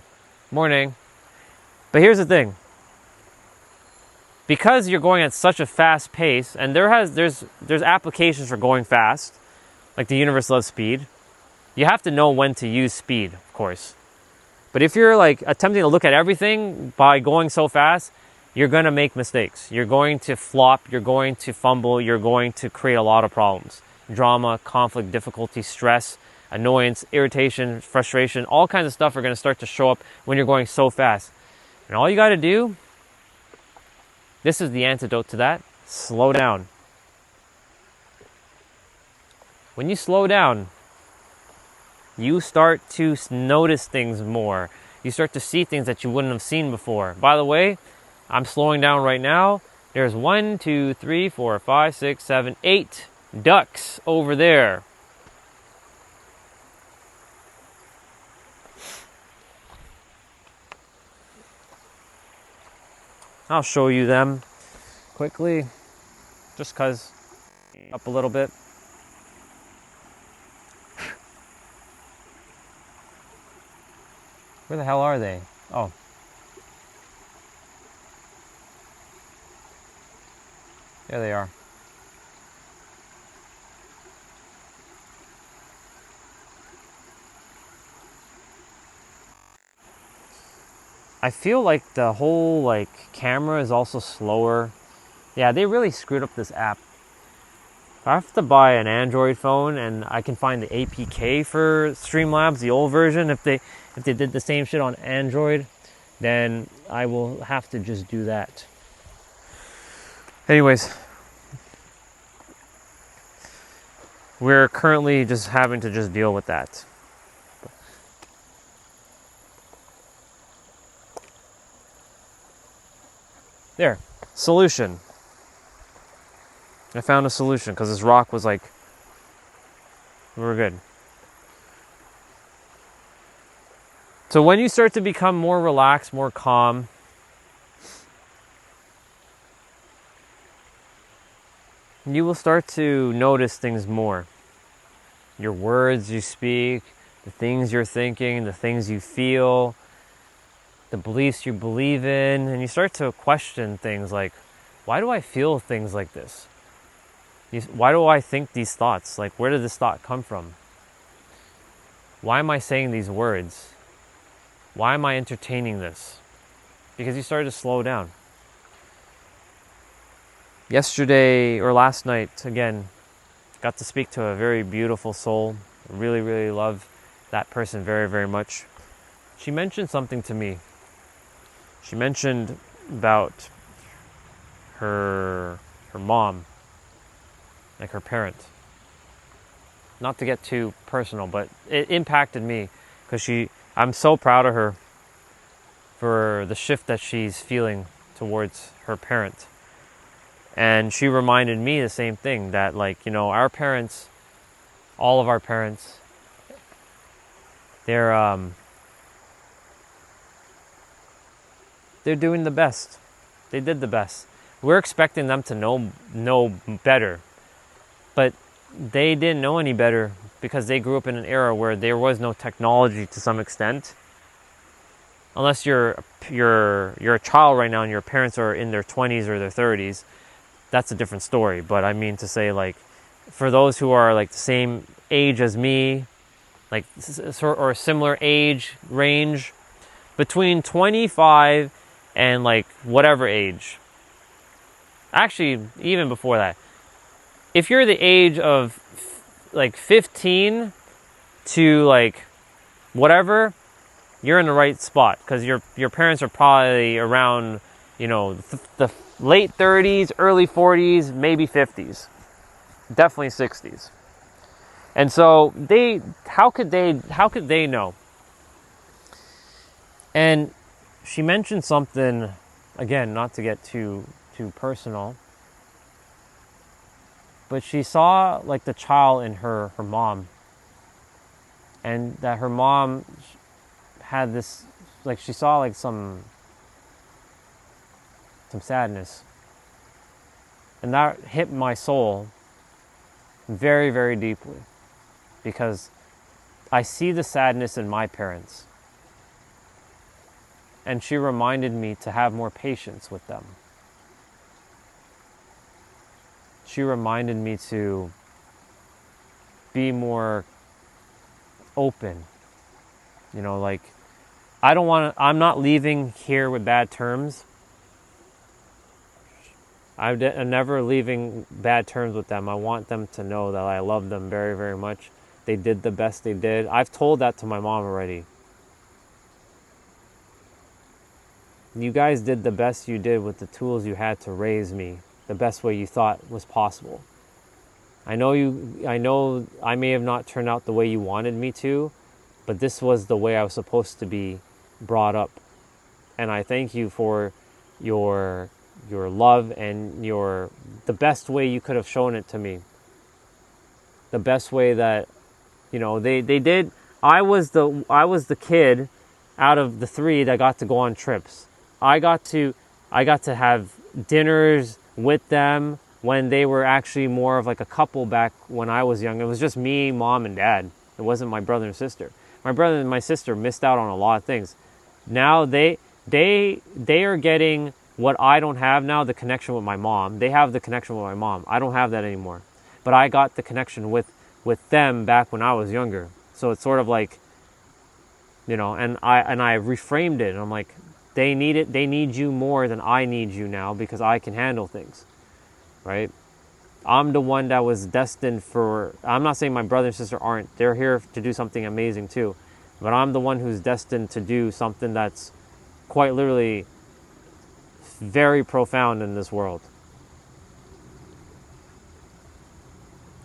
S1: Morning. But here's the thing. Because you're going at such a fast pace, and there's applications for going fast, like the universe loves speed. You have to know when to use speed, of course. But if you're like attempting to look at everything by going so fast, you're going to make mistakes. You're going to flop, you're going to fumble, you're going to create a lot of problems. Drama, conflict, difficulty, stress, annoyance, irritation, frustration, all kinds of stuff are going to start to show up when you're going so fast. And all you got to do, this is the antidote to that, slow down. When you slow down, you start to notice things more. You start to see things that you wouldn't have seen before. By the way, I'm slowing down right now. There's 1, 2, 3, 4, 5, 6, 7, 8 ducks over there. I'll show you them quickly, just because up a little bit. Where the hell are they? Oh. There they are. I feel like the whole camera is also slower. Yeah, they really screwed up this app. I have to buy an Android phone, and I can find the APK for Streamlabs, the old version. If they did the same shit on Android, then I will have to just do that. Anyways, we're currently just having to just deal with that. There, solution. I found a solution because this rock was like, we're good. So when you start to become more relaxed, more calm, you will start to notice things more. Your words you speak, the things you're thinking, the things you feel, the beliefs you believe in, and you start to question things like, why do I feel things like this? Why do I think these thoughts? Like, where did this thought come from? Why am I saying these words? Why am I entertaining this? Because you started to slow down. Yesterday or last night, again, got to speak to a very beautiful soul. Really, really love that person very, very much. She mentioned something to me. She mentioned about her mom, like her parent. Not to get too personal, but it impacted me because I'm so proud of her for the shift that she's feeling towards her parent. And she reminded me the same thing, that our parents, all of our parents, they're doing the best. They did the best. We're expecting them to know better. But they didn't know any better because they grew up in an era where there was no technology to some extent. Unless you're a child right now and your parents are in their 20s or their 30s, that's a different story. But I mean to say, for those who are the same age as me, or a similar age range, between 25 and like whatever age. Actually, even before that. If you're the age of like 15 to like whatever, you're in the right spot because your parents are probably around, you know, the late 30s, early 40s, maybe 50s, definitely 60s. And so how could they know? And she mentioned something, again, not to get too personal, but she saw like the child in her mom, and that her mom had this, like she saw like some sadness, and that hit my soul very, very deeply, because I see the sadness in my parents, and she reminded me to have more patience with them. She reminded me to be more open. You know, like, I'm not leaving here with bad terms. I'm never leaving bad terms with them. I want them to know that I love them very, very much. They did the best they did. I've told that to my mom already. You guys did the best you did with the tools you had to raise me the best way you thought was possible. I know I may have not turned out the way you wanted me to, but this was the way I was supposed to be brought up. And I thank you for your love and the best way you could have shown it to me. The best way that, you know, they did. I was the kid out of the three that got to go on trips. I got to have dinners with them when they were actually more of like a couple back when I was young. It was just me, mom, and dad. It wasn't my brother and sister. My brother and my sister missed out on a lot of things. Now they are getting what I don't have now, the connection with my mom. They have the connection with my mom. I don't have that anymore. But I got the connection with them back when I was younger. So it's sort of like, you know, and I reframed it, and I'm like, they need you more than I need you now, because I can handle things, right? I'm the one that was destined for, I'm not saying my brother and sister aren't, they're here to do something amazing too, but I'm the one who's destined to do something that's quite literally very profound in this world.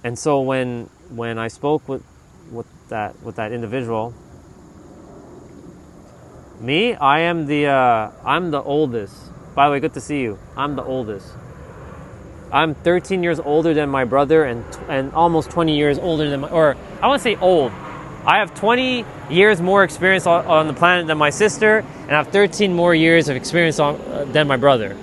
S1: And so when I spoke with that individual, me, I'm the oldest. By the way, good to see you. I'm the oldest. I'm 13 years older than my brother, and almost 20 years older than or I won't say old. I have 20 years more experience on the planet than my sister, and I have 13 more years of experience than my brother.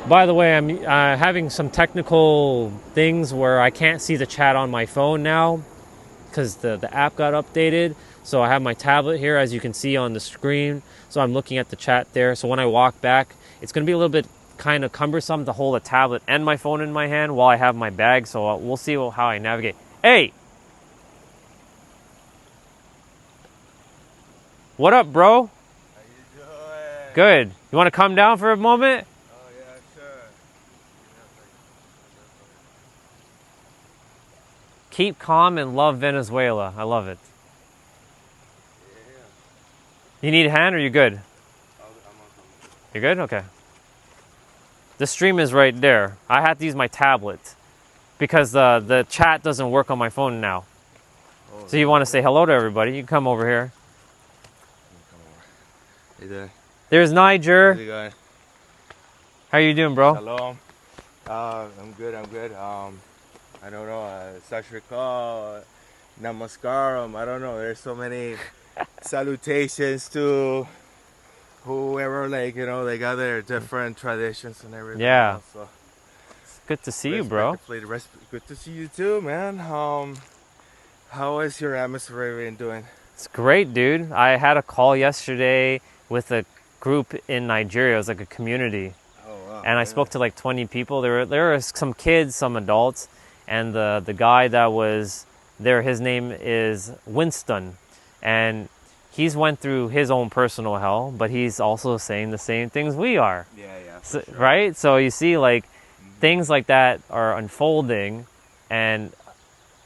S1: By the way, I'm having some technical things where I can't see the chat on my phone now because the app got updated. So I have my tablet here, as you can see on the screen. So I'm looking at the chat there. So when I walk back, it's going to be a little bit kind of cumbersome to hold a tablet and my phone in my hand while I have my bag. So we'll see how I navigate. Hey! What up, bro?
S3: How you doing?
S1: Good. You want to come down for a moment?
S3: Oh, yeah, sure.
S1: Keep calm and love Venezuela. I love it.
S3: Yeah.
S1: You need a hand or you good?
S3: I'm on.
S1: You're good? Okay. The stream is right there. I had to use my tablet because the chat doesn't work on my phone now.
S3: Oh,
S1: So you want to say hello to everybody, you can come over here.
S3: Hey there.
S1: There's Niger.
S3: How's it going?
S1: How you doing, bro?
S3: Hello. I'm good. I don't know. Sashrikal, Namaskaram. I don't know. There's so many salutations to whoever, like, you know, they got their different traditions and everything.
S1: Yeah.
S3: Else, so.
S1: It's good to see you, bro.
S3: Good to see you too, man. How is your atmosphere been doing?
S1: It's great, dude. I had a call yesterday with a group in Nigeria. It was like a community.
S3: Oh, wow.
S1: And I spoke to like 20 people. There were some kids, some adults, and the guy that was there, his name is Winston, and he's went through his own personal hell, but he's also saying the same things we are.
S3: Yeah,
S1: So,
S3: sure.
S1: right? So you see, like, things like that are unfolding, and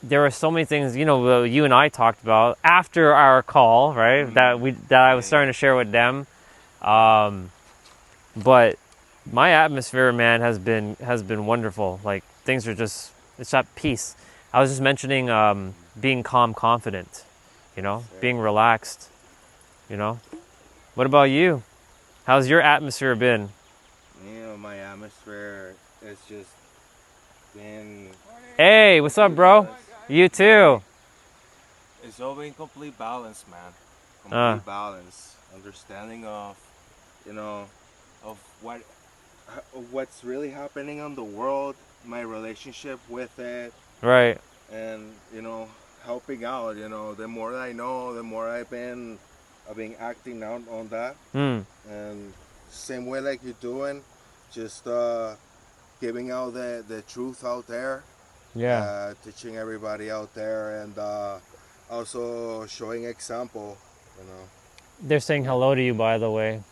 S1: there are so many things, you know, you and I talked about after our call, right? That I was starting to share with them. But my atmosphere, man, has been wonderful. Like, things are just, it's at peace. I was just mentioning being calm, confident, you know, being relaxed, you know. What about you? How's your atmosphere been?
S3: You know, my atmosphere is just been.
S1: Hey, what's up, bro? You too.
S3: It's all been complete balance, man. Complete balance, understanding of, you know, of what's really happening on the world, my relationship with it,
S1: Right.
S3: and you know, helping out. You know, the more I know, the more I've been acting out on that, and same way like you're doing, just giving out the truth out there.
S1: Yeah.
S3: Teaching everybody out there, and also showing example, you know.
S1: They're saying hello to you, by the way.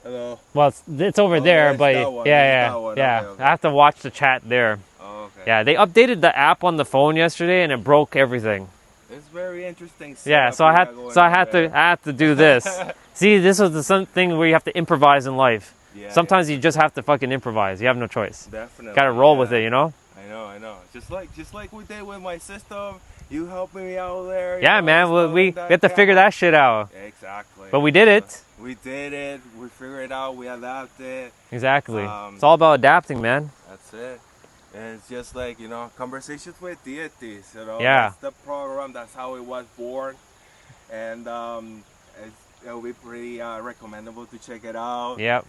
S3: Hello.
S1: Well, it's over
S3: Oh,
S1: there,
S3: it's
S1: but
S3: that one.
S1: yeah.
S3: Okay.
S1: I have to watch the chat there.
S3: Oh, okay.
S1: Yeah, they updated the app on the phone yesterday, and it broke everything.
S3: It's very interesting.
S1: Yeah, so I had to do this. See, this was something where you have to improvise in life.
S3: Yeah,
S1: Sometimes you just have to fucking improvise. You have no choice.
S3: Definitely.
S1: Got to roll with it, you know.
S3: I know. Just like we did with my system. You helping me out there.
S1: Yeah, man. We have to figure that shit out.
S3: Exactly.
S1: But we did it.
S3: We did it. We figured it out. We adapted.
S1: Exactly. It's all about adapting, man.
S3: That's it. And it's just like, you know, conversations with deities, you know.
S1: Yeah.
S3: That's the program. That's how it was born. And it'll be pretty recommendable to check it out.
S1: Yep.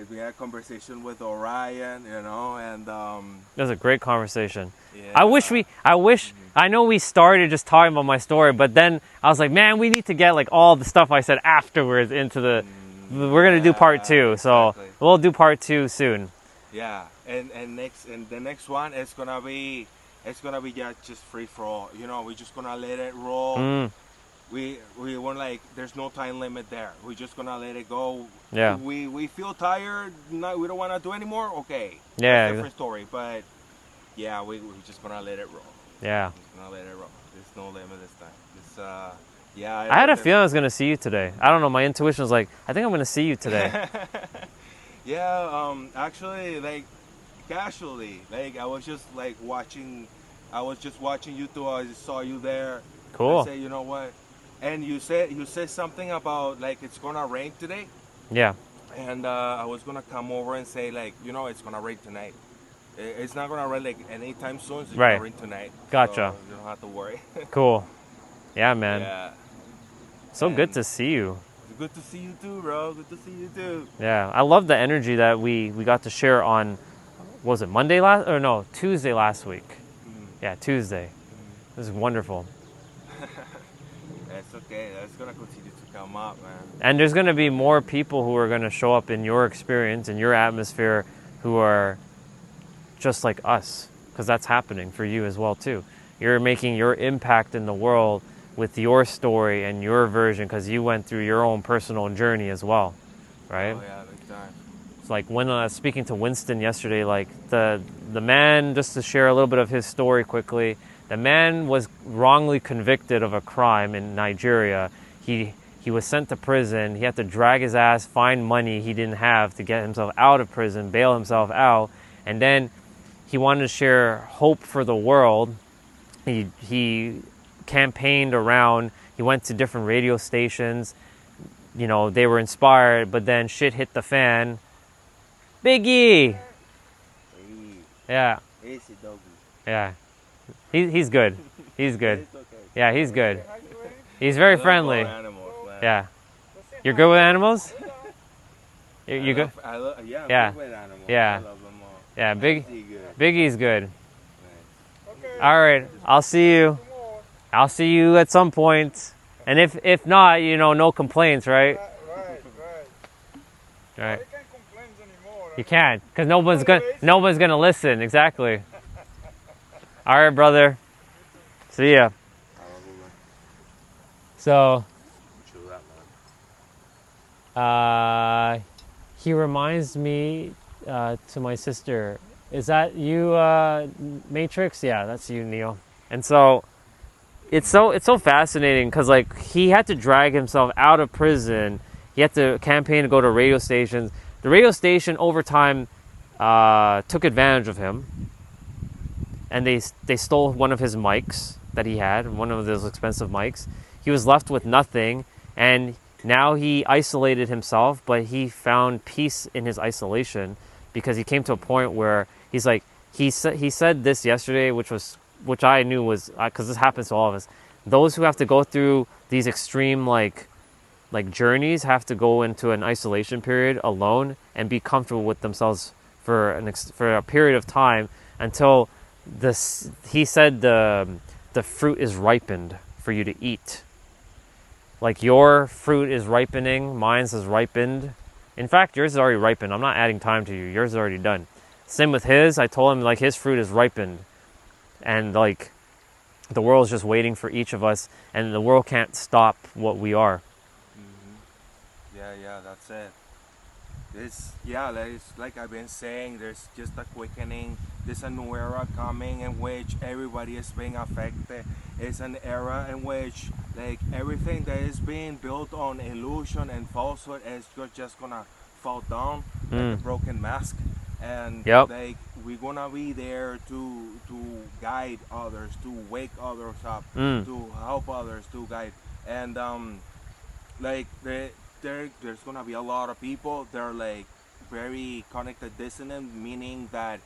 S3: We had a conversation with Orion, you know, and
S1: it was a great conversation.
S3: Yeah.
S1: I know we started just talking about my story, but then I was like, man, we need to get like all the stuff I said afterwards into the. We're gonna do part 2, so
S3: exactly.
S1: we'll do part 2 soon.
S3: Yeah, and the next one is gonna be just free for all. You know, we're just gonna let it roll. We weren't like, there's no time limit there. We're just gonna let it go.
S1: Yeah.
S3: We feel tired. We don't want to do anymore. Okay.
S1: Yeah.
S3: That's a different story. But yeah, we're just gonna let it roll.
S1: Yeah.
S3: We're just gonna let it roll. There's no limit this time. It's yeah.
S1: I had a feeling I was gonna see you today. I don't know. My intuition was like, I think I'm gonna see you today.
S3: Yeah. Actually, like casually, like I was just watching you two. I just saw you there.
S1: Cool.
S3: I say, you know what? And you said something about like it's gonna rain today.
S1: Yeah.
S3: And I was gonna come over and say, like, you know, it's gonna rain tonight. It's not gonna rain like anytime soon. It's
S1: Right.
S3: gonna rain tonight.
S1: Gotcha.
S3: So you don't have to worry.
S1: Cool. Yeah, man.
S3: Yeah.
S1: So good to see you.
S3: It's good to see you too, bro. Good to see you too.
S1: Yeah, I love the energy that we got to share on. Was it Tuesday last week? Yeah, Tuesday. It was wonderful.
S3: That's okay. That's gonna continue to come up, man.
S1: And there's going to be more people who are going to show up in your experience, in your atmosphere, who are just like us, because that's happening for you as well too. You're making your impact in the world with your story and your version, because you went through your own personal journey as well, right?
S3: Oh yeah, big time.
S1: It's like when I was speaking to Winston yesterday, like the man, just to share a little bit of his story quickly, the man was wrongly convicted of a crime in Nigeria. He was sent to prison. He had to drag his ass, find money he didn't have to get himself out of prison, bail himself out, and then he wanted to share hope for the world. He campaigned around. He went to different radio stations. You know, they were inspired, but then shit hit the fan. Biggie! Yeah.
S3: Easy doggy.
S1: Yeah. He's good. He's good.
S3: It's okay.
S1: Yeah, he's good. He's very friendly.
S3: Animals, man.
S1: Yeah. You're good with animals? You good?
S3: Yeah,
S1: Yeah.
S3: I'm good with animals.
S1: Yeah.
S3: I love them all.
S1: Yeah,
S3: Easy, good.
S1: Biggie's good.
S3: Nice.
S1: All right, I'll see you. I'll see you at some point. And if not, you know, no complaints, right? Right.
S2: You can't complain anymore.
S1: You can't, because nobody's gonna listen. Exactly. All right, brother. See ya. So, He reminds me to my sister. Is that you, Matrix? Yeah, that's you, Neo. And so it's so fascinating because like he had to drag himself out of prison. He had to campaign to go to radio stations. The radio station over time took advantage of him, and they stole one of his mics that he had, one of those expensive mics. He was left with nothing, and now he isolated himself, but he found peace in his isolation because he came to a point where he's like he said this yesterday, which I knew was because this happens to all of us. Those who have to go through these extreme like journeys have to go into an isolation period alone and be comfortable with themselves for a period of time until he said the fruit is ripened for you to eat. Like your fruit is ripening, mine's is ripened. In fact, yours is already ripened. I'm not adding time to you. Yours is already done. Same with his. I told him like his fruit is ripened, and like the world is just waiting for each of us, and the world can't stop what we are.
S3: Yeah, that's it. Like I've been saying, there's just a quickening. There's a new era coming in which everybody is being affected. It's an era in which like everything that is being built on illusion and falsehood is just gonna fall down like a broken mask. And like we're gonna be there to guide others, to wake others up, to help others, to guide. And like there's gonna be a lot of people. They're like very connected dissonant, meaning that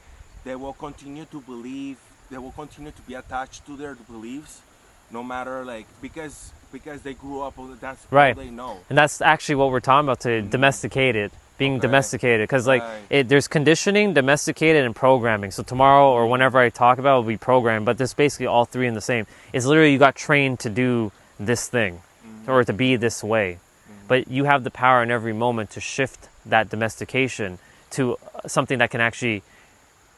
S3: they will continue to believe, they will continue to be attached to their beliefs, no matter like because they grew up. That's all they know.
S1: And that's actually what we're talking about today. Domesticated. Being domesticated, because like there's conditioning, domesticated, and programming. So tomorrow or whenever I talk about it, will be programmed, but there's basically all three in the same. It's literally you got trained to do this thing or to be this way, but you have the power in every moment to shift that domestication to something that can actually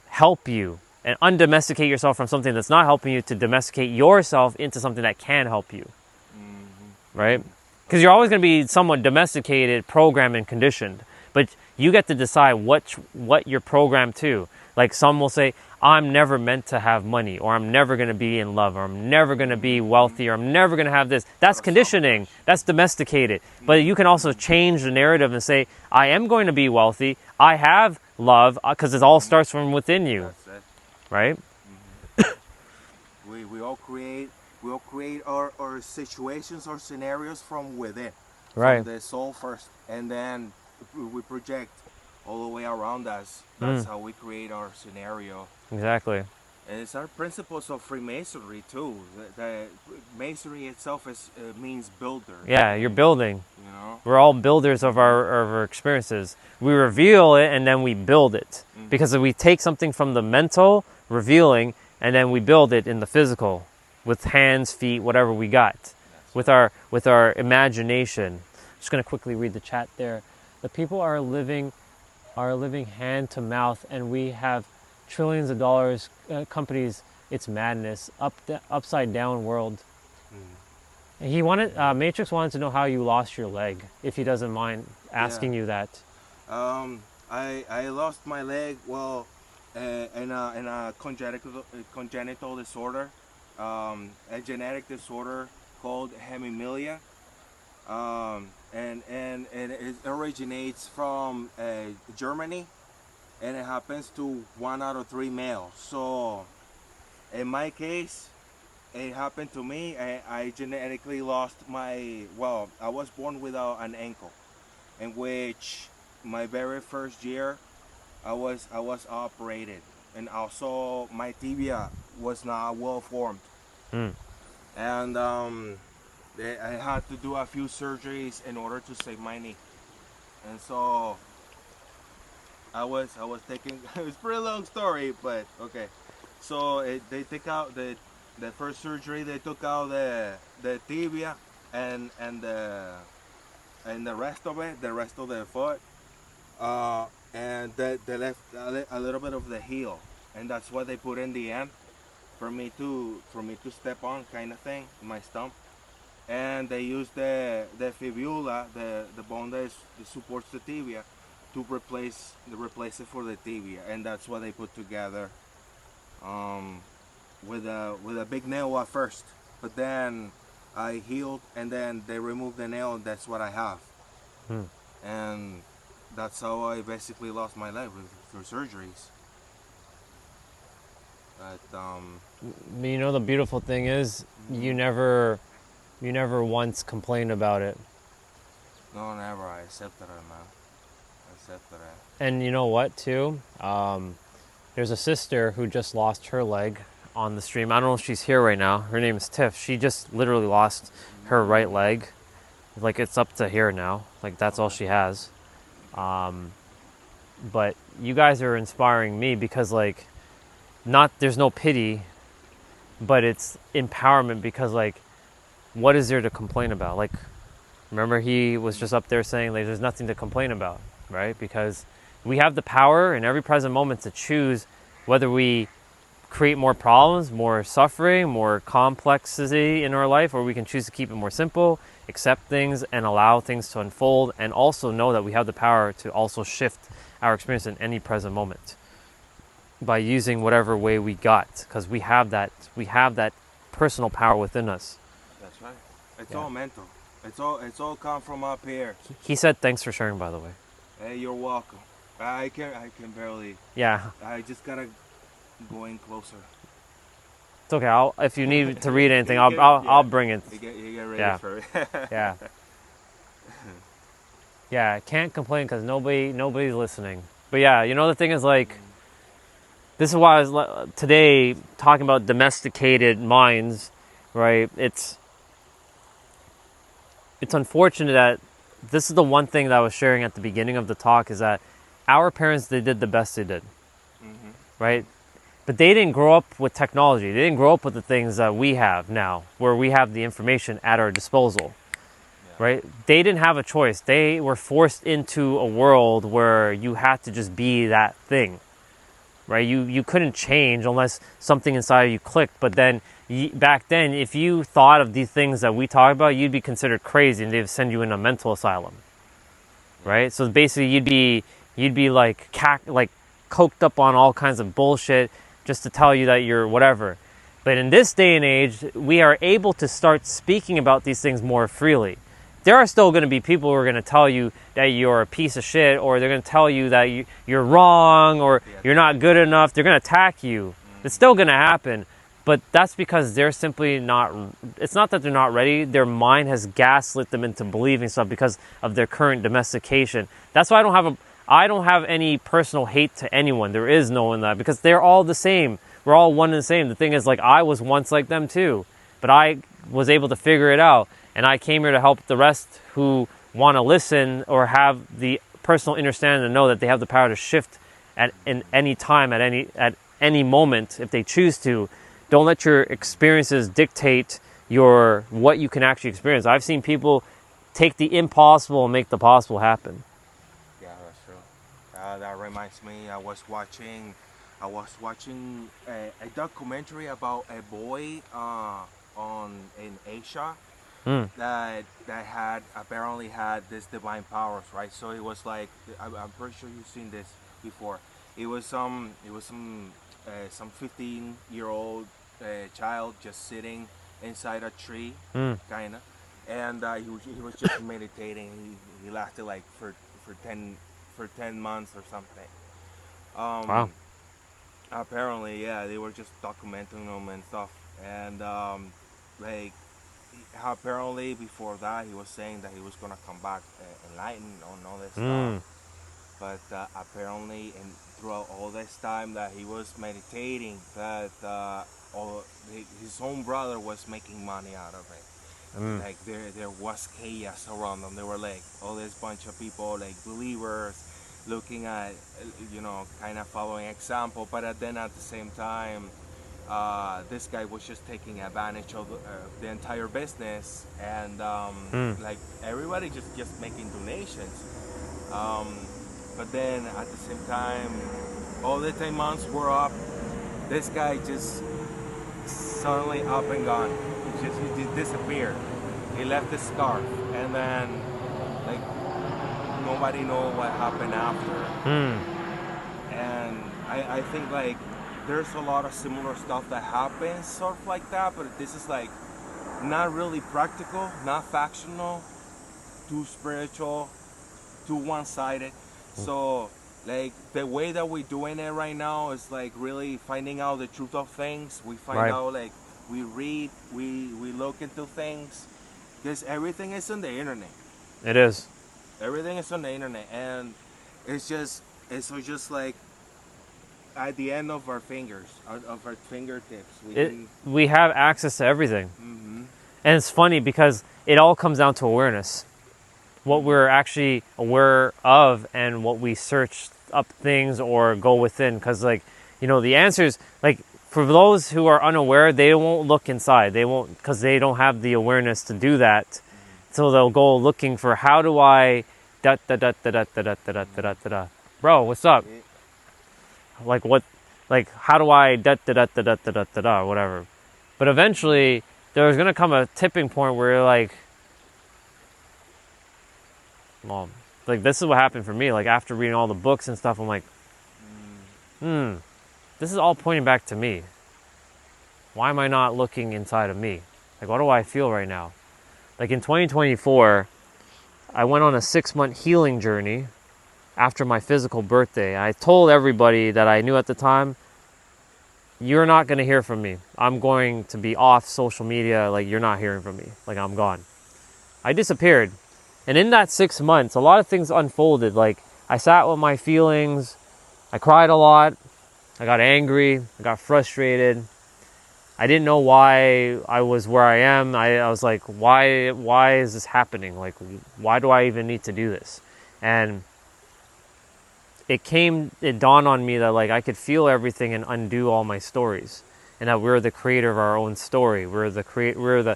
S1: help you and undomesticate yourself from something that's not helping you to domesticate yourself into something that can help you, right? Because you're always going to be somewhat domesticated, programmed, and conditioned. But you get to decide what you're programmed to. Like some will say, I'm never meant to have money, or I'm never going to be in love, or I'm never going to be wealthy, or I'm never going to have this. That's conditioning. That's domesticated. But you can also change the narrative and say, I am going to be wealthy. I have love, because it all starts from within you.
S3: That's it.
S1: Right?
S3: We all create our situations or scenarios from within.
S1: Right.
S3: From the soul first, and then we project all the way around us. That's how we create our scenario.
S1: Exactly.
S3: And it's our principles of Freemasonry too. The masonry itself means builder.
S1: Yeah, you're building.
S3: You know,
S1: we're all builders of our experiences. We reveal it and then we build it, because we take something from the mental revealing and then we build it in the physical with hands, feet, whatever we got, with our imagination. Just gonna quickly read the chat there. The people are living hand to mouth, and we have trillions of dollars. Companies, it's madness. Upside down world. He wanted Matrix wanted to know how you lost your leg, if he doesn't mind asking you that.
S3: I lost my leg in a congenital disorder, a genetic disorder called hemiphilia. And it originates from Germany, and it happens to 1 out of 3 males. So in my case, it happened to me. I genetically lost I was born without an ankle, in which my very first year I was operated, and also my tibia was not well formed. And I had to do a few surgeries in order to save my knee, and so I was taking. It's a pretty long story, but okay. So they took out the first surgery. They took out the tibia and the rest of it, the rest of the foot, and they left a little bit of the heel, and that's what they put in the end for me to step on, kind of thing, my stump. and they use the fibula, the bone that supports the tibia, to replace it for the tibia, and that's what they put together with a big nail at first, but then I healed, and then they removed the nail, and that's what I have. And that's how I basically lost my leg, through surgeries. But
S1: You know, the beautiful thing is you never once complained about it.
S3: no, never. I accepted it, man. I accepted it.
S1: And you know what, too? There's a sister who just lost her leg on the stream. I don't know if she's here right now. Her name is Tiff. She just literally lost her right leg. Like, it's up to here now. Like, that's all she has. But you guys are inspiring me because, like, there's no pity, but it's empowerment because, like, what is there to complain about? Like, remember he was just up there saying, like, there's nothing to complain about, right? Because we have the power in every present moment to choose whether we create more problems, more suffering, more complexity in our life, or we can choose to keep it more simple, accept things, and allow things to unfold, and also know that we have the power to also shift our experience in any present moment by using whatever way we got, because we have that personal power within us.
S3: That's right. It's all mental. It's all come from up here.
S1: He said thanks for sharing, by the way.
S3: Hey, you're welcome. I can barely.
S1: Yeah.
S3: I just gotta go in closer.
S1: It's okay. If you need to read anything, I'll bring it.
S3: You get ready for it.
S1: Yeah. Yeah, I can't complain because nobody's listening. But yeah, you know, the thing is, like, this is why I was today talking about domesticated minds, right? It's unfortunate that this is the one thing that I was sharing at the beginning of the talk, is that our parents, they did the best they did, right? But they didn't grow up with technology. They didn't grow up with the things that we have now, where we have the information at our disposal, right? They didn't have a choice. They were forced into a world where you had to just be that thing, right? You couldn't change unless something inside of you clicked. But then back then, if you thought of these things that we talk about, you'd be considered crazy, and they'd send you in a mental asylum, right? So basically, you'd be like coked up on all kinds of bullshit just to tell you that you're whatever. But in this day and age, we are able to start speaking about these things more freely. There are still going to be people who are going to tell you that you're a piece of shit, or they're going to tell you that you're wrong, or you're not good enough. They're going to attack you. It's still going to happen. But that's because they're simply not, it's not that they're not ready. Their mind has gaslit them into believing stuff because of their current domestication. That's why I don't have any personal hate to anyone. There is no one that, because they're all the same. We're all one and the same. The thing is, like, I was once like them too, but I was able to figure it out. And I came here to help the rest who want to listen or have the personal understanding to know that they have the power to shift in any time, at any moment, if they choose to. Don't let your experiences dictate what you can actually experience. I've seen people take the impossible and make the possible happen.
S3: Yeah, that's true. That reminds me, I was watching a documentary about a boy in Asia that apparently had this divine powers, right? So it was like, I'm pretty sure you've seen this before. It was some 15-year-old child just sitting inside a tree, kind of, and he was just meditating. He lasted like for 10 months or something.
S1: Wow.
S3: Apparently, yeah, they were just documenting him and stuff, and like, apparently before that he was saying that he was gonna come back enlightened on all this stuff, but apparently, and throughout all this time that he was meditating, that his own brother was making money out of it. Like, there was chaos around them. There were like all this bunch of people, like believers, looking at, kind of following example, but then at the same time, this guy was just taking advantage of the entire business, and like everybody just making donations. But then at the same time, all the 10 months were up. This guy just suddenly up and gone. He just disappeared. he left his scarf, and then like nobody know what happened after. And I think like there's a lot of similar stuff that happens sort of like that, but this is like not really practical, not factional, too spiritual, too one-sided. So like the way that we're doing it right now is like really finding out the truth of things. We find out, like, we read, we look into things, because everything is on the internet.
S1: It is.
S3: Everything is on the internet, and it's just like at the end of our fingers, of our fingertips.
S1: We have access to everything. And it's funny because it all comes down to awareness. What we're actually aware of and what we search up things or go within. Because, like, you know, the answers, like, for those who are unaware, they won't look inside. They won't, because they don't have the awareness to do that. So they'll go looking for, how do I da da da da da da da da da da da. Bro, what's up? Like, what, like, how do I da da da da da da da da da, whatever. But eventually there's gonna come a tipping point where you're like, well, like, this is what happened for me. Like, after reading all the books and stuff, I'm like, this is all pointing back to me. Why am I not looking inside of me? Like, what do I feel right now? Like, in 2024, I went on a 6-month healing journey after my physical birthday. I told everybody that I knew at the time, you're not going to hear from me. I'm going to be off social media. Like, you're not hearing from me. Like, I'm gone. I disappeared. And in that 6 months, a lot of things unfolded. Like, I sat with my feelings. I cried a lot. I got angry. I got frustrated. I didn't know why I was where I am. I was like, why is this happening? Like, why do I even need to do this? And it dawned on me that, like, I could feel everything and undo all my stories, and that we're the creator of our own story. We're the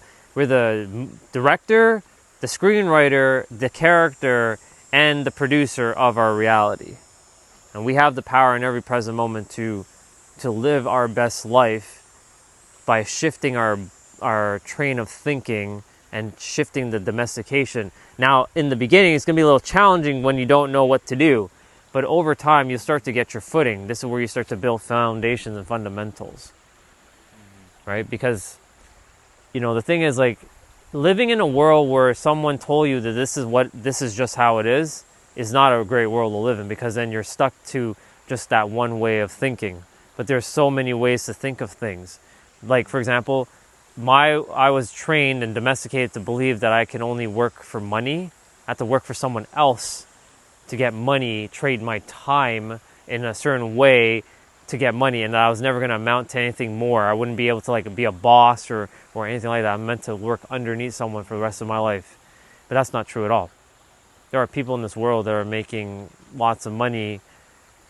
S1: director, the screenwriter, the character, and the producer of our reality. And we have the power in every present moment to live our best life by shifting our train of thinking and shifting the domestication. Now, in the beginning, it's going to be a little challenging when you don't know what to do. But over time, you start to get your footing. This is where you start to build foundations and fundamentals. Right? Because, you know, the thing is, like, living in a world where someone told you that this is just how it is not a great world to live in, because then you're stuck to just that one way of thinking. But there's so many ways to think of things. Like, for example, I was trained and domesticated to believe that I can only work for money. I have to work for someone else to get money, trade my time in a certain way to get money, and that I was never going to amount to anything more. I wouldn't be able to, like, be a boss or anything like that. I'm meant to work underneath someone for the rest of my life. But that's not true at all. There are people in this world that are making lots of money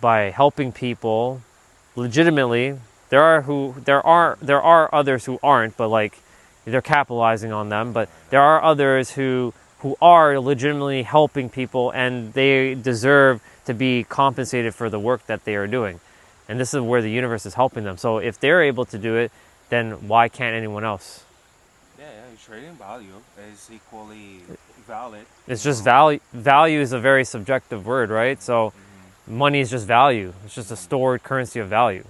S1: by helping people legitimately. There are others who aren't, but, like, they're capitalizing on them. But there are others who are legitimately helping people, and they deserve to be compensated for the work that they are doing. And this is where the universe is helping them. So if they're able to do it, then why can't anyone else?
S3: Yeah, trading value is equally valid.
S1: It's just value. Value is a very subjective word, right? So money is just value. It's just a stored currency of value.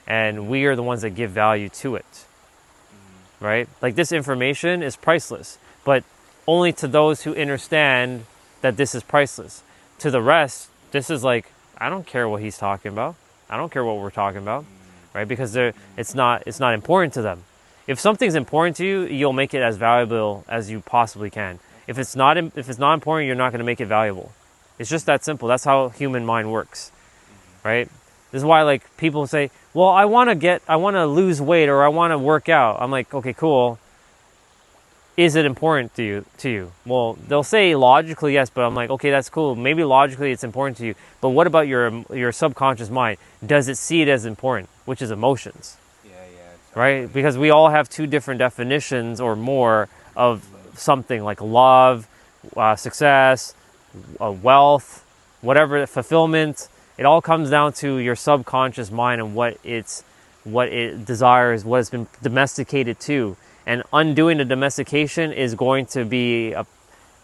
S1: And we are the ones that give value to it, right? Like, this information is priceless, but only to those who understand that this is priceless. To the rest, this is like, I don't care what he's talking about. I don't care what we're talking about, right? Because it's not important to them. If something's important to you, you'll make it as valuable as you possibly can. If it's not important, you're not going to make it valuable. It's just that simple. That's how human mind works, right? This is why, like, people say, well, I want to lose weight, or I want to work out. I'm like, okay, cool. Is it important to you? Well, they'll say logically yes, but I'm like, okay, that's cool. Maybe logically it's important to you, but what about your subconscious mind? Does it see it as important, which is emotions? Yeah, right? Because we all have two different definitions or more of something, like love, success, wealth, whatever, fulfillment. It all comes down to your subconscious mind and what it desires, what it's been domesticated to. And undoing the domestication is going to be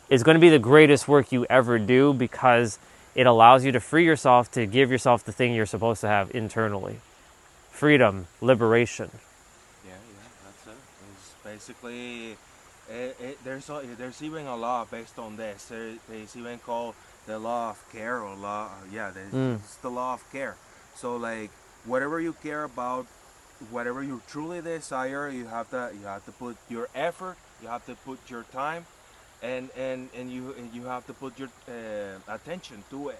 S1: the greatest work you ever do, because it allows you to free yourself to give yourself the thing you're supposed to have internally. Freedom, liberation.
S3: Yeah, that's it. It's basically, there's even a law based on this. There's even called the law of care, or law, it's the law of care. So like, whatever you care about, whatever you truly desire, you have to put your effort, you have to put your time, and you have to put your attention to it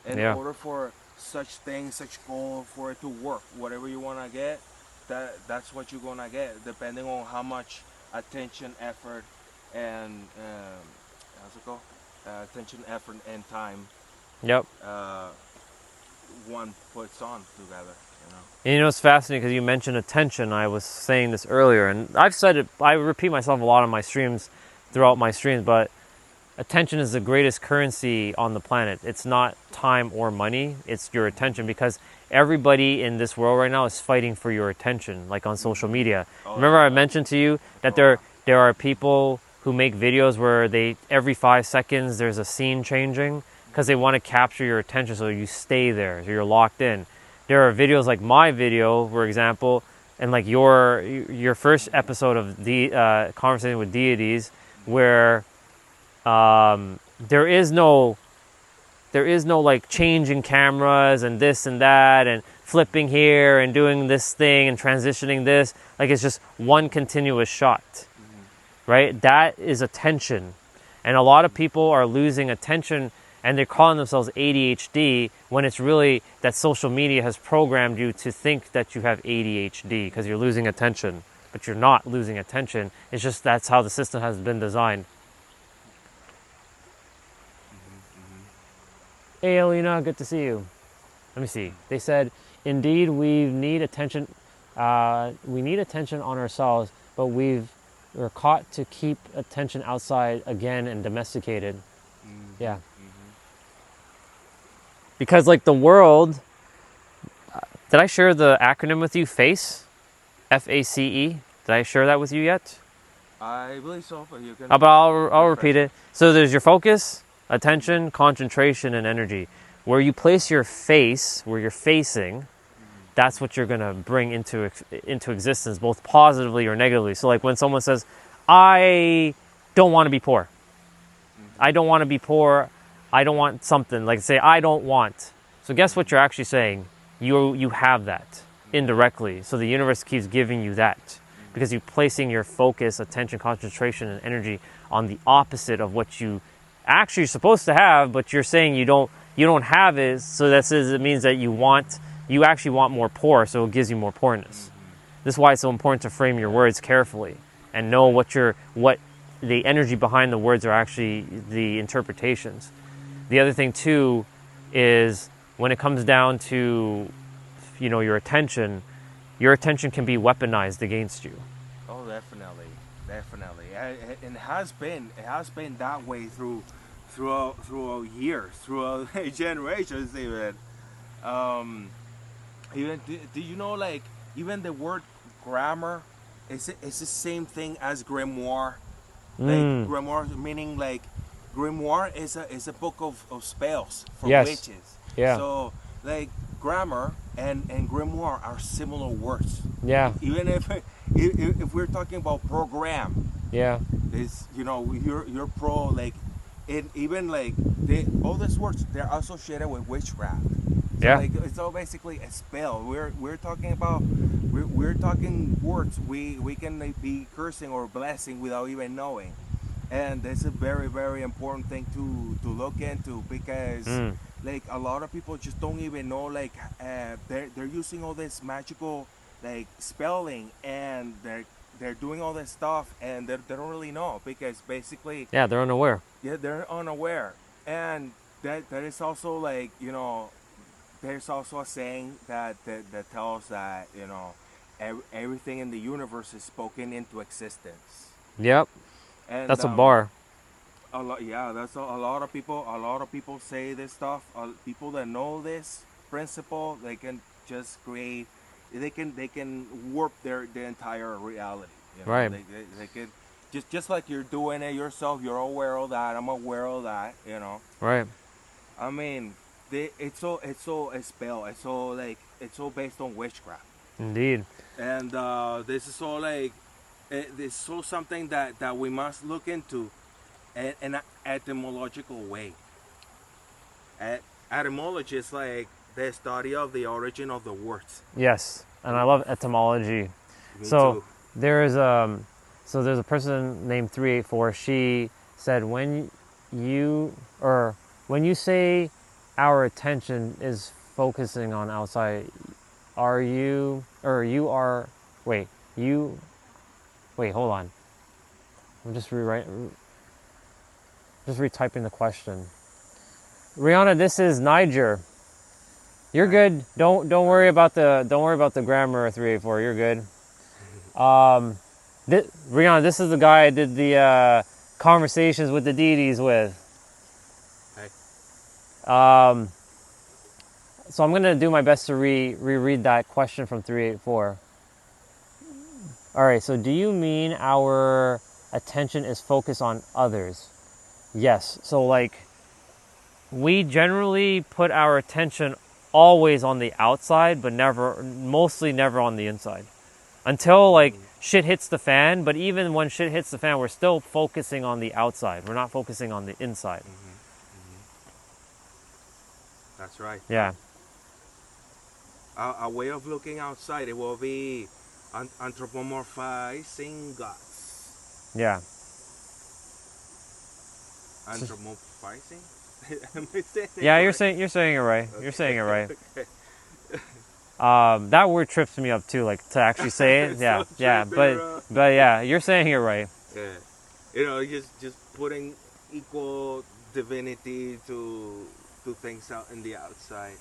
S3: in order for such things, such goal, for it to work. Whatever you want to get, that's what you're gonna get, depending on how much attention, effort, and how's it called? Attention, effort, and time.
S1: Yep.
S3: One puts on together.
S1: And you know, it's fascinating because you mentioned attention. I was saying this earlier, and I've said it, I repeat myself a lot on my streams, throughout my streams, but attention is the greatest currency on the planet. It's not time or money, it's your attention, because everybody in this world right now is fighting for your attention, like on social media. Remember I mentioned to you that there are people who make videos where every 5 seconds there's a scene changing, because they want to capture your attention so you stay there, so you're locked in. There are videos like my video, for example, and like your first episode of the Conversation with Deities, where there is no like changing cameras and this and that and flipping here and doing this thing and transitioning this. Like, it's just one continuous shot, right? That is attention. And a lot of people are losing attention, and they're calling themselves ADHD, when it's really that social media has programmed you to think that you have ADHD because you're losing attention. But you're not losing attention. It's just that's how the system has been designed. Hey, Alina, good to see you. Let me see. They said, indeed, we need attention. We need attention on ourselves, but we're caught to keep attention outside again and domesticated. Yeah. Because like the world, did I share the acronym with you? FACE? FACE? Did I share that with you yet?
S3: I believe so, but you can...
S1: But I'll repeat it. So there's your focus, attention, concentration, and energy. Where you place your face, where you're facing, that's what you're going to bring into existence, both positively or negatively. So like when someone says, I don't want to be poor. I don't want to be poor. I don't want something. Like say, I don't want. So guess what you're actually saying? You have that indirectly. So the universe keeps giving you that, because you're placing your focus, attention, concentration, and energy on the opposite of what you actually are supposed to have, but you're saying you don't have it. So that says it means that you actually want more poor, so it gives you more poorness. This is why it's so important to frame your words carefully and know what the energy behind the words are, actually the interpretations. The other thing too is when it comes down to, you know, your attention can be weaponized against you.
S3: Oh, definitely. And it has been that way through years, through generations even. Even do you know, like, even the word grammar it's the same thing as grimoire. Like grimoire meaning like grimoire is a book of spells for witches.
S1: Yeah.
S3: So like grammar and grimoire are similar words.
S1: Yeah.
S3: Even if we're talking about program.
S1: Yeah.
S3: It's, you know, you're pro, like it, even like all these words, they're associated with witchcraft. So
S1: yeah.
S3: Like it's all basically a spell. We're talking about we're talking words. We can like, be cursing or blessing without even knowing. And that's a very, very important thing to look into, because like a lot of people just don't even know, like they're using all this magical like spelling, and they're doing all this stuff, and they don't really know, because basically
S1: they're unaware.
S3: Yeah, they're unaware. And that is also, like, you know, there's also a saying that tells that, you know, everything in the universe is spoken into existence.
S1: Yep.
S3: And
S1: that's a bar.
S3: That's a lot of people. A lot of people say this stuff. People that know this principle, they can just create. They can warp their entire reality. You know,
S1: Right.
S3: They could just like you're doing it yourself. You're aware of that. I'm aware of that. You know.
S1: Right.
S3: I mean, it's so spell. It's all based on witchcraft.
S1: Indeed.
S3: And this is all like this is all something that we must look into in an etymological way. Etymology is like the study of the origin of the words.
S1: Yes, and I love etymology.
S3: Me
S1: So
S3: too.
S1: there's a person named 384. She said when you say our attention is focusing on outside, are you or you are wait you wait hold on. I'm just retyping the question. Rihanna, this is Niger. You're good. Don't worry about the grammar 384. You're good. Rihanna, this is the guy I did the conversations with the deities with.
S3: Hey.
S1: So I'm gonna do my best to reread that question from 384. All right. So do you mean our attention is focused on others? Yes. So like we generally put our attention always on the outside, but mostly never on the inside. Until like shit hits the fan, but even when shit hits the fan, we're still focusing on the outside. We're not focusing on the inside.
S3: That's right.
S1: Yeah.
S3: A way of looking outside, it will be anthropomorphizing gods.
S1: Yeah.
S3: Anthropomorphizing? Am I saying it
S1: Yeah,
S3: right?
S1: you're saying it right.
S3: Okay.
S1: You're saying it right.
S3: Okay.
S1: That word trips me up too, like to actually say it.
S3: It's
S1: Yeah,
S3: so
S1: yeah,
S3: trippy,
S1: but yeah, you're saying it right.
S3: Yeah. You know, just putting equal divinity to things out in the outside.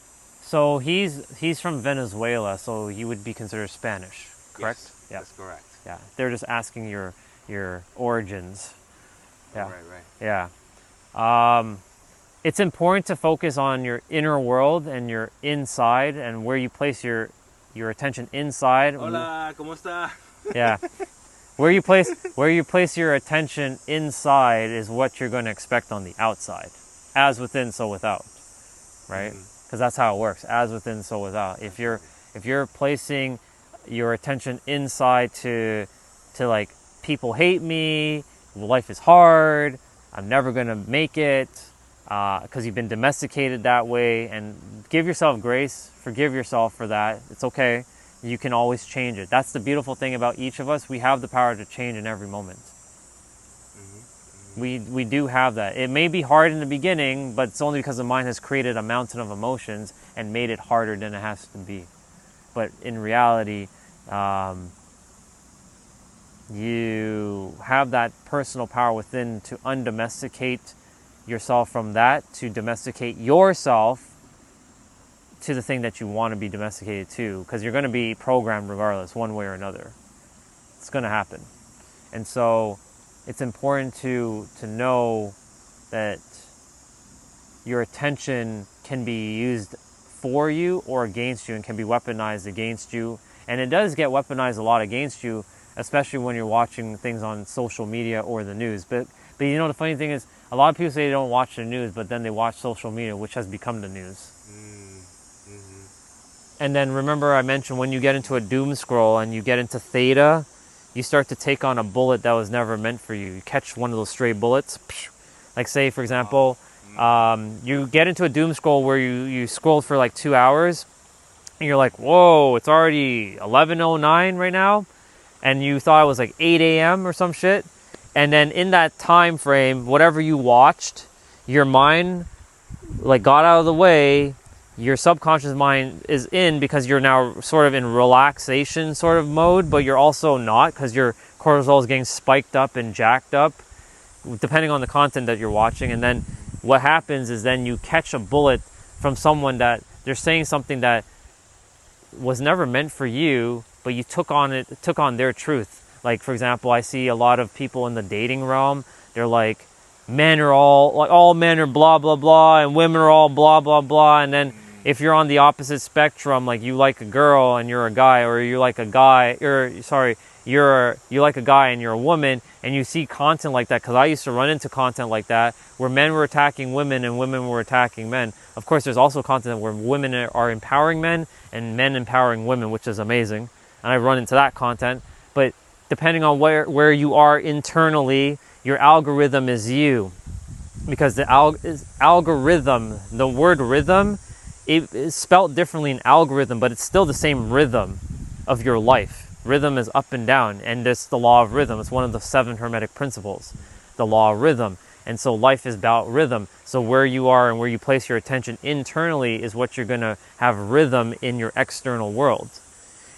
S1: So he's from Venezuela, so he would be considered Spanish, correct?
S3: Yes,
S1: Yeah,
S3: that's correct.
S1: yeah. They're just asking your origins. Yeah,
S3: Right.
S1: yeah. It's important to focus on your inner world and your inside, and where you place your attention inside.
S3: Hola, ¿cómo está?
S1: Yeah. Where you place your attention inside is what you're going to expect on the outside. As within, so without. Right? Because that's how it works. As within, so without. If you're placing your attention inside to like, people hate me, life is hard, I'm never going to make it, because you've been domesticated that way, and give yourself grace, forgive yourself for that. It's okay. You can always change it. That's the beautiful thing about each of us. We have the power to change in every moment. We do have that. It may be hard in the beginning, but it's only because the mind has created a mountain of emotions and made it harder than it has to be. But in reality, you have that personal power within to undomesticate yourself from that, to domesticate yourself to the thing that you want to be domesticated to, because you're going to be programmed regardless, one way or another. It's going to happen. And so it's important to know that your attention can be used for you or against you, and can be weaponized against you. And it does get weaponized a lot against you, especially when you're watching things on social media or the news. But you know, the funny thing is, a lot of people say they don't watch the news, but then they watch social media, which has become the news. And then remember I mentioned, when you get into a doom scroll and you get into theta, you start to take on a bullet that was never meant for you. You catch one of those stray bullets. Like say, for example, you get into a doom scroll where you scrolled for like 2 hours, and you're like, whoa, it's already 11:09 right now, and you thought it was like 8 a.m. or some shit. And then in that time frame, whatever you watched, your mind like got out of the way. Your subconscious mind is in, because you're now sort of in relaxation sort of mode, but you're also not, because your cortisol is getting spiked up and jacked up, depending on the content that you're watching. And then what happens is then you catch a bullet from someone that they're saying something that was never meant for you, but you took on their truth. Like, for example, I see a lot of people in the dating realm, they're like, men are all men are blah, blah, blah, and women are all blah, blah, blah. And then if you're on the opposite spectrum, like you like a girl and you're a guy, or you like a guy, or sorry, you're like a guy and you're a woman and you see content like that, because I used to run into content like that where men were attacking women and women were attacking men. Of course, there's also content where women are empowering men and men empowering women, which is amazing. And I run into that content. But depending on where you are internally, your algorithm is you. Because the algorithm, the word rhythm, it is spelled differently in algorithm, but it's still the same rhythm of your life. Rhythm is up and down, and it's the law of rhythm. It's one of the 7 Hermetic principles, the law of rhythm. And so life is about rhythm. So where you are and where you place your attention internally is what you're going to have rhythm in your external world.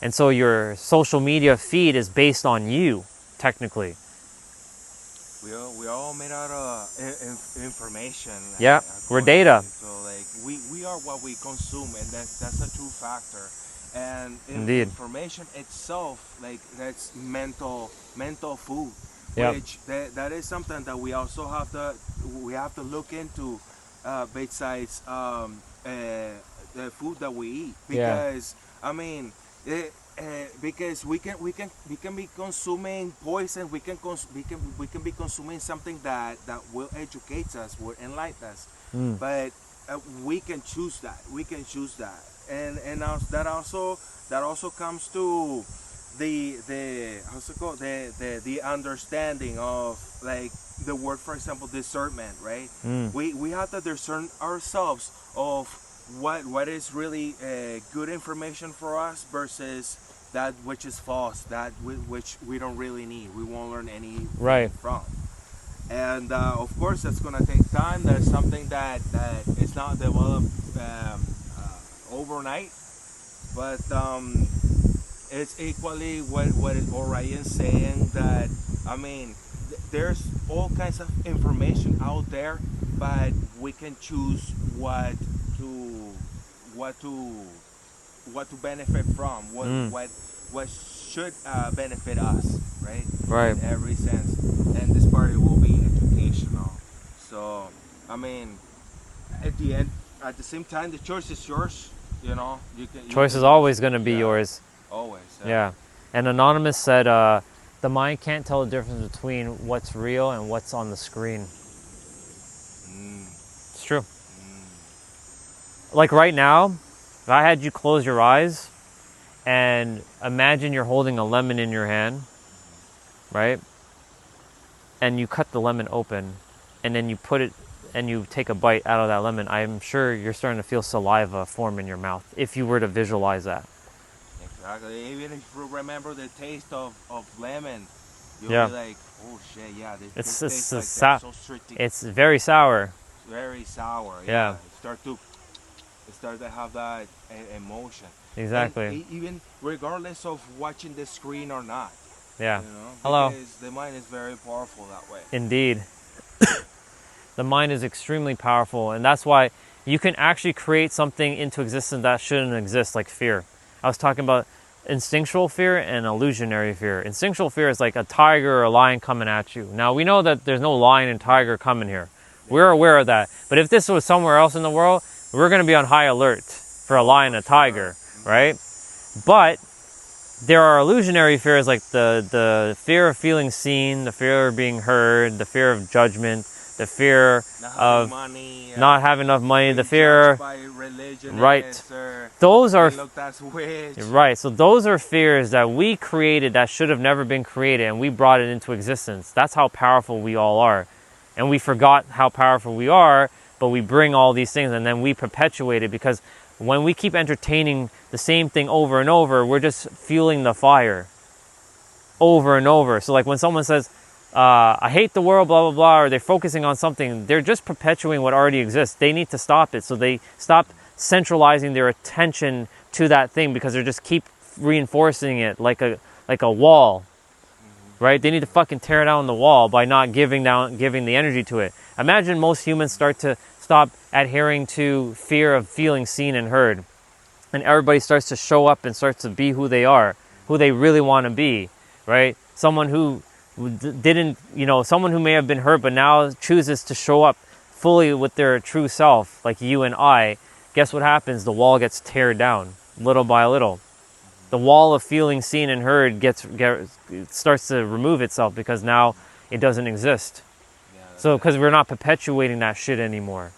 S1: And so your social media feed is based on you, technically.
S3: We all made out of information.
S1: Yeah, we're data.
S3: So like we are what we consume, and that's a true factor. And
S1: Indeed.
S3: Information itself, like that's mental food.
S1: Yep.
S3: Which that is something that we also have to look into, besides the food that we eat, because I mean. Because we can be consuming poison. We can be consuming something that will educate us, will enlighten us. But we can choose that. We can choose that, and that also comes to the how's it called, the understanding of, like, the word, for example, discernment, right? We have to discern ourselves of what is really good information for us versus that which is false, that which we don't really need, we won't learn any from. And of course that's going to take time. There's something that is not developed overnight, but it's equally what Orion's saying, that I mean there's all kinds of information out there, but we can choose what to benefit from, what should benefit us, right? In every sense. And this part will be educational. So I mean, at the same time, the choice is yours. You know,
S1: choice is always going to be yours.
S3: Always.
S1: Yeah. And Anonymous said, the mind can't tell the difference between what's real and what's on the screen. It's true. Like right now, if I had you close your eyes and imagine you're holding a lemon in your hand, right? And you cut the lemon open and then you put it and you take a bite out of that lemon, I'm sure you're starting to feel saliva form in your mouth if you were to visualize that.
S3: Exactly. Even if you remember the taste of lemon, you'll be like, oh shit, yeah, this tastes like so strict.
S1: It's very sour.
S3: Very sour.
S1: Yeah.
S3: Start to have that emotion.
S1: Exactly.
S3: And even regardless of watching the screen or not.
S1: Yeah.
S3: You know,
S1: hello.
S3: Because the mind is very powerful that way.
S1: Indeed. The mind is extremely powerful, and that's why you can actually create something into existence that shouldn't exist, like fear. I was talking about instinctual fear and illusionary fear. Instinctual fear is like a tiger or a lion coming at you. Now, we know that there's no lion and tiger coming here. We're aware of that. But if this was somewhere else in the world, we're going to be on high alert for a lion and a tiger, right? But there are illusionary fears, like the fear of feeling seen, the fear of being heard, the fear of judgment, the fear of not having enough money, the fear
S3: by religion,
S1: right. Those are right. So those are fears that we created that should have never been created, and we brought it into existence. That's how powerful we all are. And we forgot how powerful we are, but we bring all these things and then we perpetuate it, because when we keep entertaining the same thing over and over, we're just fueling the fire over and over. So like when someone says, I hate the world, blah, blah, blah, or they're focusing on something, they're just perpetuating what already exists. They need to stop it. So they stop centralizing their attention to that thing, because they just keep reinforcing it like a wall, right? They need to fucking tear down the wall by not giving the energy to it. Imagine most humans start to stop adhering to fear of feeling seen and heard, and everybody starts to show up and starts to be who they are, who they really want to be, right? Someone who someone who may have been hurt but now chooses to show up fully with their true self, like you and I. Guess what happens? The wall gets teared down little by little. the wall of feeling seen and heard it starts to remove itself because now it doesn't exist.
S3: Yeah,
S1: So because we're not perpetuating that shit anymore.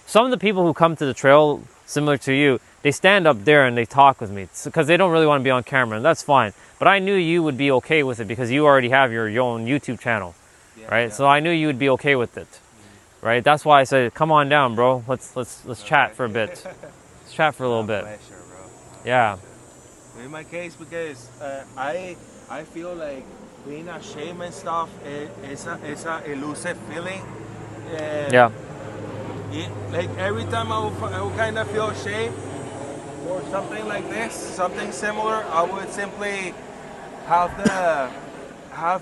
S1: Some of the people who come to the trail, similar to you, they stand up there and they talk with me because they don't really want to be on camera, and that's fine. But I knew you would be okay with it because you already have your own YouTube channel, right?
S3: yeah.
S1: So I knew you would be okay with it, right? That's why I said, "Come on down, bro. Let's chat for a bit. Let's chat for a little bit."
S3: Pleasure, bro.
S1: Yeah.
S3: In my case, because I feel like being ashamed and stuff, it's a elusive feeling.
S1: Yeah.
S3: Like every time I will kind of feel ashamed or something like this, something similar, I would simply have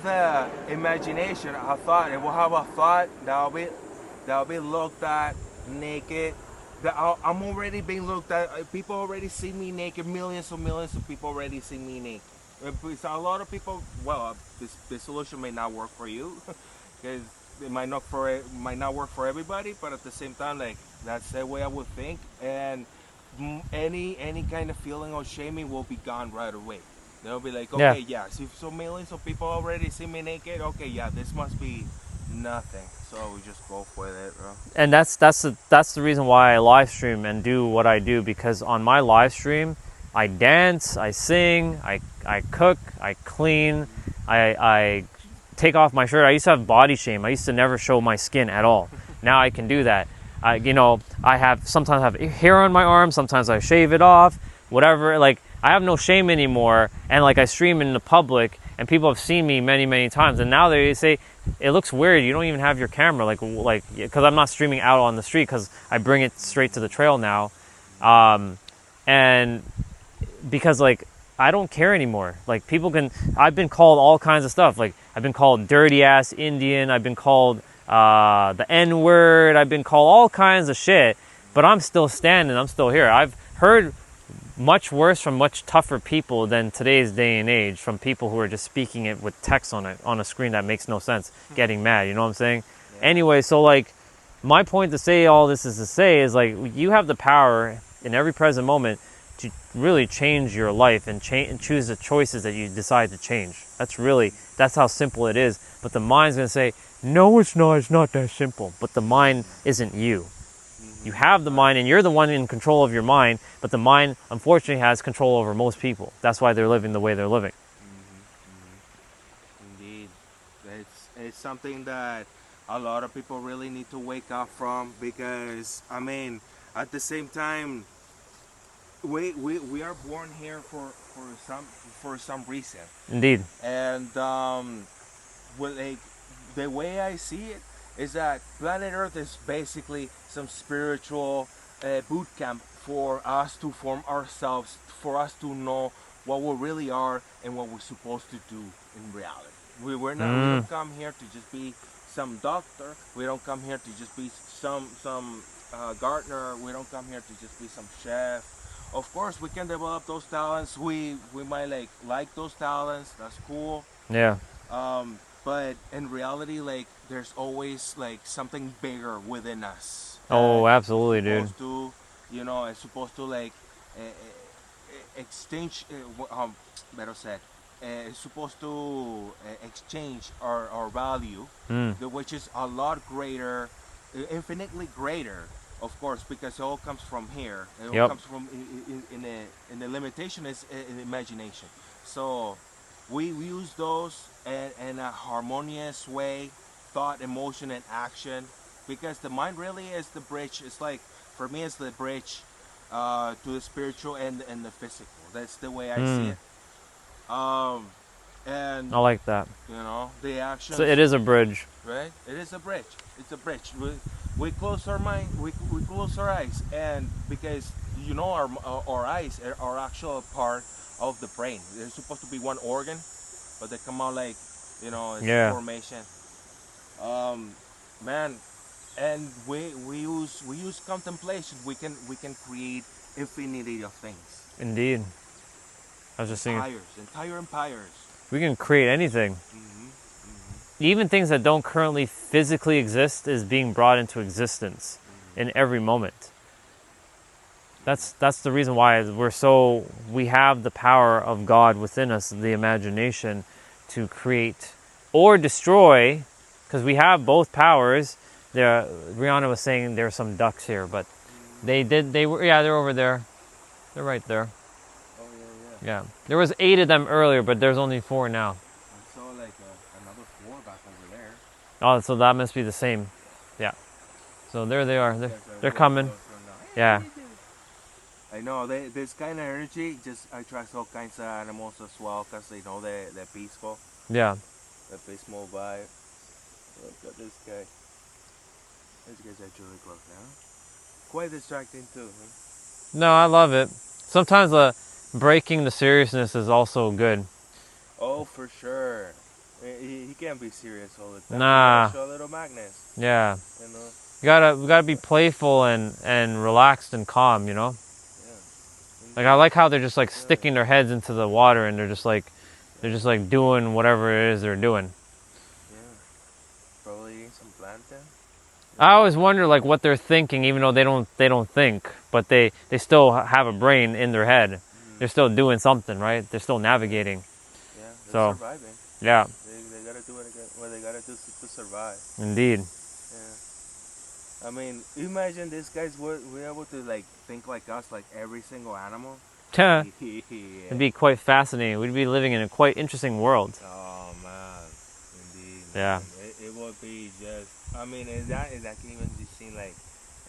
S3: the imagination, a thought. It will have a thought that'll be looked at naked. That I'm already being looked at. People already see me naked. Millions of people already see me naked. So a lot of people. Well, this solution may not work for you, because it might not work for everybody. But at the same time, like that's the way I would think, and any kind of feeling of shaming will be gone right away. They'll be like, okay, yeah, so millions of people already see me naked. Okay, yeah, this must be nothing. So we just go for it, bro.
S1: And that's the reason why I live stream and do what I do, because on my live stream, I dance, I sing, I cook, I clean, I take off my shirt. I used to have body shame. I used to never show my skin at all. Now I can do that. I sometimes have hair on my arm, sometimes I shave it off, whatever. Like, I have no shame anymore, and like I stream in the public, and people have seen me many times, and now they say it looks weird. You don't even have your camera, like because I'm not streaming out on the street because I bring it straight to the trail now, and because like I don't care anymore. Like I've been called all kinds of stuff. Like I've been called dirty ass Indian. I've been called the N word. I've been called all kinds of shit, but I'm still standing. I'm still here. I've heard much worse from much tougher people than today's day and age, from people who are just speaking it with text on a screen that makes no sense, getting mad, you know what I'm saying? Yeah. Anyway, so like my point to say all this is to say is like you have the power in every present moment to really change your life and choose the choices that you decide to change. That's how simple it is. But the mind's gonna say, no, it's not that simple. But the mind isn't you. You have the mind, and you're the one in control of your mind, but the mind, unfortunately, has control over most people. That's why they're living the way they're living.
S3: Indeed. It's something that a lot of people really need to wake up from, because, I mean, at the same time, we are born here for some reason.
S1: Indeed.
S3: And like the way I see it is that planet Earth is basically some spiritual boot camp for us to form ourselves, for us to know what we really are and what we're supposed to do in reality. We don't come here to just be some doctor. We don't come here to just be some gardener. We don't come here to just be some chef. Of course, we can develop those talents. We might like those talents. That's cool.
S1: Yeah.
S3: But in reality, like, there's always like something bigger within us.
S1: Oh, absolutely, dude.
S3: It's supposed to like exchange. Better said, it's supposed to exchange our value, which is a lot greater, infinitely greater, of course, because it all comes from here. It all comes from in the limitation is in imagination. So we use those in a harmonious way, thought, emotion, and action, because the mind really is the bridge. It's like, for me, it's the bridge to the spiritual and the physical. That's the way I see it. And
S1: I like that.
S3: The action.
S1: So it is a bridge,
S3: right? It is a bridge. It's a bridge. We close our mind. We close our eyes, and because our eyes are actual part of the brain. They're supposed to be one organ, but they come out like it's formation. Man, and we use contemplation. We can create infinity of things.
S1: Indeed. I was just thinking,
S3: entire empires.
S1: We can create anything. Even things that don't currently physically exist is being brought into existence in every moment. That's the reason why we have the power of God within us, the imagination to create or destroy, because we have both powers. Rihanna was saying there's some ducks here, but they're over there. They're right there.
S3: Oh yeah.
S1: Yeah. There was 8 of them earlier, but there's only 4 now.
S3: I saw like another 4 back over there.
S1: Oh, so that must be the same. Yeah. So there they are. They're coming. Yeah.
S3: I know this kind of energy just attracts all kinds of animals as well, because they know they're peaceful.
S1: Yeah.
S3: The peaceful vibe. Look at this guy. This guy's actually close now. Quite distracting too. Huh?
S1: No, I love it. Sometimes breaking the seriousness is also good.
S3: Oh, for sure. He can't be serious all the time.
S1: Nah.
S3: Show little Magnus.
S1: Yeah.
S3: You know.
S1: We gotta be playful and relaxed and calm. You know.
S3: Yeah.
S1: Like I like how they're just like sticking their heads into the water and they're just like doing whatever it is they're doing.
S3: Yeah. Probably eating some plantain.
S1: I always wonder like what they're thinking, even though they don't think, but they still have a brain in their head. Mm. They're still doing something, right? They're still navigating.
S3: Yeah, they're surviving.
S1: Yeah.
S3: They gotta do what they gotta do to survive.
S1: Indeed.
S3: Yeah. I mean, imagine these guys were able to like think like us, like every single animal.
S1: Yeah.
S3: Yeah.
S1: It'd be quite fascinating. We'd be living in a quite interesting world.
S3: Oh man, indeed.
S1: Yeah.
S3: It would be just. I mean, that can even be seen like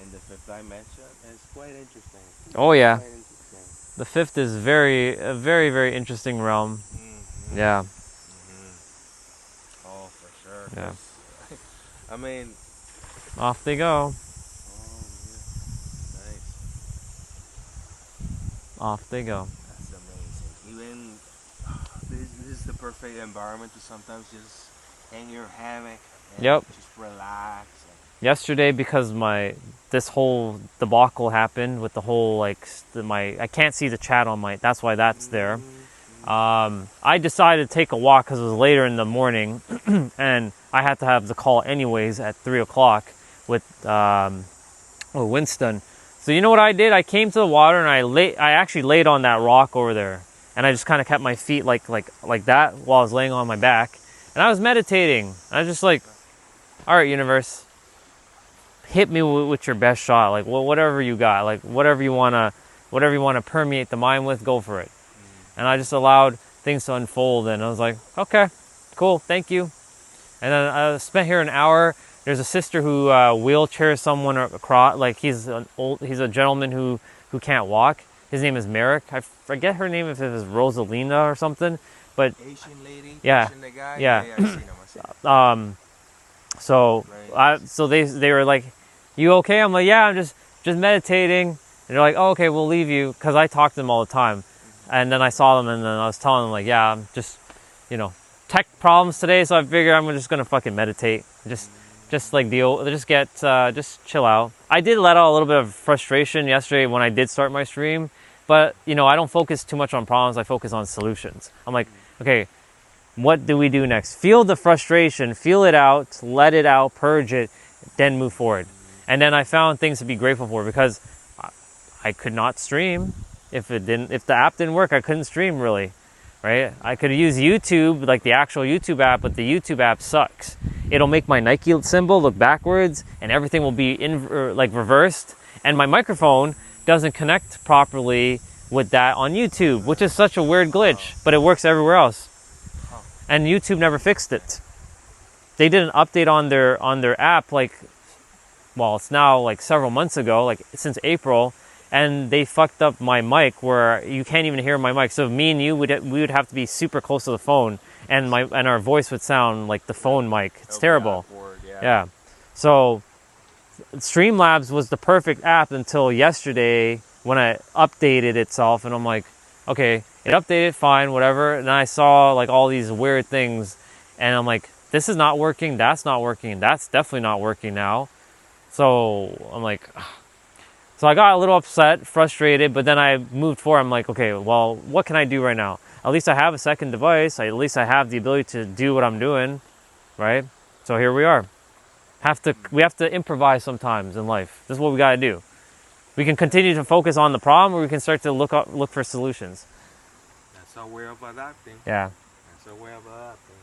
S3: in the 5th dimension. It's quite interesting.
S1: Oh yeah.
S3: Quite interesting.
S1: The 5th is a very, very interesting realm.
S3: Mm-hmm.
S1: Yeah.
S3: Mm-hmm. Oh, for sure.
S1: Yeah.
S3: I mean.
S1: Off they go.
S3: Oh yeah. Nice.
S1: Off they go.
S3: That's amazing. Even this is the perfect environment to sometimes just hang your hammock. And
S1: Yep.
S3: Just relax.
S1: Yesterday, because this whole debacle happened with the whole I can't see the chat on that's why that's there. I decided to take a walk because it was later in the morning, and I had to have the call anyways at 3:00 with Winston. So you know what I did? I came to the water and I actually laid on that rock over there, and I just kind of kept my feet like that while I was laying on my back, and I was meditating. I was just like, all right, universe, hit me with your best shot. Like, well, whatever you got, like whatever you wanna permeate the mind with, go for it. And I just allowed things to unfold, and I was like, okay, cool, thank you. And then I spent here an hour. There's a sister who wheelchairs someone across. Like he's a gentleman who can't walk. His name is Merrick. I forget her name, if it was Rosalina or something. But
S3: Asian lady.
S1: Yeah.
S3: Asian the guy.
S1: Yeah.
S3: I've seen him.
S1: So they were like, you okay? I'm like, yeah, I'm just meditating. And they're like, oh, okay, we'll leave you, because I talk to them all the time. And then I saw them, and then I was telling them like, yeah, I'm just, tech problems today, so I figure I'm just gonna fucking meditate, just chill out. I did let out a little bit of frustration yesterday when I did start my stream, but I don't focus too much on problems. I focus on solutions. I'm like, okay, what do we do next? Feel the frustration, feel it out, let it out, purge it, then move forward. And then I found things to be grateful for, because I could not stream. If the app didn't work, I couldn't stream really, right? I could use YouTube, like the actual YouTube app, but the YouTube app sucks. It'll make my Nike symbol look backwards, and everything will be reversed. And my microphone doesn't connect properly with that on YouTube, which is such a weird glitch, but it works everywhere else. And YouTube never fixed it. They did an update on their app, it's now several months ago, since April. And they fucked up my mic where you can't even hear my mic. So me and you we would have to be super close to the phone, and our voice would sound like the phone mic. It's terrible.
S3: Awkward,
S1: Yeah. So Streamlabs was the perfect app until yesterday when I updated itself, and I'm like, okay, it updated, fine, whatever. And then I saw all these weird things, and I'm like, this is not working, that's not working, that's definitely not working now. So I'm like, ugh. So I got a little upset, frustrated, but then I moved forward. I'm like, okay, well, what can I do right now? At least I have a second device. At least I have the ability to do what I'm doing, right? So here we are. We have to improvise sometimes in life. This is what we got to do. We can continue to focus on the problem, or we can start to look for solutions.
S3: That's a way of adapting.
S1: Yeah.
S3: That's a way of adapting.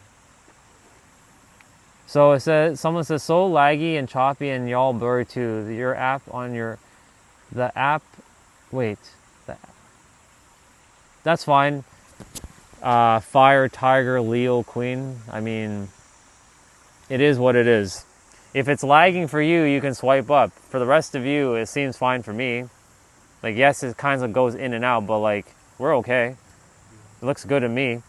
S1: So it says, someone says, so laggy and choppy and y'all blur too. Your app on the app, wait, that's fine. Fire, Tiger, Leo, Queen. I mean, it is what it is. If it's lagging for you, you can swipe up. For the rest of you, it seems fine for me. Like, yes, it kind of goes in and out, but like, we're okay. It looks good to me.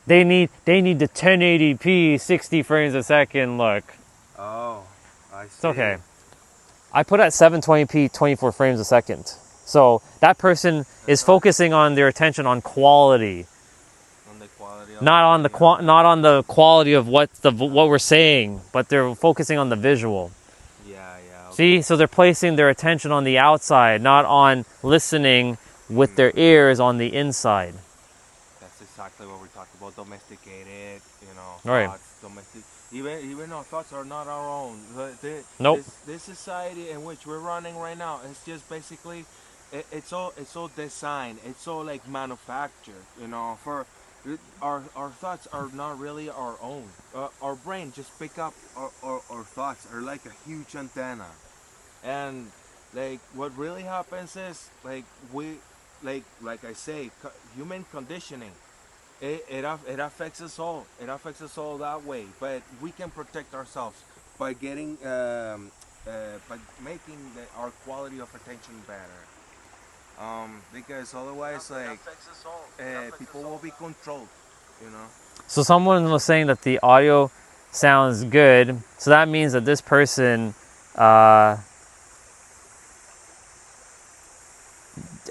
S1: They need the 1080p 60 frames a second look.
S3: Oh, I see.
S1: It's okay. I put at 720p 24 frames a second. So that person is focusing on their attention on quality.
S3: On the quality of
S1: Not on the quality of what we're saying, but they're focusing on the visual.
S3: Yeah. Okay.
S1: See, so they're placing their attention on the outside, not on listening with their ears on the inside.
S3: That's exactly what we talked about. Domesticated,
S1: Right.
S3: thoughts. Even our thoughts are not our own.
S1: Nope.
S3: This society in which we're running right now is just basically, it's all designed. It's all like manufactured. For our thoughts are not really our own. Our brain just pick up our thoughts are like a huge antenna, and like what really happens is like like I say, human conditioning. It affects us all. It affects us all that way. But we can protect ourselves by getting by making our quality of attention better. Because otherwise, like people will be controlled.
S1: So someone was saying that the audio sounds good. So that means that this person, our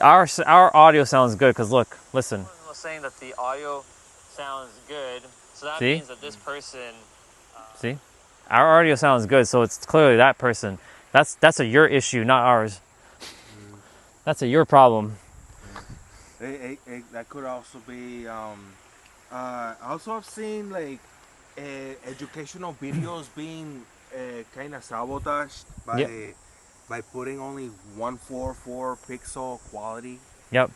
S1: audio sounds good. Because look, listen. Someone was saying that the audio sounds good. So that means that this person. See, our audio sounds good. So it's clearly that person. That's your issue, not ours. That's your problem.
S3: That could also be. Also, I've seen like educational videos being kind of sabotaged by putting only 144 pixel quality.
S1: Yep.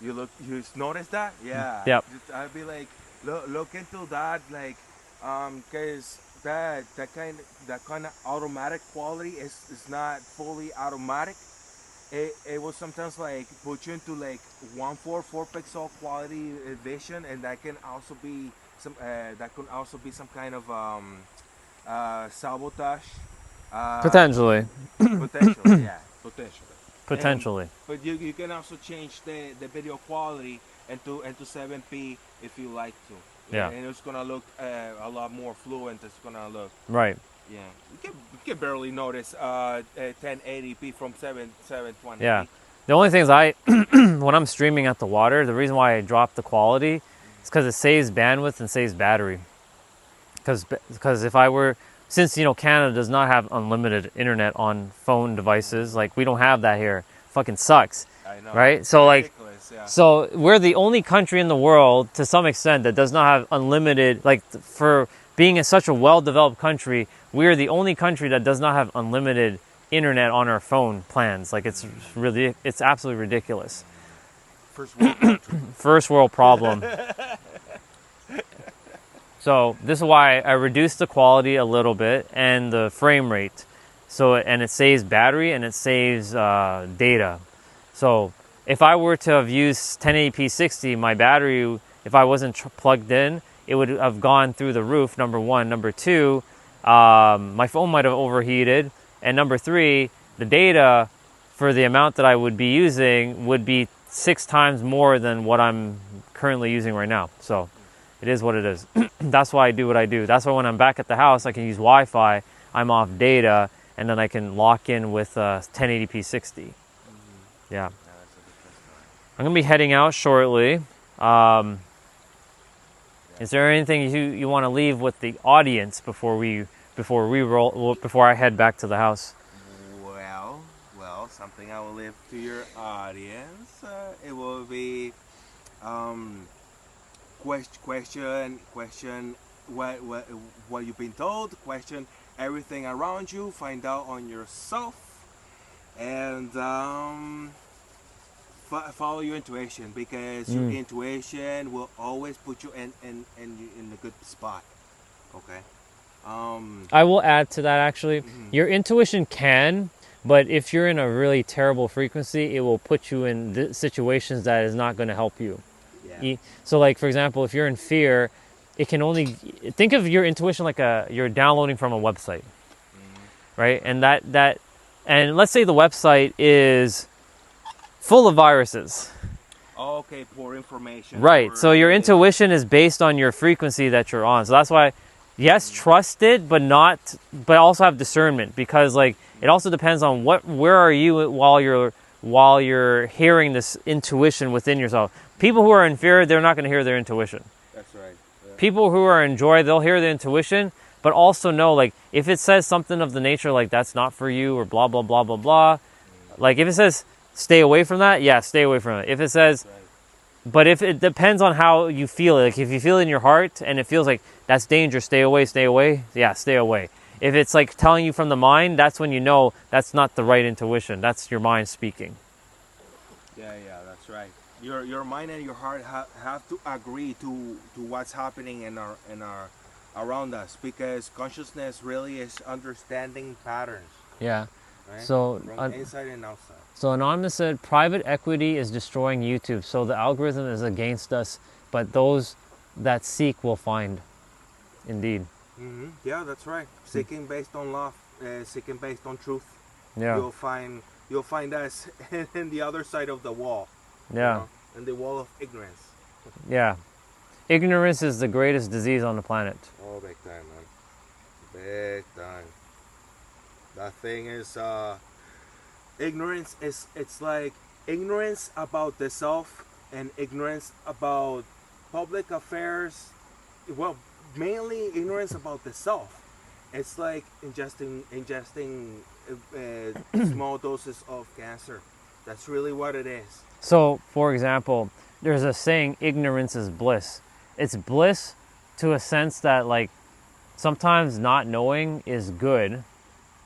S3: You notice that? Yeah.
S1: Yep.
S3: I'd be like, look into that, like, cause that kind of automatic quality is not fully automatic. It will sometimes like put you into like 144 pixel quality vision, and that can also be some kind of sabotage.
S1: Potentially.
S3: Potentially, yeah,
S1: Potentially.
S3: But you can also change the video quality into 7p if you like to.
S1: Yeah.
S3: And it's gonna look a lot more fluent. It's gonna look.
S1: Right.
S3: Yeah. You can barely notice 1080p from 720p.
S1: Yeah. The only thing is when I'm streaming at the water, the reason why I drop the quality is because it saves bandwidth and saves battery. Because if I were, since Canada does not have unlimited internet on phone devices, like we don't have that here. Fucking sucks.
S3: I know.
S1: Right? So like,
S3: yeah.
S1: so we're the only country in the world to some extent that does not have unlimited, like for being in such a well-developed country, we're the only country that does not have unlimited internet on our phone plans. Like it's absolutely ridiculous.
S3: First world country.
S1: First world problem. So this is why I reduced the quality a little bit and the frame rate. And it saves battery and it saves data. So if I were to have used 1080p 60, my battery, if I wasn't plugged in, it would have gone through the roof, number one. Number two, my phone might have overheated. And number three, the data for the amount that I would be using would be 6 times more than what I'm currently using right now. So it is what it is. That's why I do what I do. That's why when I'm back at the house, I can use Wi-Fi. I'm off data, and then I can lock in with 1080p 60. Mm-hmm. Yeah. I'm going to be heading out shortly. Is there anything you want to leave with the audience before I head back to the house?
S3: Well, something I will leave to your audience. It will be question what you've been told. Question everything around you. Find out on yourself. and follow your intuition, because your intuition will always put you in a good spot. Okay.
S1: I will add to that actually. Your intuition can, but if you're in a really terrible frequency, it will put you in situations that is not going to help you.
S3: Yeah.
S1: So like, for example, if you're in fear, it can only, think of your intuition like you're downloading from a website, right? And and let's say the website is full of viruses.
S3: Oh, okay, poor information.
S1: Right. So your intuition is based on your frequency that you're on. So that's why, yes, trust it, but also have discernment, because like it also depends on where are you while you're hearing this intuition within yourself. People who are in fear, they're not going to hear their intuition.
S3: That's right. Yeah.
S1: People who are in joy, they'll hear the intuition, but also know, like, if it says something of the nature like that's not for you or blah blah blah blah blah, like if it says stay away from that, yeah, stay away from it. If it says, but if it depends on how you feel it, like if you feel it in your heart and it feels like that's danger, stay away, yeah, stay away. If it's like telling you from the mind, that's when you know that's not the right intuition. That's your mind speaking.
S3: Yeah, that's right. Your mind and your heart have to agree to what's happening in our around us, because consciousness really is understanding patterns.
S1: Yeah.
S3: Right?
S1: So
S3: from inside and outside.
S1: So Anonymous said, private equity is destroying YouTube. So the algorithm is against us, but those that seek will find. Indeed.
S3: Yeah, that's right. Seeking based on love, seeking based on truth.
S1: Yeah.
S3: You'll find us in the other side of the wall.
S1: Yeah.
S3: You know, in the wall of ignorance.
S1: Yeah. Ignorance is the greatest disease on the planet.
S3: Oh, big time, man. Big time. That thing is, ignorance is, it's like ignorance about the self and ignorance about public affairs. Well, mainly ignorance about the self. It's like ingesting small doses of cancer. That's really what it is.
S1: So, for example, there's a saying, ignorance is bliss. It's bliss to a sense that, like, sometimes not knowing is good,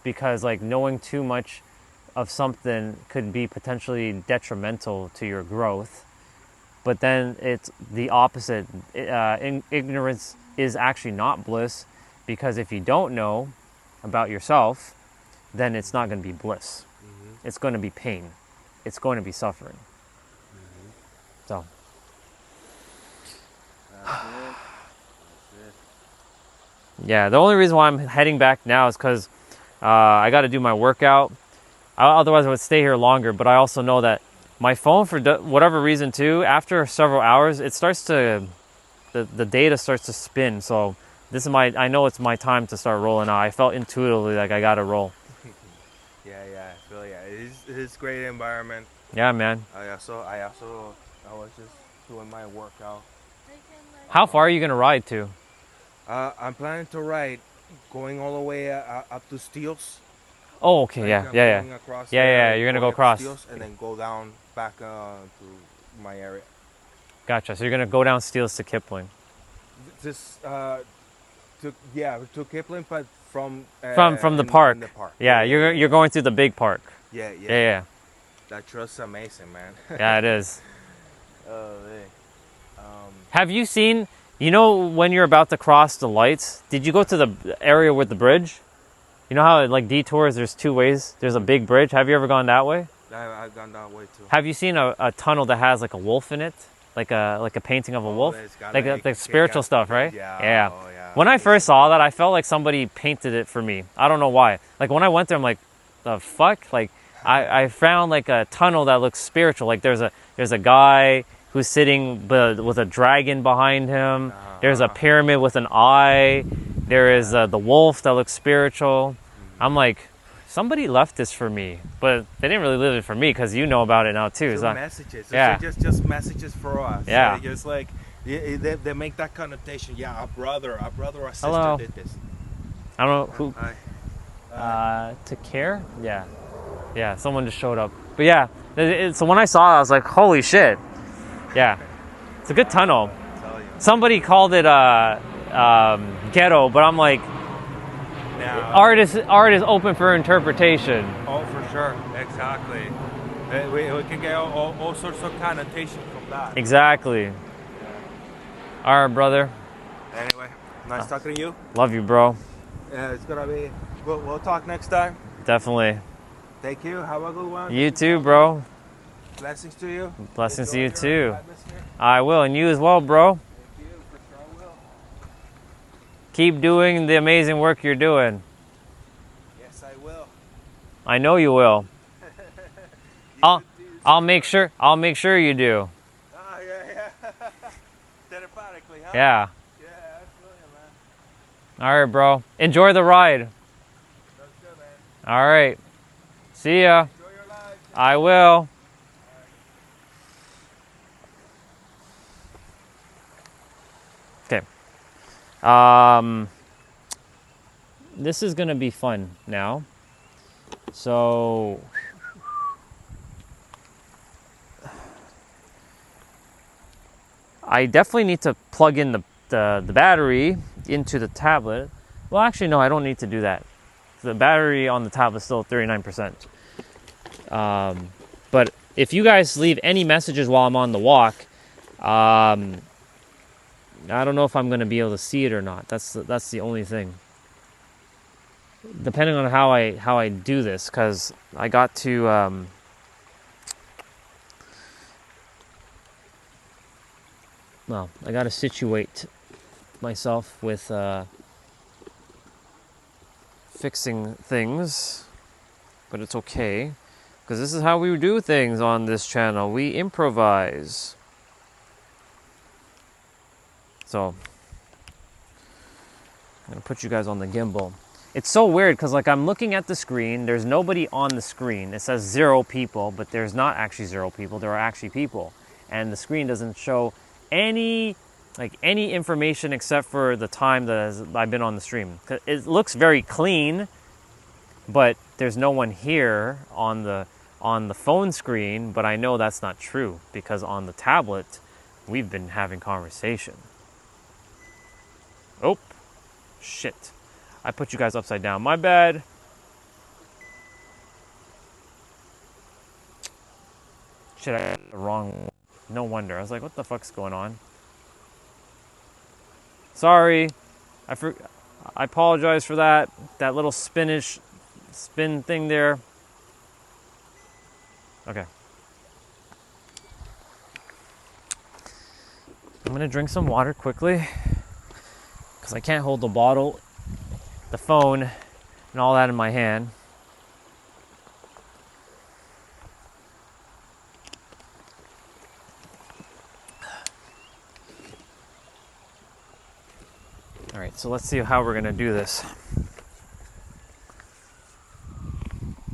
S1: because, like, knowing too much of something could be potentially detrimental to your growth. But then it's the opposite. Ignorance is actually not bliss, because if you don't know about yourself, then it's not going to be bliss. It's going to be pain. It's going to be suffering. So. That's it. Yeah, the only reason why I'm heading back now is because I got to do my workout. Otherwise, I would stay here longer. But I also know that my phone, for whatever reason too, after several hours, it starts to, the data starts to spin. So this is I know it's my time to start rolling out. I felt intuitively like I got to roll.
S3: Yeah, I feel it is great environment.
S1: Yeah, man.
S3: I was just doing my workout.
S1: How far are you gonna ride to?
S3: I'm planning to ride, going all the way up to Steels.
S1: Oh, okay, yeah. You're gonna go across,
S3: Steels and then go down back to my area.
S1: Gotcha. So you're gonna go down Steels to Kipling.
S3: To Kipling, but from
S1: the park. Yeah, you're going through the big park.
S3: Yeah. That trail's amazing, man.
S1: Yeah, it is.
S3: Oh, man.
S1: Have you seen, when you're about to cross the lights, did you go to the area with the bridge? You know how it like detours, there's two ways? There's a big bridge. Have you ever gone that way?
S3: I've gone that way too.
S1: Have you seen a tunnel that has like a wolf in it? Like a painting of a wolf? Like spiritual stuff, right?
S3: Yeah.
S1: Oh, yeah. When I first saw that, I felt like somebody painted it for me. I don't know why. Like when I went there, I'm like, the fuck? Like I found like a tunnel that looks spiritual. Like there's a guy who's sitting with a dragon behind him. There's a pyramid with an eye. There is the wolf that looks spiritual. I'm like, somebody left this for me, but they didn't really leave it for me because you know about it now too.
S3: It's messages.
S1: Yeah.
S3: Just messages for us.
S1: Yeah.
S3: Just like they make that connotation. Yeah, a brother or sister
S1: Hello.
S3: did this.
S1: I don't know who.
S3: Hi.
S1: To care? Yeah. Someone just showed up. But yeah, so when I saw it, I was like, holy shit. Yeah, it's a good tunnel. Somebody called it ghetto, but I'm like, art is open for interpretation.
S3: Oh, for Sure, exactly. We can get all sorts of connotation from that.
S1: Exactly. All right, brother.
S3: Anyway, nice talking to you.
S1: Love you, bro.
S3: It's gonna be. We'll talk next time.
S1: Definitely.
S3: Thank you. Have a good one.
S1: You too, bro.
S3: Blessings to you.
S1: Blessings to
S3: Enjoy
S1: you
S3: your
S1: too.
S3: atmosphere.
S1: I will, and you as well, bro.
S3: Thank you. For sure I will.
S1: Keep doing the amazing work you're doing.
S3: Yes, I will.
S1: I know you will.
S3: You
S1: I'll make sure you do.
S3: Ah, yeah. Telepathically, huh?
S1: Yeah.
S3: Yeah, absolutely, man.
S1: All right, bro. Enjoy the ride.
S3: That's good, man.
S1: All right. See ya.
S3: Enjoy your life.
S1: I will. Okay. This is gonna be fun now. So I definitely need to plug in the battery into the tablet. Well, actually, no, I don't need to do that. The battery on the tablet is still at 39%. But if you guys leave any messages while I'm on the walk, I don't know if I'm going to be able to see it or not. That's the only thing. Depending on how I do this, because I got to I got to situate myself with fixing things, but it's okay, because this is how we do things on this channel. We improvise. So I'm gonna put you guys on the gimbal. It's so weird because like I'm looking at the screen, there's nobody on the screen. It says 0 people, but there's not actually 0 people. There are actually people, and the screen doesn't show any information except for the time that I've been on the stream. It looks very clean, but there's no one here on the phone screen. But I know that's not true because on the tablet we've been having conversation. Oh, shit. I put you guys upside down. My bad. Shit, I got the wrong one. No wonder. I was like, what the fuck's going on? Sorry. I apologize for that. That little spin thing there. Okay. I'm gonna drink some water quickly because I can't hold the bottle, the phone, and all that in my hand. All right, so let's see how we're gonna do this.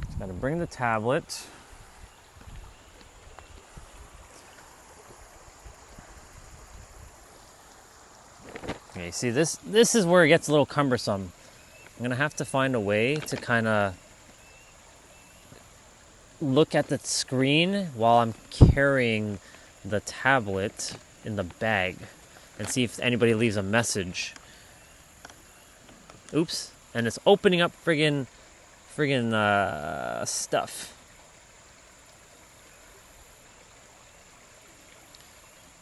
S1: Just gotta bring the tablet. Okay, see this is where it gets a little cumbersome. I'm gonna have to find a way to kind of look at the screen while I'm carrying the tablet in the bag and see if anybody leaves a message. Oops, and it's opening up friggin' stuff.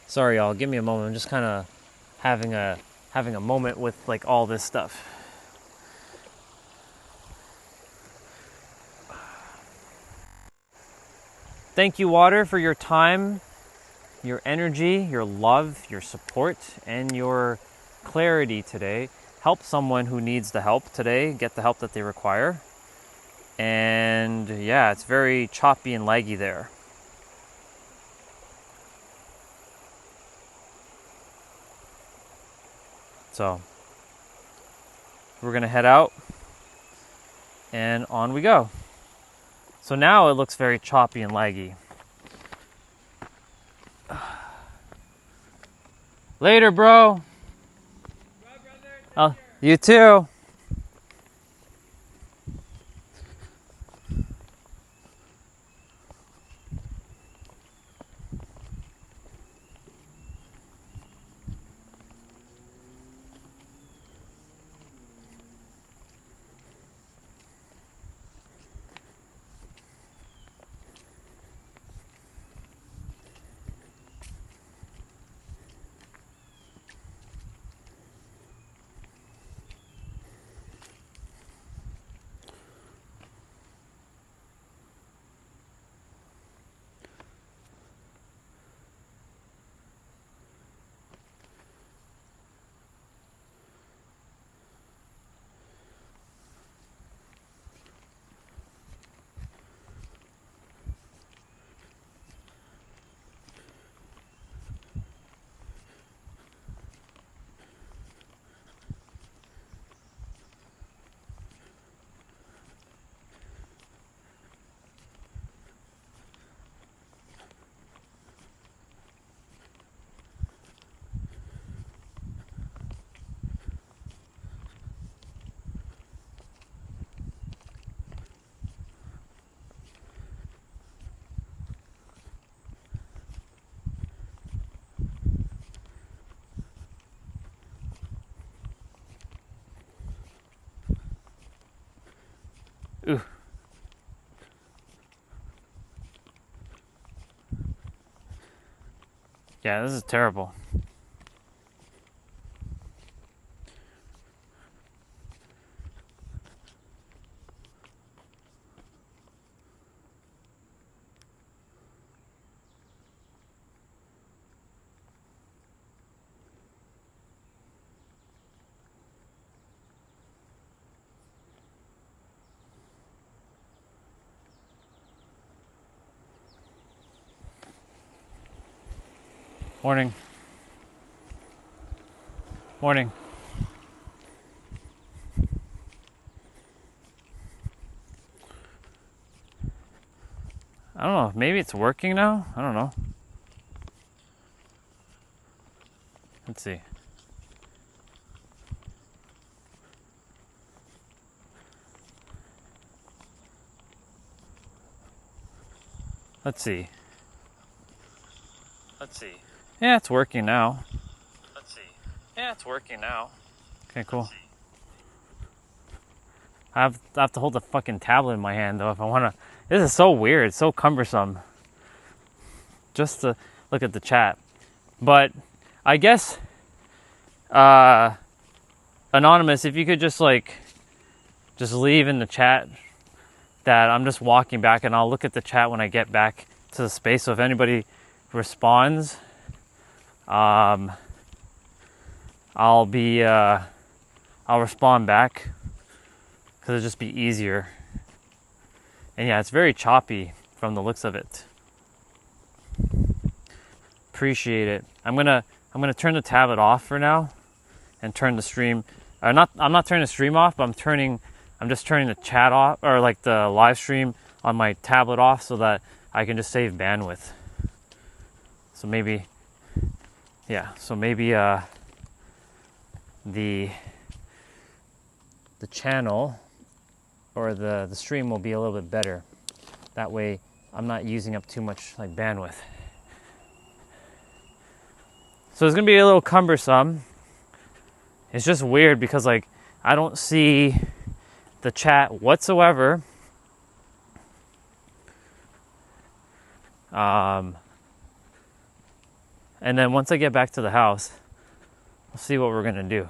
S1: Sorry, y'all. Give me a moment. I'm just kind of having a moment with like all this stuff. Thank you, Water, for your time, your energy, your love, your support, and your clarity today. Help someone who needs the help today get the help that they require. And yeah, it's very choppy and laggy there. So we're gonna head out and on we go. So now it looks very choppy and laggy. Later, bro. Oh, you too. Yeah, this is terrible. Morning. Morning. I don't know. Maybe it's working now? I don't know. Let's see. Let's see. Let's see. Yeah, it's working now. Let's see. Yeah, it's working now. Okay, cool. I have to hold the fucking tablet in my hand though if I want to. This is so weird, so cumbersome. Just to look at the chat. But I guess Anonymous, if you could just leave in the chat that I'm just walking back, and I'll look at the chat when I get back to the space. So if anybody responds, I'll respond back because it'll just be easier. And yeah, it's very choppy from the looks of it. Appreciate it. I'm gonna turn the tablet off for now and turn the stream. I'm not turning the stream off, but I'm just turning the chat off, or like the live stream on my tablet off, so that I can just save bandwidth. So maybe the channel or the stream will be a little bit better. That way I'm not using up too much like bandwidth. So it's gonna be a little cumbersome. It's just weird because like I don't see the chat whatsoever. And then once I get back to the house, we'll see what we're gonna do.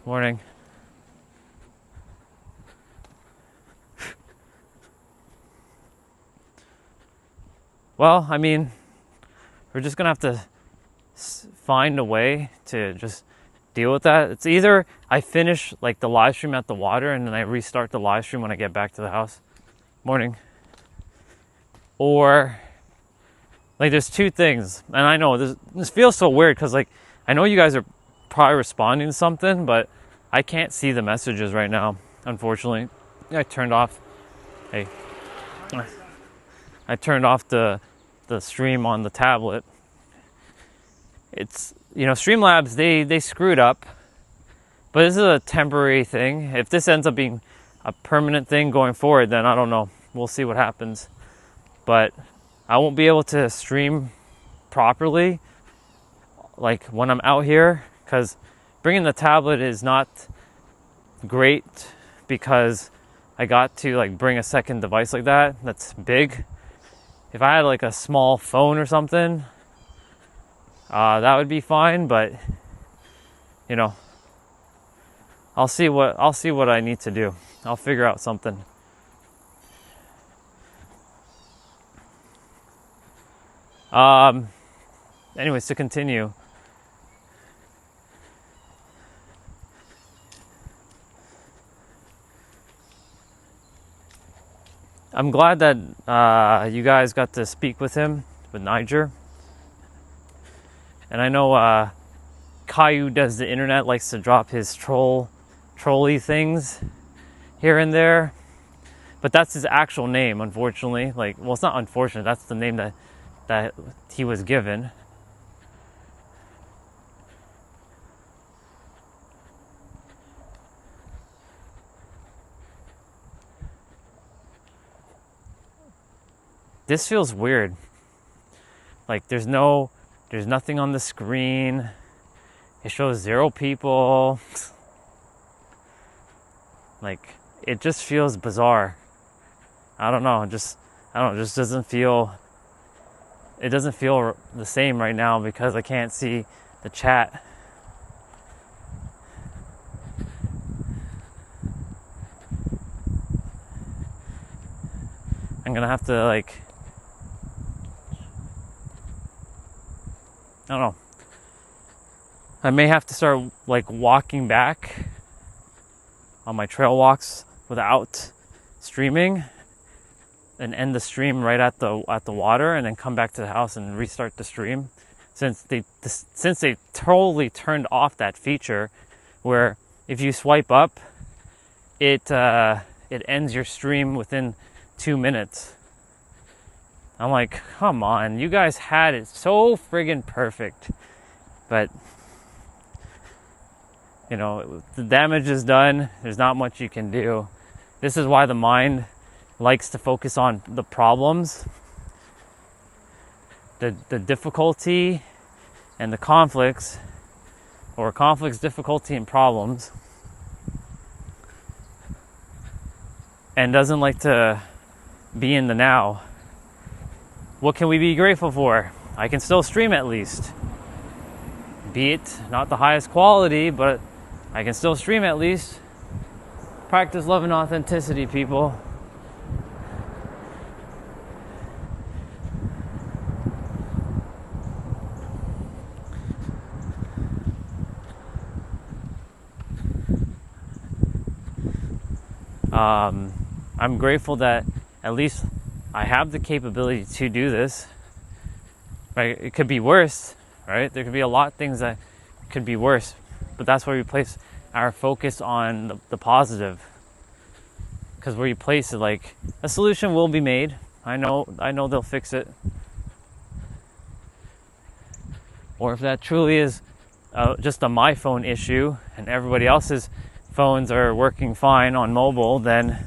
S1: Morning. Well, I mean, we're just gonna have to find a way to just deal with that. It's either I finish like the live stream at the water and then I restart the live stream when I get back to the house. Morning. Or like there's two things, and I know this feels so weird because like I know you guys are probably responding to something, but I can't see the messages right now, unfortunately. I turned off the stream on the tablet. It's, you know, Streamlabs, they screwed up, but this is a temporary thing. If this ends up being a permanent thing going forward, then I don't know. We'll see what happens. But I won't be able to stream properly like when I'm out here, because bringing the tablet is not great, because I got to like bring a second device like that's big. If I had like a small phone or something, that would be fine, but you know, I'll see what I need to do. I'll figure out something. Anyways, to continue. I'm glad that you guys got to speak with him, with Niger. And I know Caillou does the internet, likes to drop his trolly things here and there. But that's his actual name, unfortunately. Like, well, it's not unfortunate, that's the name that he was given. This feels weird. Like there's nothing on the screen. It shows 0 people. Like it just feels bizarre. I don't know, it just doesn't feel it doesn't feel the same right now because I can't see the chat. I'm gonna have to like, I don't know. I may have to start like walking back on my trail walks without streaming and end the stream right at the water and then come back to the house and restart the stream, since they totally turned off that feature where if you swipe up it ends your stream within 2 minutes. I'm like, come on, you guys had it so friggin' perfect. But you know, the damage is done. There's not much you can do. This is why the mind likes to focus on the problems, the difficulty and the conflicts, or conflicts, difficulty, and problems, and doesn't like to be in the now. What can we be grateful for? I can still stream at least. Be it not the highest quality, but I can still stream at least. Practice love and authenticity, people. I'm grateful that at least I have the capability to do this. Right? It could be worse, right? There could be a lot of things that could be worse, but that's where we place our focus on the positive. Because where you place it, like, a solution will be made. I know they'll fix it. Or if that truly is just a my phone issue and everybody else's phones are working fine on mobile, then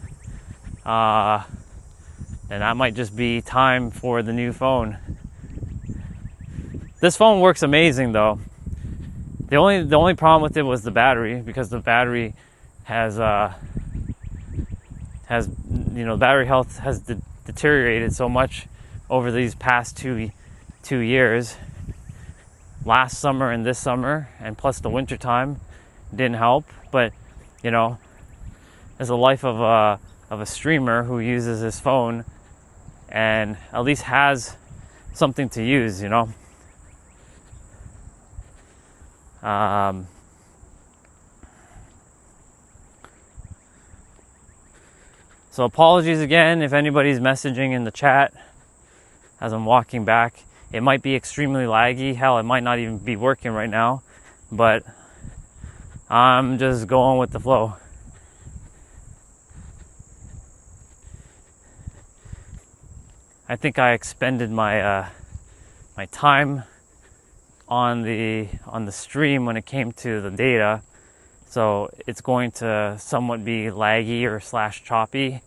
S1: that might just be time for the new phone. This phone works amazing though. The only problem with it was the battery, because the battery has battery health has deteriorated so much over these past two years. Last summer and this summer, and plus the winter time didn't help. But you know, as a life of a streamer who uses his phone and at least has something to use, you know. So apologies again if anybody's messaging in the chat as I'm walking back. It might be extremely laggy. Hell, it might not even be working right now, but I'm just going with the flow. I think I expended my my time on the stream when it came to the data, so it's going to somewhat be laggy or / choppy,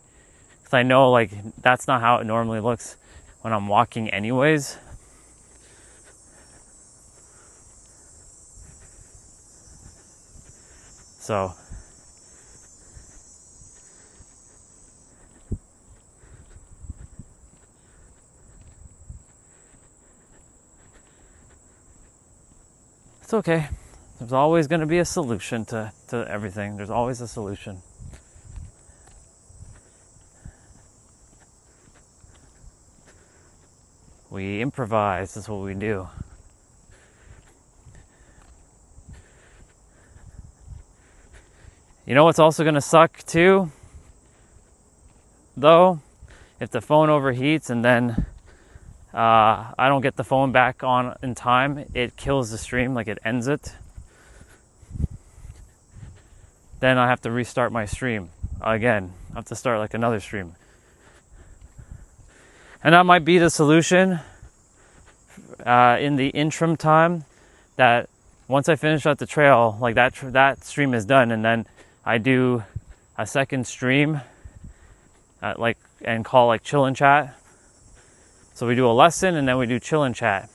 S1: because I know like that's not how it normally looks when I'm walking anyways. So it's okay. There's always going to be a solution to everything. There's always a solution. We improvise. That's what we do. You know what's also going to suck too, though? If the phone overheats and then I don't get the phone back on in time, it kills the stream, like it ends it. Then I have to restart my stream again. I have to start like another stream. And that might be the solution in the interim time, that once I finish out the trail, like that stream is done, and then I do a second stream and call like chill and chat. So we do a lesson and then we do chill and chat.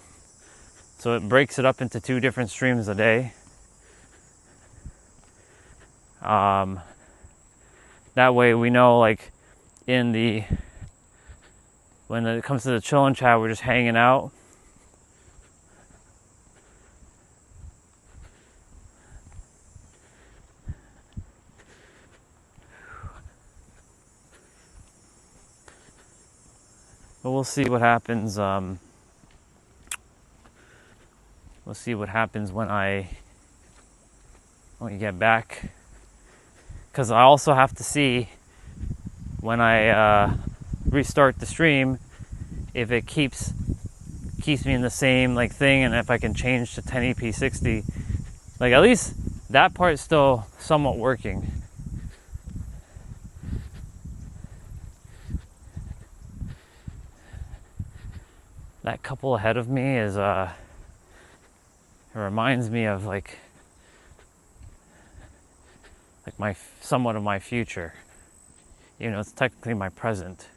S1: So it breaks it up into 2 different streams a day. That way we know, like, when it comes to the chill and chat, we're just hanging out But we'll see what happens. We'll see what happens when we get back. Because I also have to see when I restart the stream if it keeps me in the same like thing, and if I can change to 1080p 60. Like at least that part is still somewhat working. That couple ahead of me is it reminds me of like my somewhat of my future. You know, it's technically my present.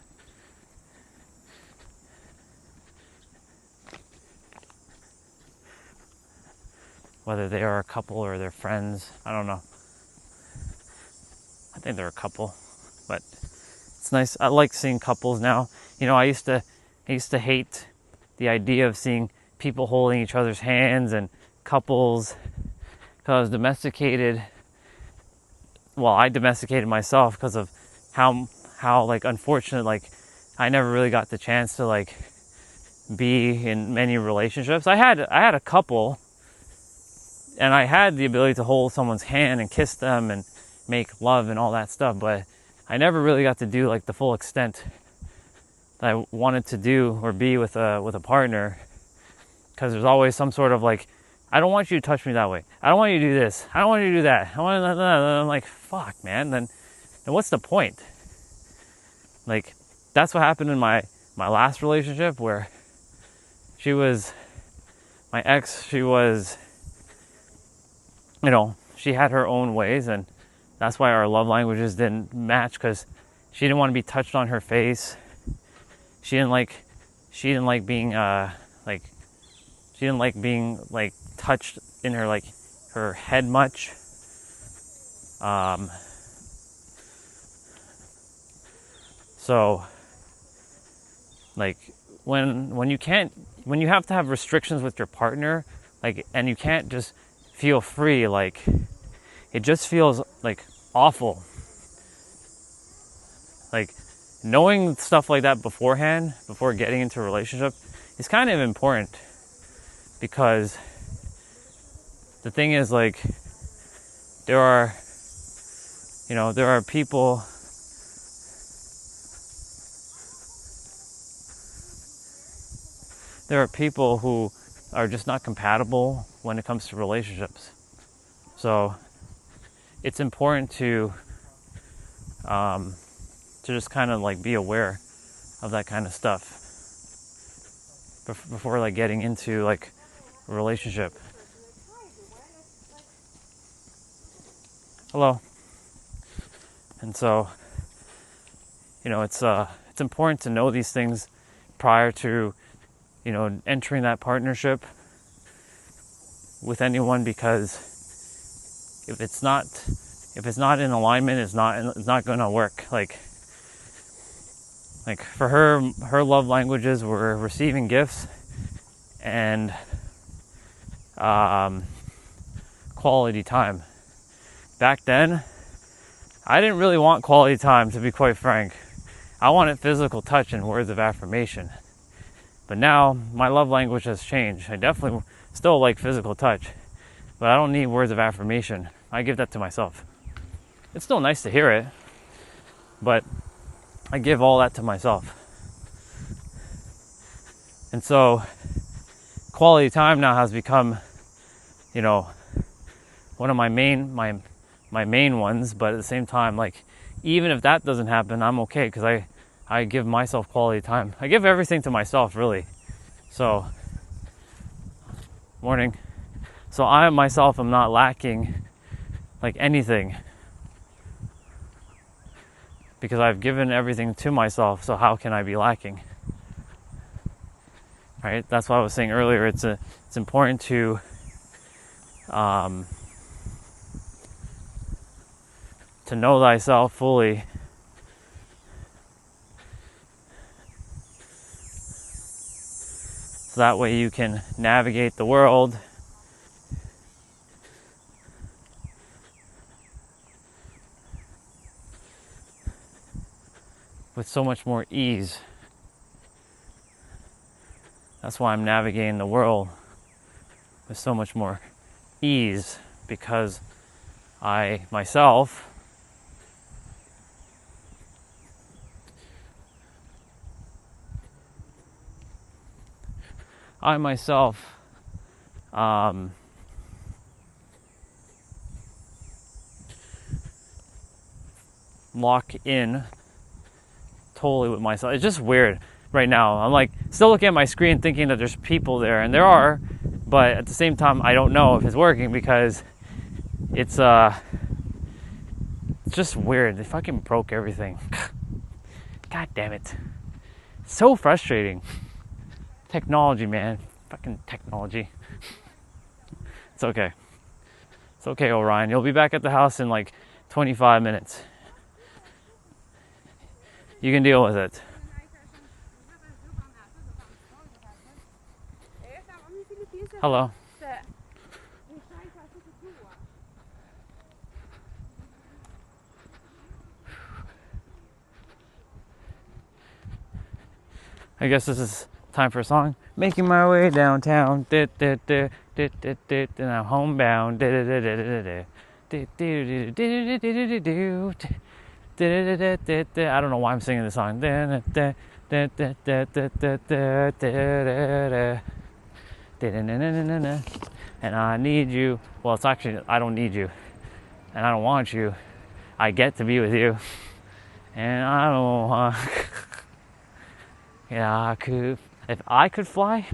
S1: Whether they are a couple or they're friends, I don't know. I think they're a couple, but it's nice. I like seeing couples now. You know, I used to hate the idea of seeing people holding each other's hands and couples, because I was domesticated. Well, I domesticated myself because of how like unfortunate, like I never really got the chance to like be in many relationships. I had a couple, and I had the ability to hold someone's hand and kiss them and make love and all that stuff, but I never really got to do like the full extent that I wanted to do or be with a partner, because there's always some sort of like, I don't want you to touch me that way. I don't want you to do this. I don't want you to do that. I'm like, fuck, man. Then what's the point? Like, that's what happened in my last relationship, where she was my ex. She was, you know, she had her own ways, and that's why our love languages didn't match, because she didn't want to be touched on her face. She didn't like being touched in her like her head much. So like when you have to have restrictions with your partner, like, and you can't just feel free, like it just feels like awful. Like knowing stuff like that beforehand, before getting into a relationship, is kind of important, because the thing is, like, there are people who are just not compatible when it comes to relationships. So it's important to just kind of like be aware of that kind of stuff before like getting into like a relationship. Hello. And so, you know, it's important to know these things prior to, you know, entering that partnership with anyone, because if it's not in alignment, it's not going to work. Like for her love languages were receiving gifts and quality time. Back then, I didn't really want quality time, to be quite frank. I wanted physical touch and words of affirmation. But now, my love language has changed. I definitely still like physical touch, but I don't need words of affirmation. I give that to myself. It's still nice to hear it, but I give all that to myself. And so, quality time now has become, you know, one of my main ones, but at the same time, like, even if that doesn't happen, I'm okay, because I give myself quality time. I give everything to myself, really. So, morning. So I myself am not lacking like anything, because I've given everything to myself. So how can I be lacking? Right? That's what I was saying earlier. It's important to know thyself fully, so that way you can navigate the world with so much more ease. That's why I'm navigating the world with so much more ease, because I myself lock in totally with myself. It's just weird right now. I'm like still looking at my screen thinking that there's people there, and there are, but at the same time I don't know if it's working because it's just weird. They fucking broke everything. God damn it. So frustrating. Technology, man. Fucking technology. It's okay. It's okay, Orion. You'll be back at the house in like 25 minutes. You can deal with it. Hello. I guess this is time for a song. Making my way downtown, and I'm homebound. I don't know why I'm singing this song. And I need you. Well, it's actually, I don't need you. And I don't want you. I get to be with you. And I don't want... Yeah, if I could fly,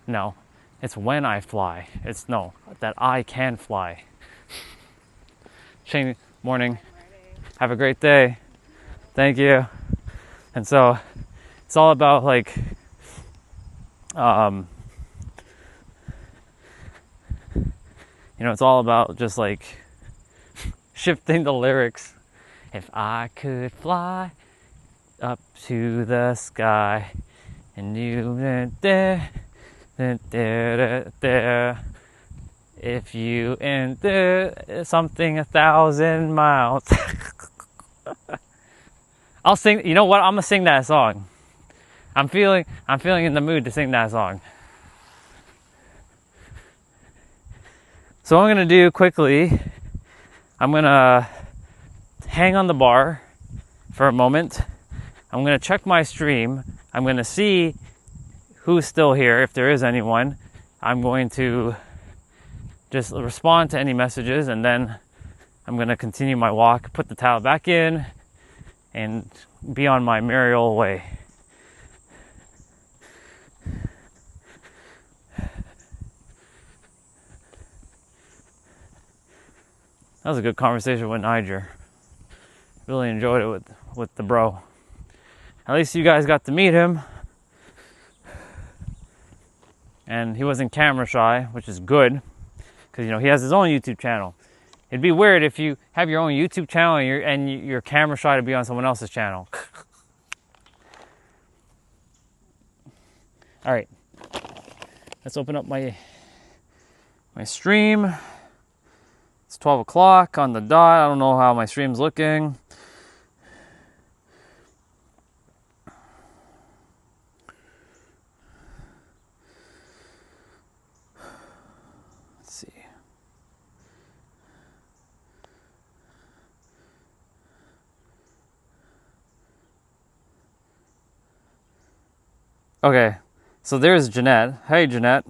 S1: no, it's when I fly. It's no, that I can fly. Shane, morning. Have a great day. Thank you. And so, it's all about like, it's all about just like shifting the lyrics. If I could fly up to the sky, and you there, if you and there something 1,000 miles. I'll sing. You know what? I'm gonna sing that song. I'm feeling in the mood to sing that song. So what I'm gonna do quickly, I'm gonna hang on the bar for a moment. I'm going to check my stream. I'm going to see who's still here, if there is anyone. I'm going to just respond to any messages, and then I'm going to continue my walk, put the towel back in, and be on my merry old way. That was a good conversation with Niger. Really enjoyed it with the bro. At least you guys got to meet him. And he wasn't camera shy, which is good. Because, he has his own YouTube channel. It'd be weird if you have your own YouTube channel and you're camera shy to be on someone else's channel. All right. Let's open up my stream. It's 12 o'clock on the dot. I don't know how my stream's looking. Okay, so there's Jeanette. Hey, Jeanette.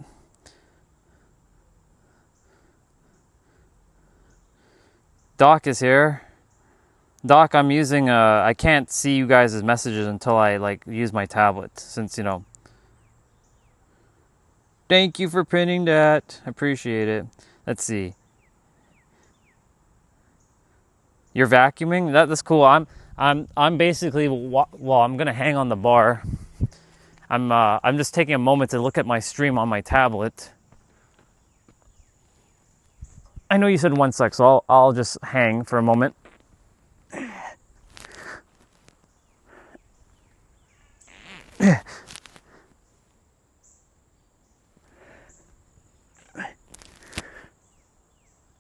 S1: Doc is here. Doc, I'm using I can't see you guys' messages until I use my tablet, since Thank you for printing that. I appreciate it. Let's see. You're vacuuming? That's cool. I'm basically I'm gonna hang on the bar. I'm just taking a moment to look at my stream on my tablet. I know you said 1 sec, so I'll just hang for a moment.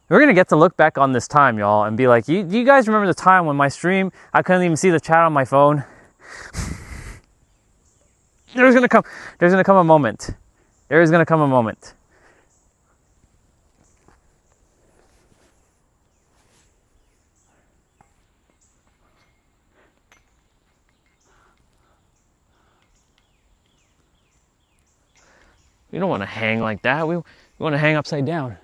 S1: We're gonna get to look back on this time, y'all, and be like, you guys remember the time when my stream, I couldn't even see the chat on my phone? There's gonna come a moment. There is gonna come a moment. We don't want to hang like that. We want to hang upside down.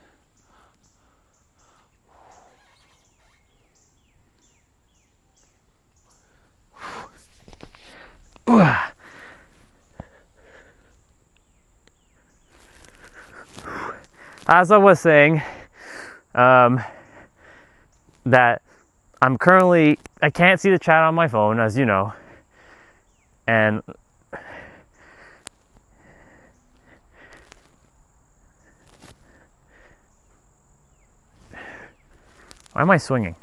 S1: As I was saying, that I can't see the chat on my phone, as you know, and why am I swinging?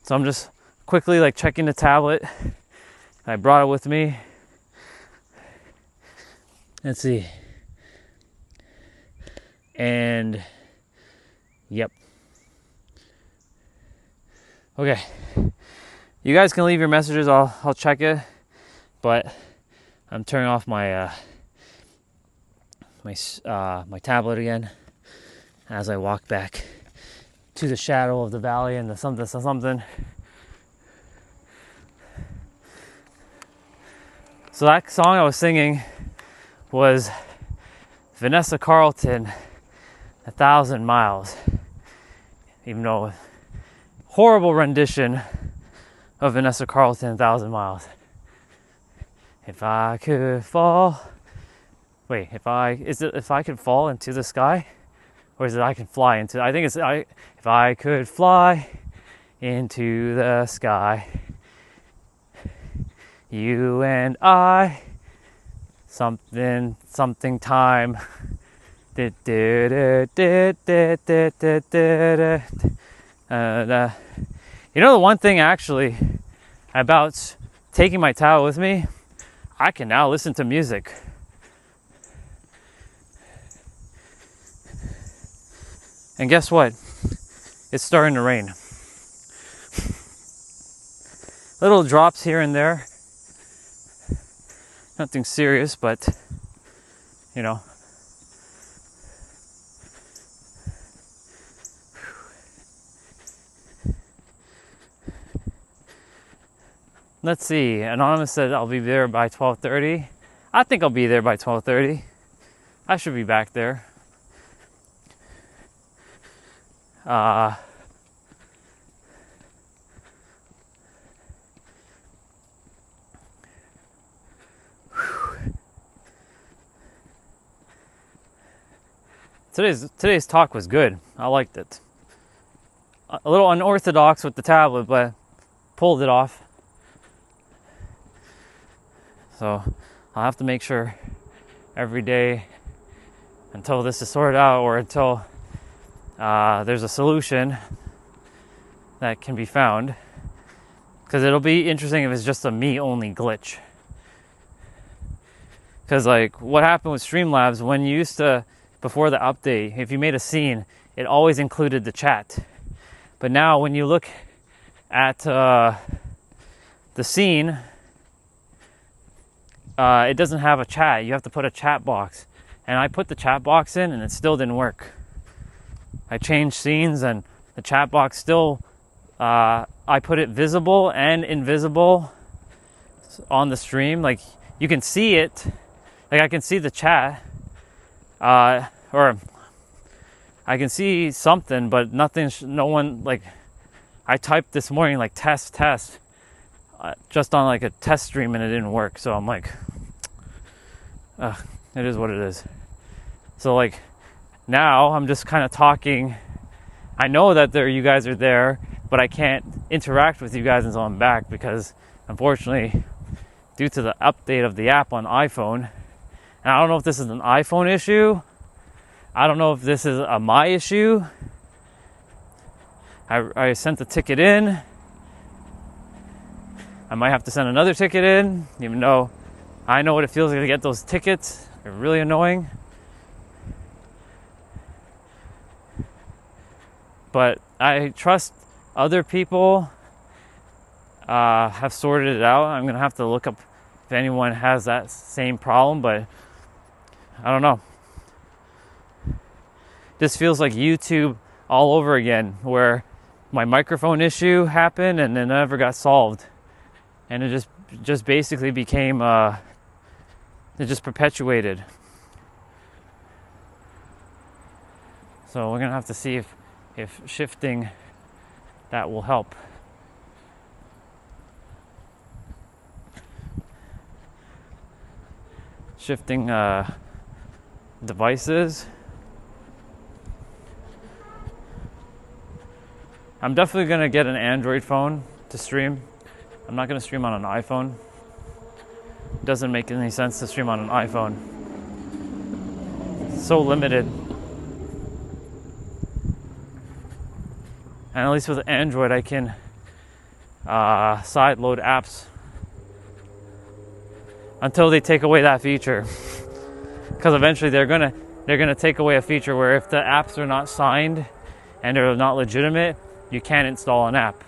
S1: So I'm just quickly like checking the tablet. I brought it with me. Let's see. And yep. Okay. You guys can leave your messages. I'll check it. But I'm turning off my my tablet again as I walk back to the shadow of the valley and the something. So that song I was singing was Vanessa Carlton, 1,000 Miles. Even though horrible rendition of Vanessa Carlton, 1,000 Miles. If I could fall, wait, if I could fall into the sky? Or is it I can fly into, I think it's if I could fly into the sky, you and I, something time. You know the one thing actually about taking my towel with me, I can now listen to music. And guess what? It's starting to rain. Little drops here and there. Nothing serious, but you know. Let's see. Anonymous said I'll be there by 12:30. I think I'll be there by 12:30. I should be back there. Today's talk was good. I liked it. A little unorthodox with the tablet, but pulled it off. So I'll have to make sure every day until this is sorted out, or until there's a solution that can be found, because it'll be interesting if it's just a me only glitch. Because like what happened with Streamlabs, when you used to, before the update, if you made a scene, it always included the chat. But now when you look at the scene, it doesn't have a chat. You have to put a chat box, and I put the chat box in and it still didn't work. I changed scenes and the chat box still, I put it visible and invisible on the stream. Like you can see it, like I can see the chat, or I can see something, but nothing, no one, like I typed this morning like test, just on like a test stream, and it didn't work. So I'm like, it is what it is. So like now I'm just kind of talking. I know that you guys are there, but I can't interact with you guys until I'm back, because unfortunately, due to the update of the app on iPhone, and I don't know if this is an iPhone issue, I don't know if this is a my issue. I sent the ticket in. I might have to send another ticket in, even though I know what it feels like to get those tickets. They're really annoying. but I trust other people have sorted it out. I'm gonna have to look up if anyone has that same problem, but I don't know. This feels like YouTube all over again, where my microphone issue happened and it never got solved, and it just basically became it just perpetuated. So we're gonna have to see if shifting that will help. Shifting devices. I'm definitely gonna get an Android phone to stream. I'm not gonna stream on an iPhone. It doesn't make any sense to stream on an iPhone. It's so limited. And at least with Android, I can side load apps until they take away that feature. Because eventually they're gonna take away a feature where if the apps are not signed and they're not legitimate, you can't install an app,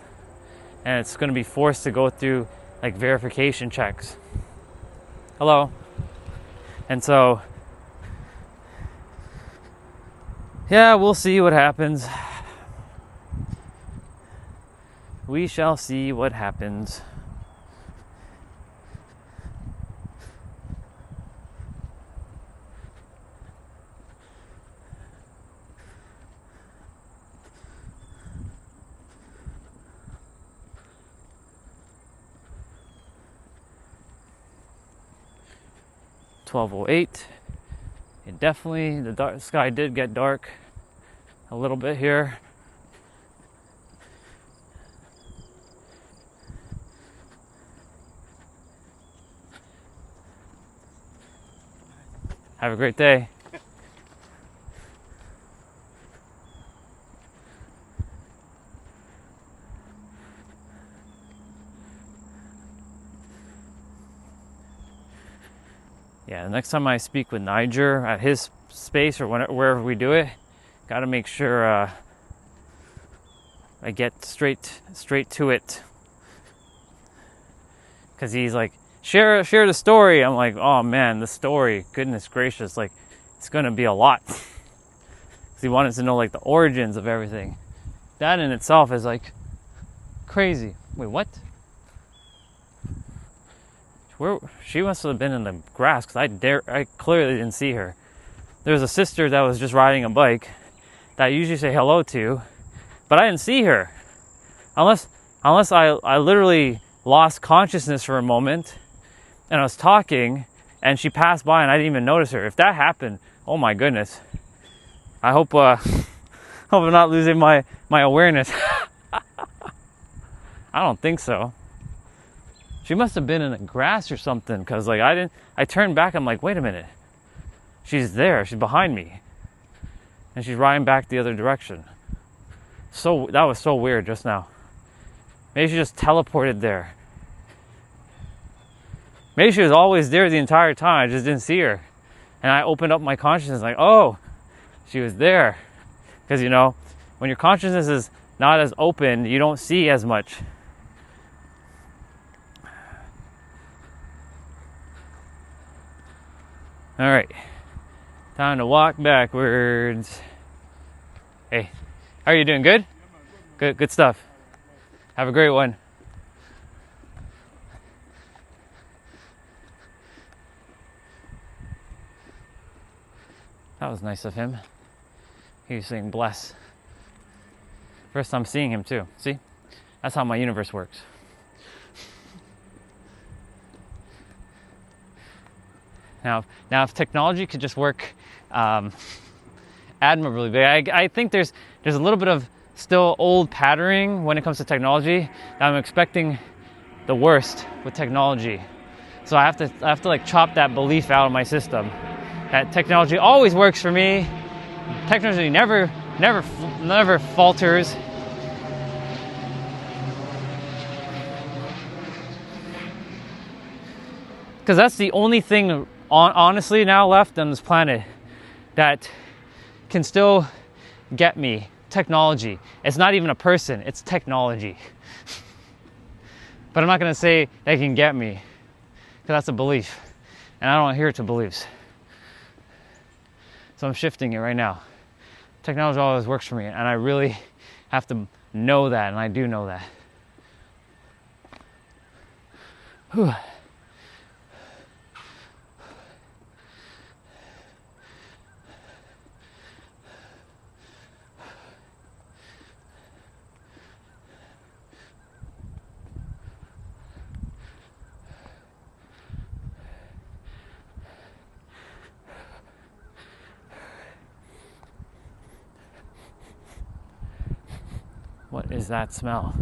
S1: and it's gonna be forced to go through like verification checks. Hello. And so, yeah, we'll see what happens. We shall see what happens. $12:08. It definitely, the sky did get dark a little bit here. Have a great day. Yeah, the next time I speak with Niger at his space or wherever we do it, got to make sure I get straight to it. Because he's like, share the story. I'm like, oh man, the story, goodness gracious, like it's gonna be a lot. Because he wanted to know like the origins of everything. That in itself is like crazy. Wait, what? Where she must have been in the grass, because I clearly didn't see her. There was a sister that was just riding a bike that I usually say hello to, but I didn't see her. Unless I literally lost consciousness for a moment and I was talking and she passed by and I didn't even notice her. If that happened, oh my goodness. I hope hope I'm not losing my awareness. I don't think so. She must have been in the grass or something, because like I turned back, I'm like, wait a minute. She's there, she's behind me. And she's riding back the other direction. So that was so weird just now. Maybe she just teleported there. Maybe she was always there the entire time, I just didn't see her. And I opened up my consciousness like, oh, she was there. Because you know, when your consciousness is not as open, you don't see as much. All right, time to walk backwards. Hey, how are you doing? Good? Good stuff. Have a great one. That was nice of him. He was saying bless. First time seeing him too. See? That's how my universe works. Now, if technology could just work admirably, but I think there's a little bit of still old patterning when it comes to technology. I'm expecting the worst with technology, so I have to like chop that belief out of my system that technology always works for me. Technology never falters. Because that's the only thing honestly now left on this planet that can still get me technology. It's not even a person, it's technology. But I'm not gonna say they can get me, because that's a belief. And I don't adhere to beliefs. So I'm shifting it right now. Technology always works for me, and I really have to know that, and I do know that. Whew. What is that smell?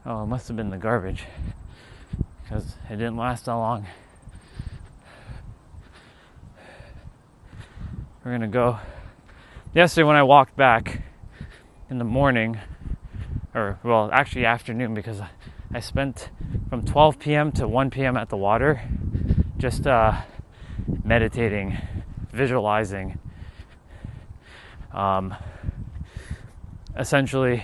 S1: Oh, it must have been the garbage, because it didn't last that long. We're gonna go. Yesterday when I walked back in the morning, or well, actually afternoon, because I spent from 12 p.m. to 1 p.m. at the water, just meditating, visualizing, essentially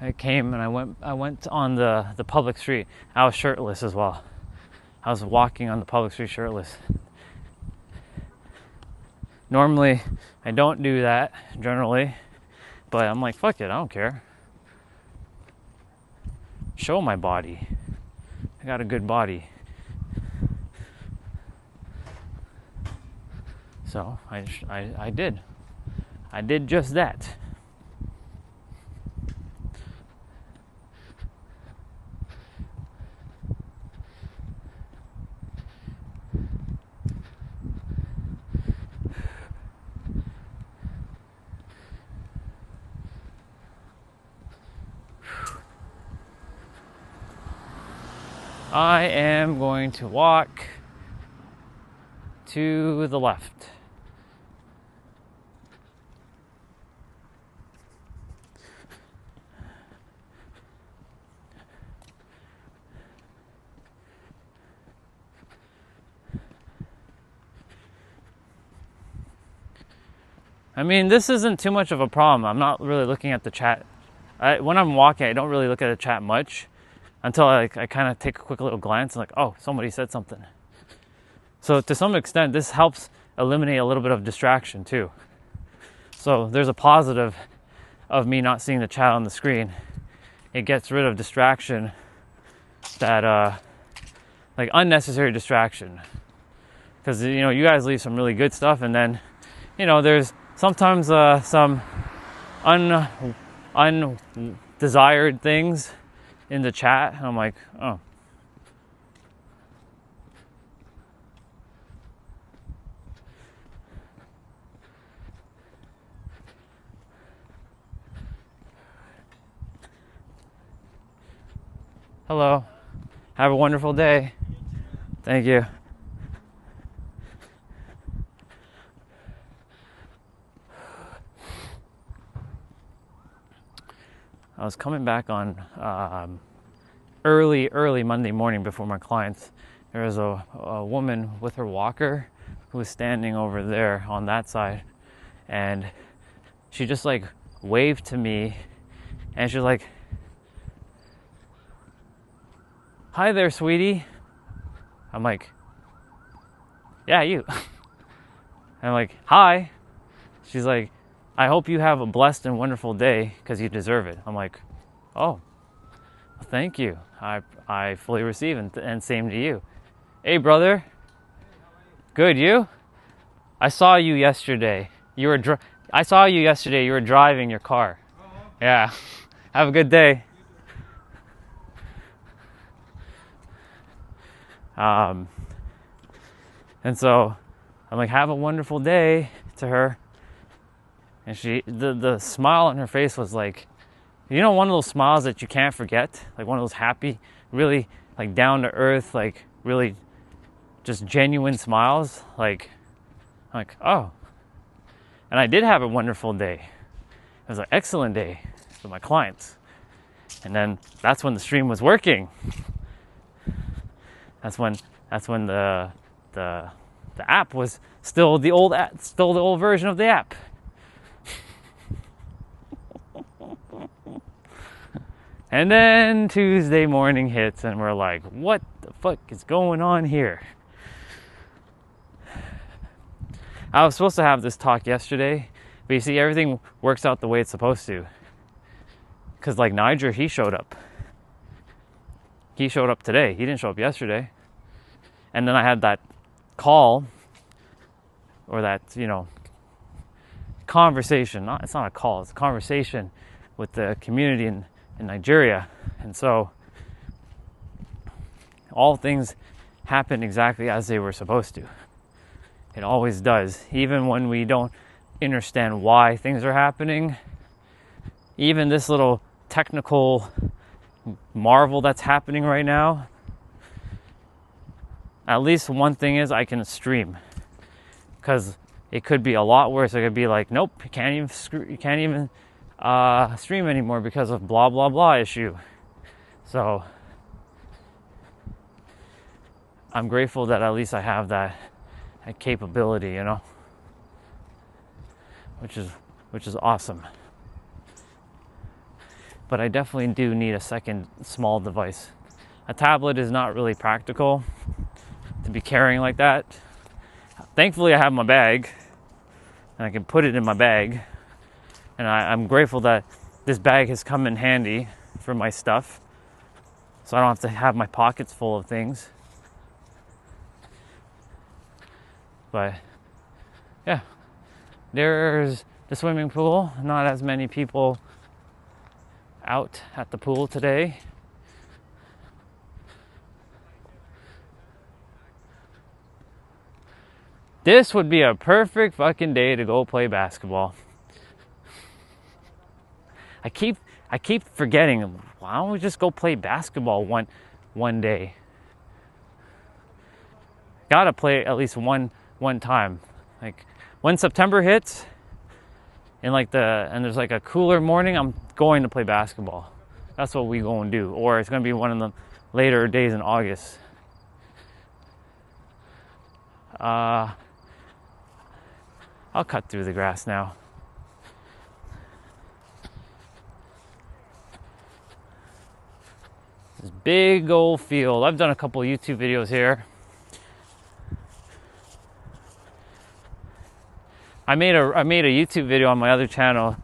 S1: I came and I went on the public street. I was shirtless as well. I was walking on the public street shirtless. Normally I don't do that generally, but I'm like, fuck it, I don't care. Show my body. I got a good body. So I did. I did just that. I am going to walk to the left. I mean, this isn't too much of a problem. I'm not really looking at the chat. When I'm walking, I don't really look at the chat much until I kind of take a quick little glance and like, oh, somebody said something. So to some extent, this helps eliminate a little bit of distraction too. So there's a positive of me not seeing the chat on the screen. It gets rid of distraction, that like unnecessary distraction. Because, you know, you guys leave some really good stuff, and then, you know, there's sometimes some undesired things in the chat, and I'm like, oh. Hello. Have a wonderful day. Thank you. I was coming back on early Monday morning before my clients. There was a woman with her walker who was standing over there on that side, and she just like waved to me, and she was like, "Hi there, sweetie." I'm like, "Yeah, you." And I'm like, "Hi." She's like, "I hope you have a blessed and wonderful day because you deserve it." I'm like, "Oh, thank you. I fully receive, and same to you." Hey, brother. Good, you? I saw you yesterday. I saw you yesterday. You were driving your car. Yeah. Have a good day. And so I'm like, "Have a wonderful day" to her. And the smile on her face was like, you know, one of those smiles that you can't forget, like one of those happy, really like down to earth, like really just genuine smiles. Like, I'm like, oh. And I did have a wonderful day. It was an excellent day with my clients. And then that's when the stream was working. That's when That's when the app was still the old version of the app. And then Tuesday morning hits and we're like, what the fuck is going on here? I was supposed to have this talk yesterday, but you see, everything works out the way it's supposed to. Because like Niger, he showed up. He showed up today. He didn't show up yesterday. And then I had that call, or that, conversation. It's not a call, it's a conversation with the community in Nigeria. And so all things happen exactly as they were supposed to. It always does. Even when we don't understand why things are happening, even this little technical marvel that's happening right now, at least one thing is I can stream. Because it could be a lot worse. It could be like, nope, you can't even stream anymore because of blah blah blah issue. So I'm grateful that at least I have that capability, which is awesome. But I definitely do need a second small device. A tablet is not really practical to be carrying like that. Thankfully, I have my bag, and I can put it in my bag. And I'm grateful that this bag has come in handy for my stuff, so I don't have to have my pockets full of things. But yeah, there's the swimming pool. Not as many people out at the pool today. This would be a perfect fucking day to go play basketball. I keep forgetting, why don't we just go play basketball one day? Gotta play at least one time. Like when September hits and there's like a cooler morning, I'm going to play basketball. That's what we gonna do. Or it's gonna be one of the later days in August. I'll cut through the grass now. This big old field. I've done a couple of YouTube videos here. I made a YouTube video on my other channel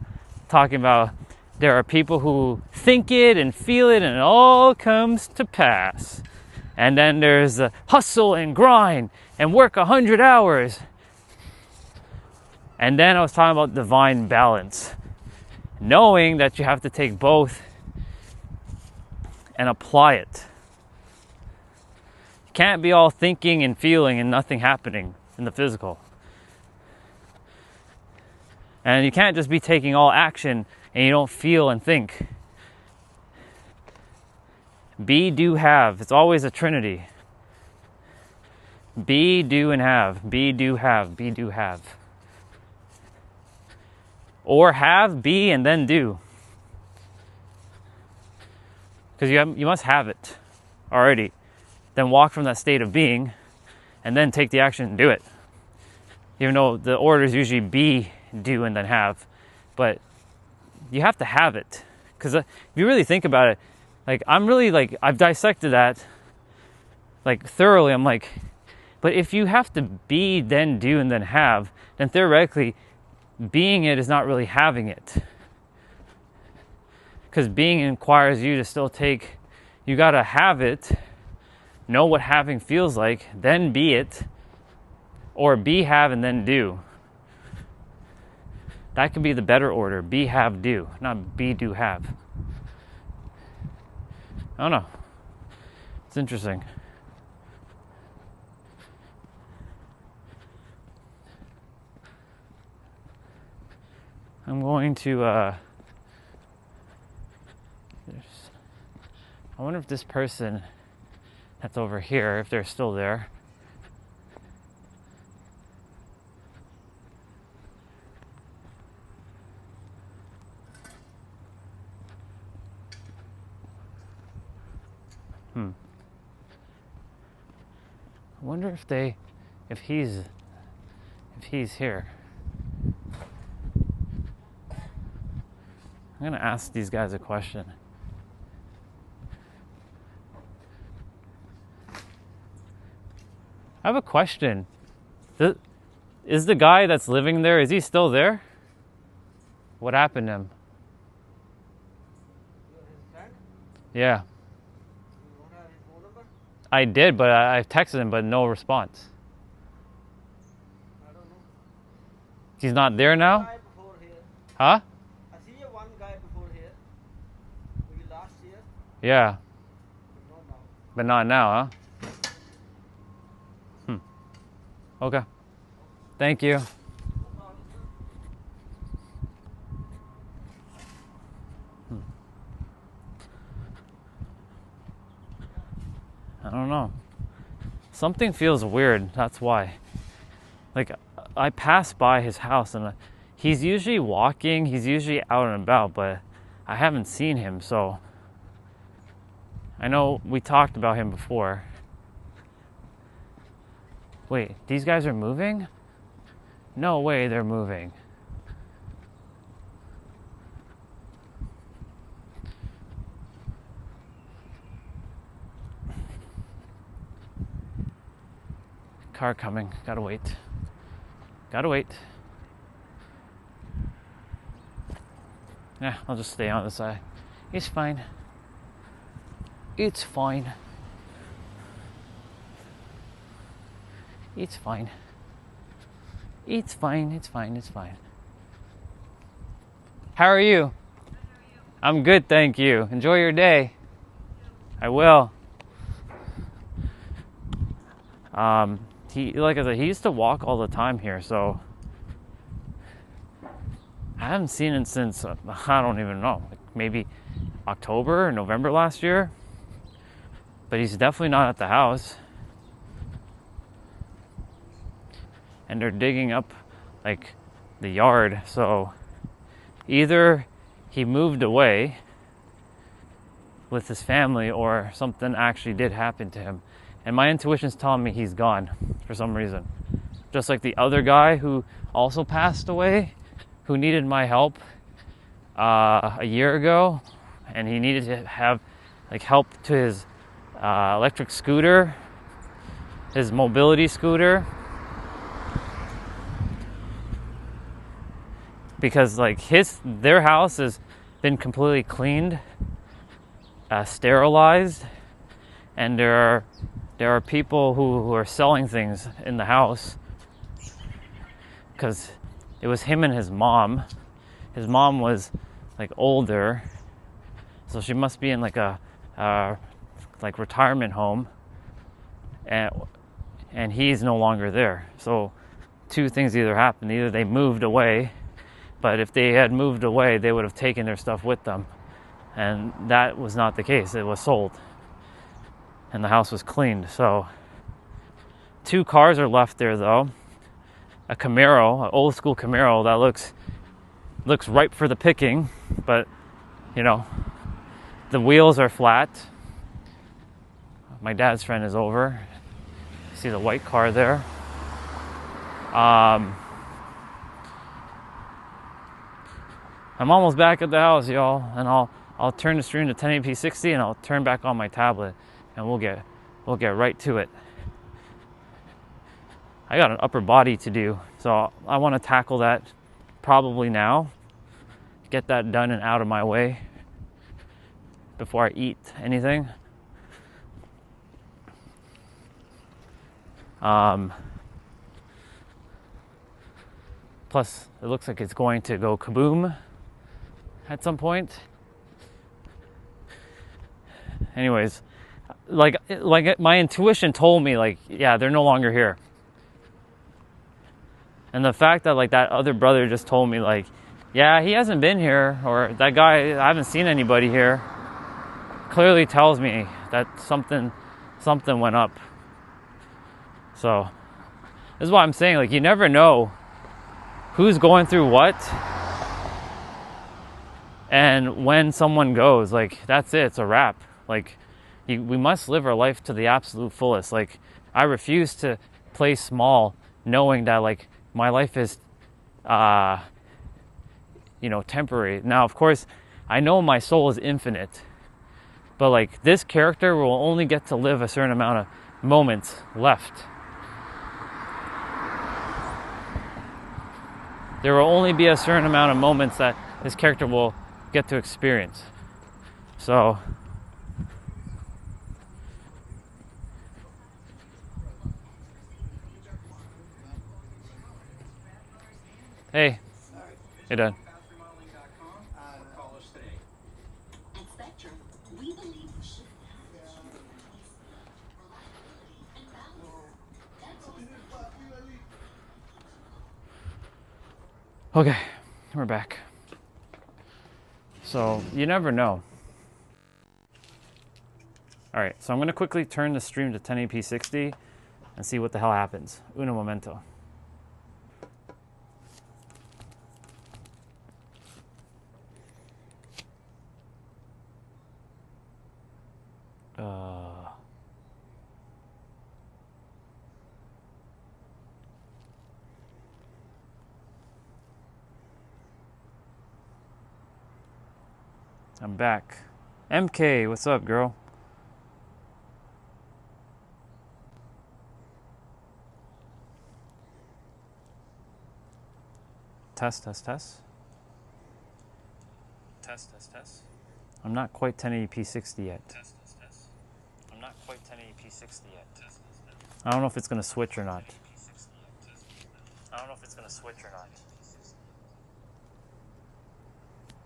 S1: talking about there are people who think it and feel it and it all comes to pass. And then there's the hustle and grind and work 100 hours. And then I was talking about divine balance. Knowing that you have to take both and apply it. You can't be all thinking and feeling and nothing happening in the physical. And you can't just be taking all action and you don't feel and think. Be, do, have. It's always a trinity. Be, do, and have. Be, do, have. Be, do, have. Or have, be, and then do. Because you must have it already. Then walk from that state of being and then take the action and do it. Even though the order is usually be, do, and then have. But you have to have it. Because if you really think about it, I've dissected that thoroughly. I'm like, but if you have to be, then do, and then have, then theoretically, being it is not really having it. Because being requires you to still you gotta have it, know what having feels like, then be it, or be, have, and then do. That could be the better order. Be, have, do. Not be, do, have. I don't know. It's interesting. I'm going to, I wonder if this person that's over here, if they're still there. I wonder if he's here. I'm gonna ask these guys a question. I have a question. Is the guy that's living there, is he still there? What happened to him? Yeah. I did, but I texted him, but no response.
S4: I don't know.
S1: He's not there now?
S4: Guy before here.
S1: Huh?
S4: I see one guy before here. Maybe last year.
S1: Yeah,
S4: But not now.
S1: but not now, huh? Okay. Thank you. I don't know. Something feels weird, that's why. Like, I pass by his house and he's usually walking, he's usually out and about, but I haven't seen him, so I know we talked about him before. Wait, these guys are moving? No way they're moving. Car coming. Gotta wait. Gotta wait. Yeah, I'll just stay on the side. It's fine. It's fine. It's fine. It's fine. It's fine. It's fine. How are you? I'm good, thank you. Enjoy your day. I will. Like I said, he used to walk all the time here, so I haven't seen him since, I don't even know, like maybe October or November last year. But he's definitely not at the house. And they're digging up, like, the yard, so either he moved away with his family or something actually did happen to him. And my intuition's telling me he's gone for some reason. Just like the other guy who also passed away, who needed my help a year ago, and he needed to have like help to his electric scooter, his mobility scooter, because like their house has been completely cleaned, sterilized, and there are people who are selling things in the house because it was him and his mom. His mom was like older, so she must be in like a like retirement home, and he's no longer there. So two things either happened: either they moved away, but if they had moved away, they would have taken their stuff with them, and that was not the case. It was sold. And the house was cleaned. So 2 cars are left there though. A Camaro, an old school Camaro that looks ripe for the picking, but you know, the wheels are flat. My dad's friend is over. See the white car there. I'm almost back at the house, y'all, and I'll turn the stream to 1080p 60 and I'll turn back on my tablet. And we'll get right to it. I got an upper body to do, so I want to tackle that probably now. Get that done and out of my way before I eat anything. Plus, it looks like it's going to go kaboom at some point. Anyways, like my intuition told me, like, yeah, they're no longer here. And the fact that like that other brother just told me, like, yeah, he hasn't been here, or that guy, I haven't seen anybody here, clearly tells me that something went up. So this is why I'm saying, like, you never know who's going through what, and when someone goes, like, that's it, it's a wrap. Like, we must live our life to the absolute fullest. Like, I refuse to play small, knowing that like my life is, temporary. Now, of course, I know my soul is infinite, but like this character will only get to live a certain amount of moments left. There will only be a certain amount of moments that this character will get to experience. So, hey, you're done. Okay, we're back. So, you never know. Alright, so I'm going to quickly turn the stream to 1080p 60 and see what the hell happens. Uno momento. I'm back. MK, what's up, girl? Test, test, test. Test, test, test. I'm not quite 1080p 60 yet. Test, test, test. I'm not quite 1080p 60 yet. Test, test, test. I don't know if it's going to switch or not. I don't know if it's going to switch or not.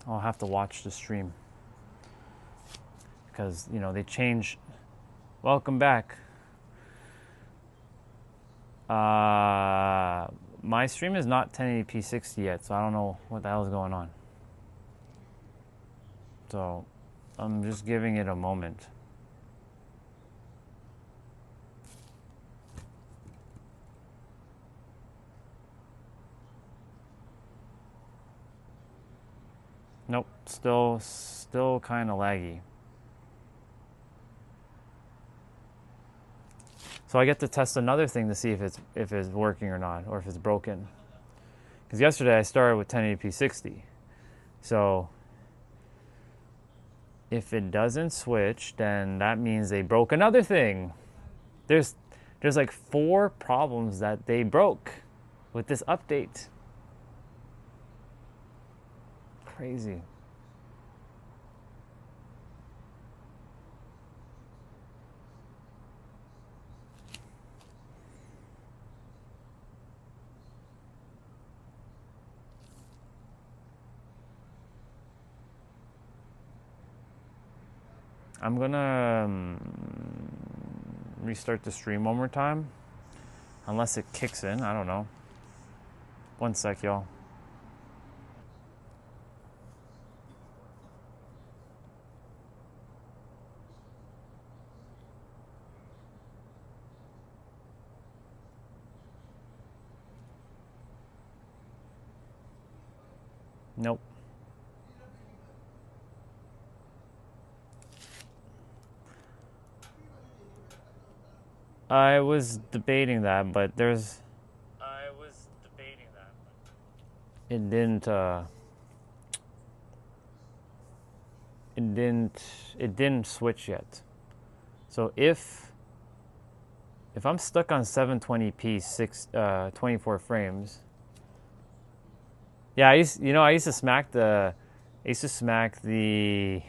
S1: I'll have to watch the stream. Because, they change. Welcome back. My stream is not 1080p 60 yet, so I don't know what the hell is going on. So, I'm just giving it a moment. Nope, still kind of laggy. So I get to test another thing to see if it's working or not, or if it's broken. Because yesterday I started with 1080p 60. So if it doesn't switch, then that means they broke another thing. There's like 4 problems that they broke with this update. Crazy. I'm gonna restart the stream one more time. Unless it kicks in, I don't know. One sec, y'all. Nope. I was debating that, but it didn't switch yet. So if I'm stuck on 720p 24 frames. Yeah, I used to smack the the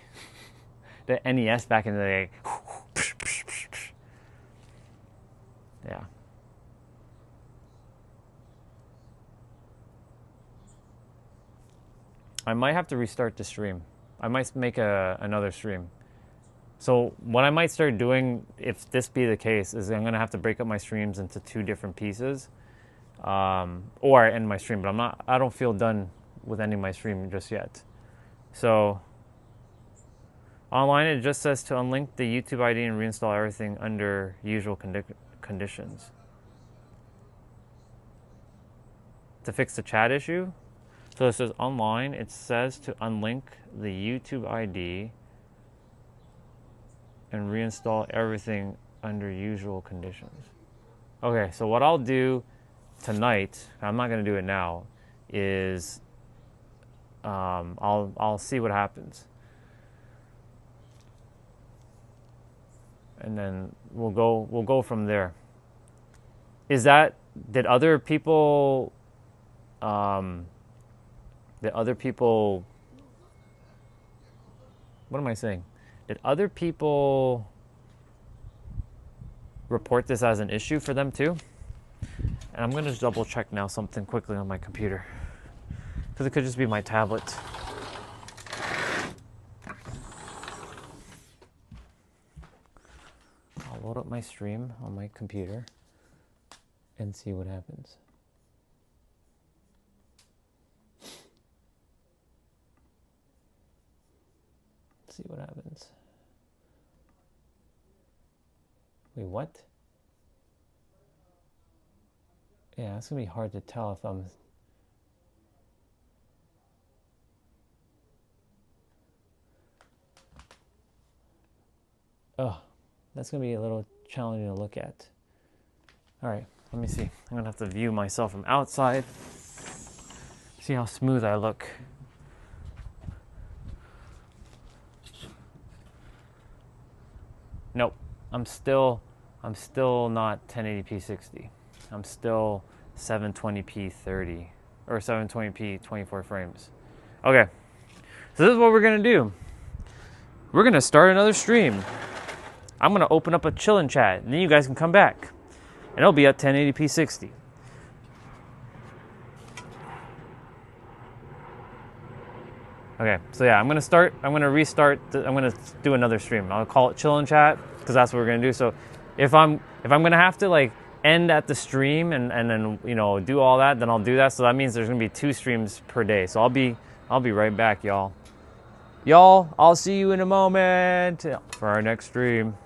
S1: NES back in the day. Yeah. I might have to restart the stream. I might make another stream. So what I might start doing, if this be the case, is I'm gonna have to break up my streams into 2 different pieces, or end my stream. But I don't feel done with ending my stream just yet. So online, it just says to unlink the YouTube ID and reinstall everything under usual conditions. To fix the chat issue. So it says online, it says to unlink the YouTube ID and reinstall everything under usual conditions. Okay, so what I'll do tonight, I'm not gonna do it now, is I'll see what happens, and then we'll go from there. Did other people what am I saying? Did other people report this as an issue for them too? And I'm gonna just double check now something quickly on my computer, because it could just be my tablet. I'll load up my stream on my computer and see what happens. See what happens. Wait, what? Yeah, it's gonna be hard to tell if I'm... Oh, that's gonna be a little challenging to look at. All right, let me see. I'm gonna have to view myself from outside. See how smooth I look. Nope, I'm still not 1080p 60. I'm still 720p 30 or 720p 24 frames. Okay, so this is what we're gonna do. We're gonna start another stream. I'm gonna open up a chillin' chat, and then you guys can come back, and it'll be at 1080p 60. Okay, so yeah, I'm gonna restart. I'm gonna do another stream. I'll call it chillin' chat, because that's what we're gonna do. So if I'm gonna have to like end at the stream and then, you know, do all that, then I'll do that. So that means there's gonna be 2 streams per day. So I'll be right back, y'all. I'll see you in a moment for our next stream.